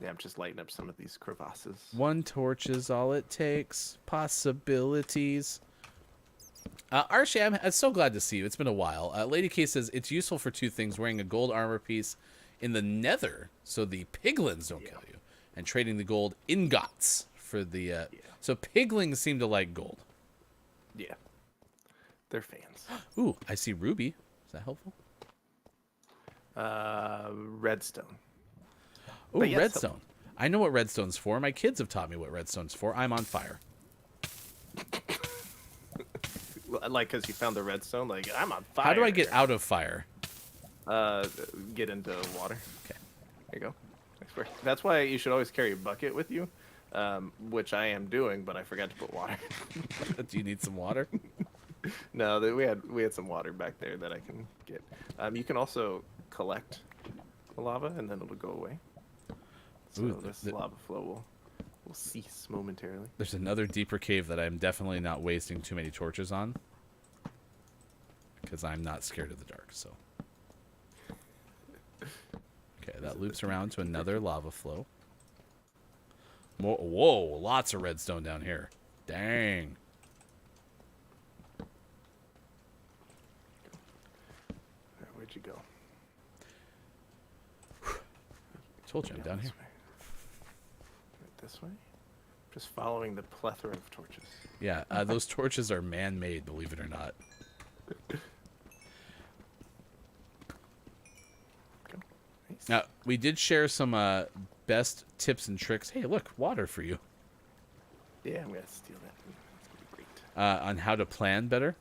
Yeah, I'm just lighting up some of these crevasses. One torch is all it takes. Possibilities. Arsham, I'm so glad to see you. It's been a while. Lady K says it's useful for two things: wearing a gold armor piece in the Nether, so the piglins don't kill you, and trading the gold ingots for the. So piglins seem to like gold. Yeah, they're fans. Ooh, I see ruby. Is that helpful? Redstone. Ooh, But yes, redstone. I know what redstone's for. My kids have taught me what redstone's for. I'm on fire. Like, because you found the redstone. Like, I'm on fire. How do I get out of fire? Get into water. Okay. There you go. That's why you should always carry a bucket with you, which I am doing, but I forgot to put water. Do you need some water? No, we had some water back there that I can get. You can also collect the lava, and then it'll go away. So Ooh, this lava flow will cease momentarily. There's another deeper cave that I'm definitely not wasting too many torches on, because I'm not scared of the dark. So, okay, that loops around to another lava flow. Whoa, lots of redstone down here. Dang. Where'd you go? Told you I'm down here. This way? Just following the plethora of torches. Yeah, those torches are man-made, believe it or not. Nice. Now, we did share some best tips and tricks. Hey, look, water for you. Yeah, I'm gonna steal that. It's gonna be great. On how to plan better.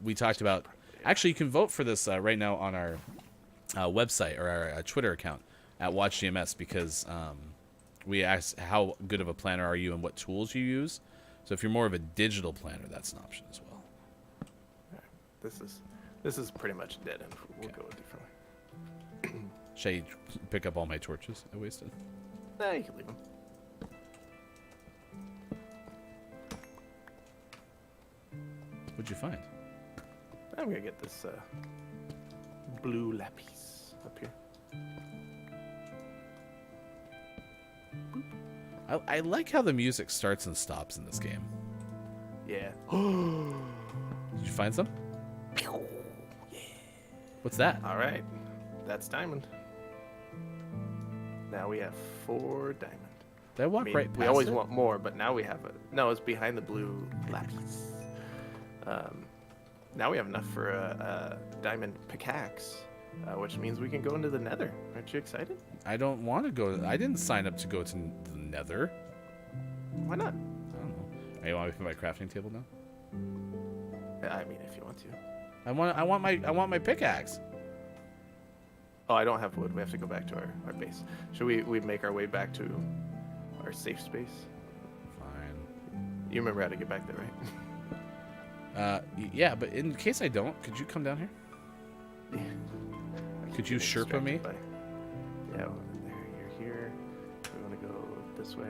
We talked about... Actually, you can vote for this right now on our website or our Twitter account at Watch GMS, because we asked how good of a planner are you and what tools you use. So if you're more of a digital planner, that's an option as well. This is pretty much dead end. We'll go a different way. Should I pick up all my torches I wasted? Nah, you can leave them. What'd you find? I'm gonna get this blue lapis up here. I like how the music starts and stops in this game. Yeah. Did you find some? What's that? All right, that's diamond. Now we have 4 diamond. Did I walk I mean, right past we always it? want more, but now we have no. It's behind the blue lapis. Now we have enough for a diamond pickaxe, which means we can go into the Nether. Aren't you excited? I don't want to go. I didn't sign up to go to the Nether. Why not? I don't know. Hey, you want me to put my crafting table now? I mean, if you want to. I want my pickaxe. Oh, I don't have wood. We have to go back to our base. Should we make our way back to our safe space? Fine. You remember how to get back there, right? Yeah, but in case I don't, could you come down here? Yeah. Could you Sherpa me? Yeah, well, there, you're here. We want to go this way.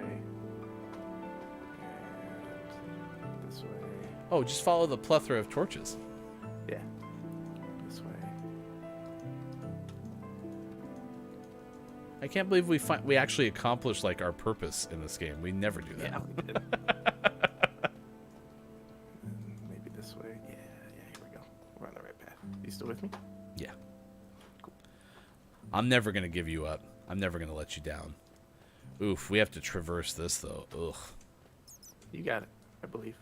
And this way. Oh, just follow the plethora of torches. Yeah. This way. I can't believe we actually accomplished like our purpose in this game. We never do that. Yeah, we did. Maybe this way. Yeah, here we go. We're on the right path. You still with me? Yeah. Cool. I'm never gonna give you up. I'm never gonna let you down. Oof, we have to traverse this though. Ugh. You got it, I believe.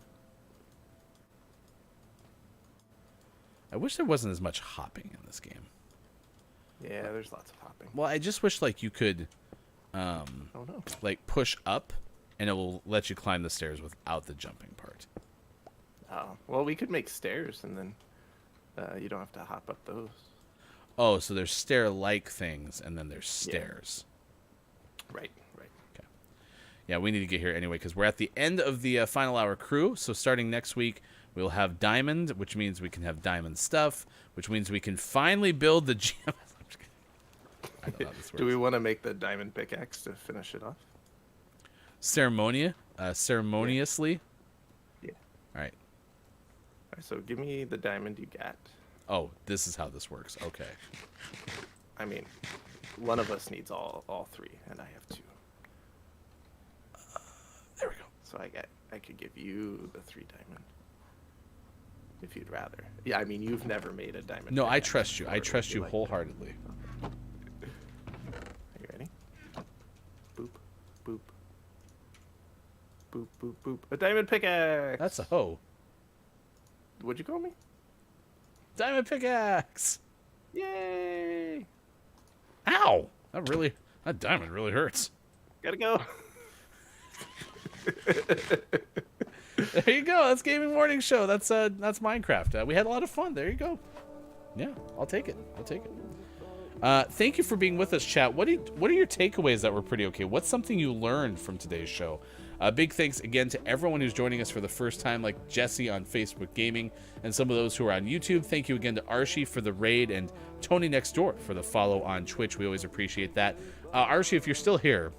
I wish there wasn't as much hopping in this game. Yeah, there's lots of hopping. Well, I just wish like you could Oh no. like push up and it will let you climb the stairs without the jumping part. Oh, well, we could make stairs and then you don't have to hop up those. Oh, so there's stair-like things and then there's stairs. Right. Okay. Yeah, we need to get here anyway because we're at the end of the final hour crew. So starting next week, we'll have diamond, which means we can have diamond stuff, which means we can finally build the GMS. I don't know how this works. Do we want to make the diamond pickaxe to finish it off? Ceremoniously? Yeah. All right. All right, so give me the diamond you got. Oh, this is how this works. Okay. I mean, one of us needs all three, and I have two. There we go. So I could give you the 3 diamond. If you'd rather. Yeah, I mean, you've never made a diamond. No, I pickaxe trust you. I before. trust Would you like wholeheartedly. Are you ready? Boop, boop. Boop, boop, boop. A diamond pickaxe! That's a hoe. What'd you call me? Diamond pickaxe! Yay! Ow! That diamond really hurts. Gotta go. There you go. That's Gaming Morning Show. That's Minecraft. We had a lot of fun. There you go. Yeah, I'll take it. Thank you for being with us, chat. What are your takeaways that were pretty okay? What's something you learned from today's show? Big thanks again to everyone who's joining us for the first time, like Jesse on Facebook Gaming and some of those who are on YouTube. Thank you again to Archie for the raid and Tony Next Door for the follow on Twitch. We always appreciate that. Archie, if you're still here,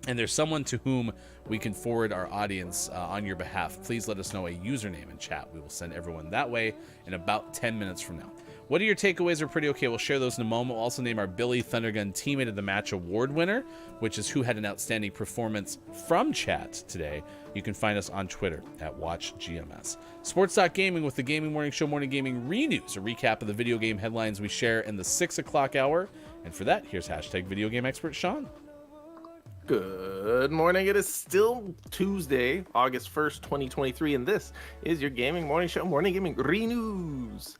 and there's someone to whom we can forward our audience on your behalf, please let us know a username in chat. We will send everyone that way in about 10 minutes from now. What are your takeaways are pretty okay? We'll share those in a moment. We'll also name our Billy Thundergun Teammate of the Match award winner, which is who had an outstanding performance from chat today. You can find us on Twitter at WatchGMS. Sports.Gaming with the Gaming Morning Show Morning Gaming Renews, a recap of the video game headlines we share in the 6 o'clock hour. And for that, here's hashtag Video Game Expert Sean. Good morning. It is still Tuesday, August 1st, 2023, and this is your Gaming Morning Show, Morning Gaming Renews.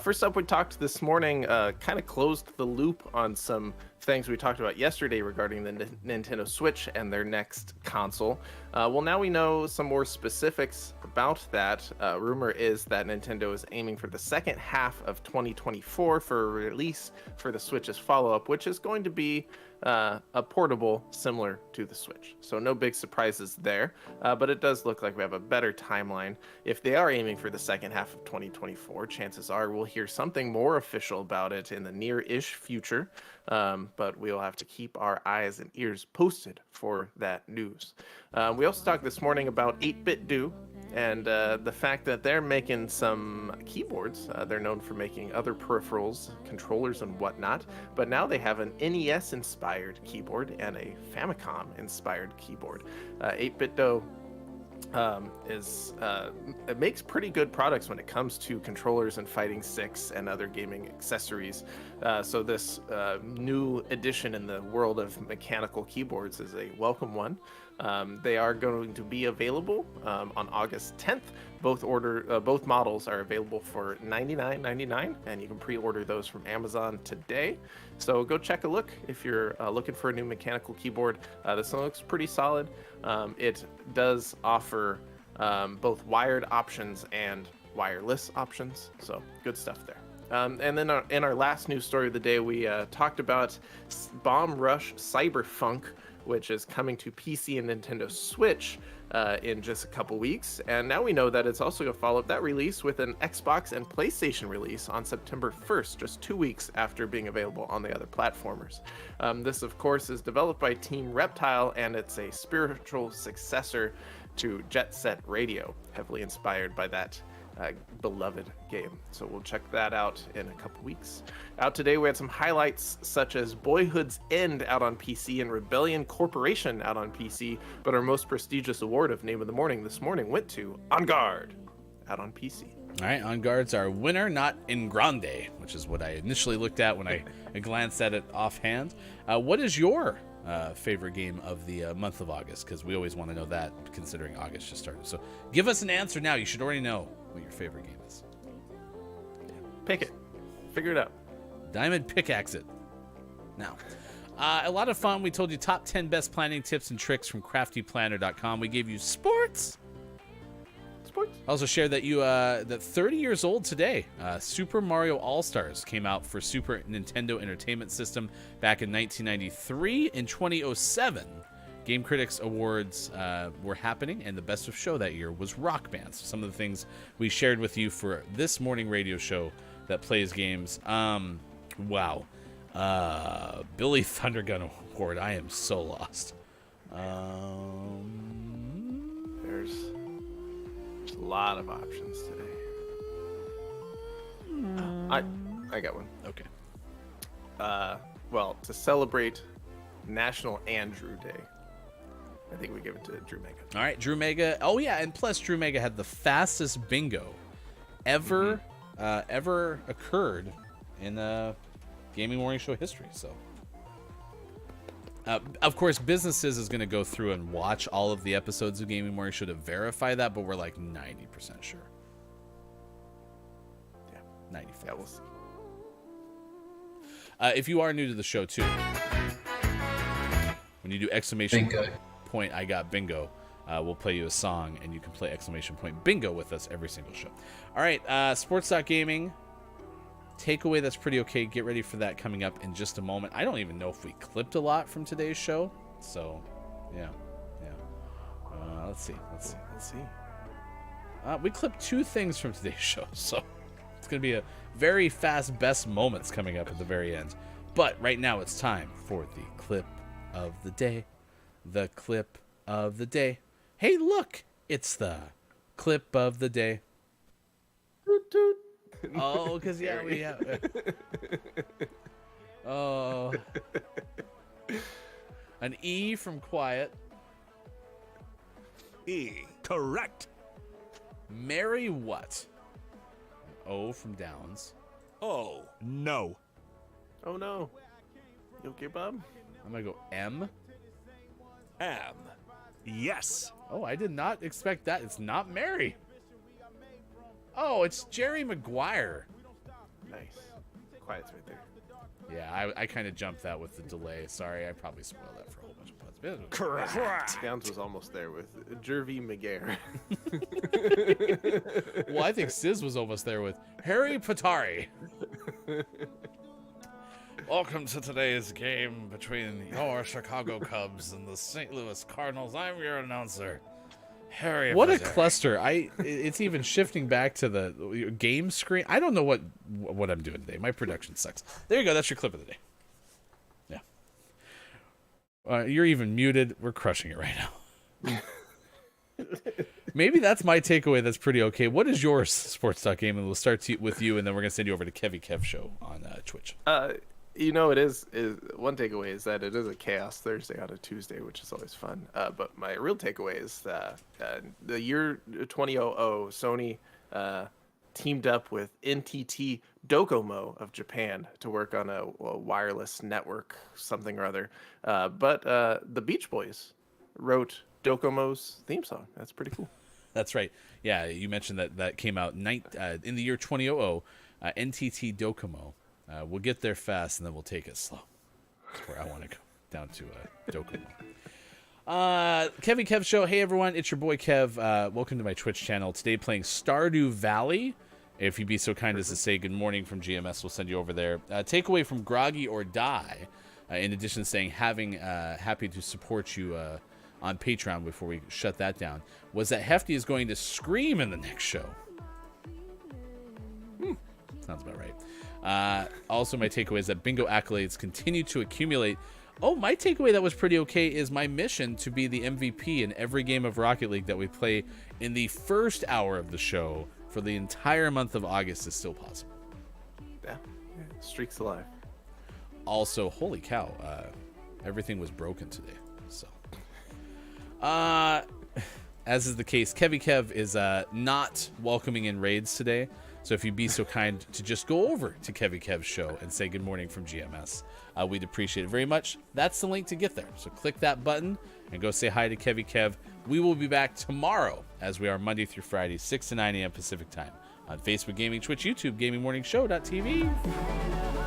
First up, we talked this morning, kind of closed the loop on some things we talked about yesterday regarding the Nintendo Switch and their next console. Well, now we know some more specifics about that. Rumor is that Nintendo is aiming for the second half of 2024 for a release for the Switch's follow-up, which is going to be a portable similar to the Switch. So no big surprises there, but it does look like we have a better timeline. If they are aiming for the second half of 2024, chances are we'll hear something more official about it in the near-ish future, but we'll have to keep our eyes and ears posted for that news. We also talked this morning about 8BitDo and the fact that they're making some keyboards. They're known for making other peripherals, controllers, and whatnot, but now they have an NES-inspired keyboard and a Famicom-inspired keyboard. 8BitDo it makes pretty good products when it comes to controllers and fighting sticks and other gaming accessories. So this new addition in the world of mechanical keyboards is a welcome one. They are going to be available on August 10th. Both models are available for $99.99, and you can pre-order those from Amazon today. So go check a look if you're looking for a new mechanical keyboard. This one looks pretty solid. It does offer both wired options and wireless options, so good stuff there. And then in our last news story of the day, we talked about Bomb Rush Cyberfunk, which is coming to PC and Nintendo Switch in just a couple weeks. And now we know that it's also going to follow up that release with an Xbox and PlayStation release on September 1st, just 2 weeks after being available on the other platformers. This, of course, is developed by Team Reptile, and it's a spiritual successor to Jet Set Radio, heavily inspired by that beloved game. So we'll check that out in a couple weeks. Out today, we had some highlights such as Boyhood's End out on PC and Rebellion Corporation out on PC, but our most prestigious award of Name of the Morning this morning went to On Guard out on PC. All right, On Guard's our winner, not In Grande, which is what I initially looked at when I glanced at it offhand. What is your favorite game of the month of August? Because we always want to know that, considering August just started. So give us an answer now. You should already know what your favorite game is. Pick it. Figure it out. Diamond Pickaxe it. Now, a lot of fun. We told you top 10 best planning tips and tricks from craftyplanner.com. We gave you sports. I also shared that that 30 years old today, Super Mario All-Stars came out for Super Nintendo Entertainment System back in 1993. In 2007, Game Critics Awards were happening, and the best of show that year was Rock Band. So some of the things we shared with you for this morning radio show that plays games. Wow. Billy Thundergun Award. I am so lost. There's a lot of options today. I got one. Okay. Well, to celebrate National Andrew Day, I think we give it to Drew Mega. All right, Drew Mega. Oh yeah, and plus Drew Mega had the fastest bingo ever ever occurred in Gaming Morning Show history. So, of course, Businesses is going to go through and watch all of the episodes of Gaming Morning Show to verify that, but we're like 90% sure. Yeah, 95. Yeah, we'll see. If you are new to the show too, when you do exclamation point, I got bingo. We'll play you a song, and you can play exclamation point bingo with us every single show. All right, Sports.Gaming. Takeaway that's pretty okay. Get ready for that coming up in just a moment. I don't even know if we clipped a lot from today's show. So, yeah. Let's see. We clipped 2 things from today's show, so it's going to be a very fast best moments coming up at the very end. But right now it's time for the clip of the day. The clip of the day. Hey, look! It's the clip of the day. Toot, toot. Oh, because yeah, we have. Oh, an E from quiet. E. Correct. Mary what? An O from Downs. Oh, no. Oh no. You okay, Bob? I'm gonna go M. Am. Yes. Oh, I did not expect that. It's not Mary. Oh, it's Jerry Maguire. Nice. Quiet's right there. Yeah, I kind of jumped that with the delay. Sorry, I probably spoiled that for a whole bunch of puns. Correct. Downs was almost there with Jervy McGare. Well, I think Sis was almost there with Harry Patari. Welcome to today's game between your Chicago Cubs and the St. Louis Cardinals. I'm your announcer, Harry. What a cluster! It's even shifting back to the game screen. I don't know what I'm doing today. My production sucks. There you go. That's your clip of the day. Yeah. You're even muted. We're crushing it right now. Maybe that's my takeaway. That's pretty okay. What is yours, Sports.Gaming? We'll start with you, and then we're gonna send you over to Kevy Kev Show on Twitch. It is one takeaway is that it is a Chaos Thursday on a Tuesday, which is always fun. But my real takeaway is that the year 2000, Sony teamed up with NTT Docomo of Japan to work on a wireless network, something or other. But the Beach Boys wrote Docomo's theme song. That's pretty cool. That's right. Yeah, you mentioned that came out in the year 2000. NTT Docomo. We'll get there fast, and then we'll take it slow. That's where I want to go, down to Docomo. Kev Show. Hey, everyone. It's your boy, Kev. Welcome to my Twitch channel. Today playing Stardew Valley. If you'd be so kind as to say good morning from GMS, we'll send you over there. Takeaway from Groggy or Die, in addition to saying happy to support you on Patreon before we shut that down, was that Hefty is going to scream in the next show. Sounds about right. Also, my takeaway is that bingo accolades continue to accumulate. Oh, my takeaway that was pretty okay is my mission to be the MVP in every game of Rocket League that we play in the first hour of the show for the entire month of August is still possible. Yeah. Streak's alive. Also, holy cow, everything was broken today. So, as is the case, Kev is not welcoming in raids today. So if you'd be so kind to just go over to Kev's show and say good morning from GMS, we'd appreciate it very much. That's the link to get there. So click that button and go say hi to Kev. We will be back tomorrow, as we are Monday through Friday, 6 to 9 a.m. Pacific time on Facebook Gaming, Twitch, YouTube, GamingMorningShow.tv.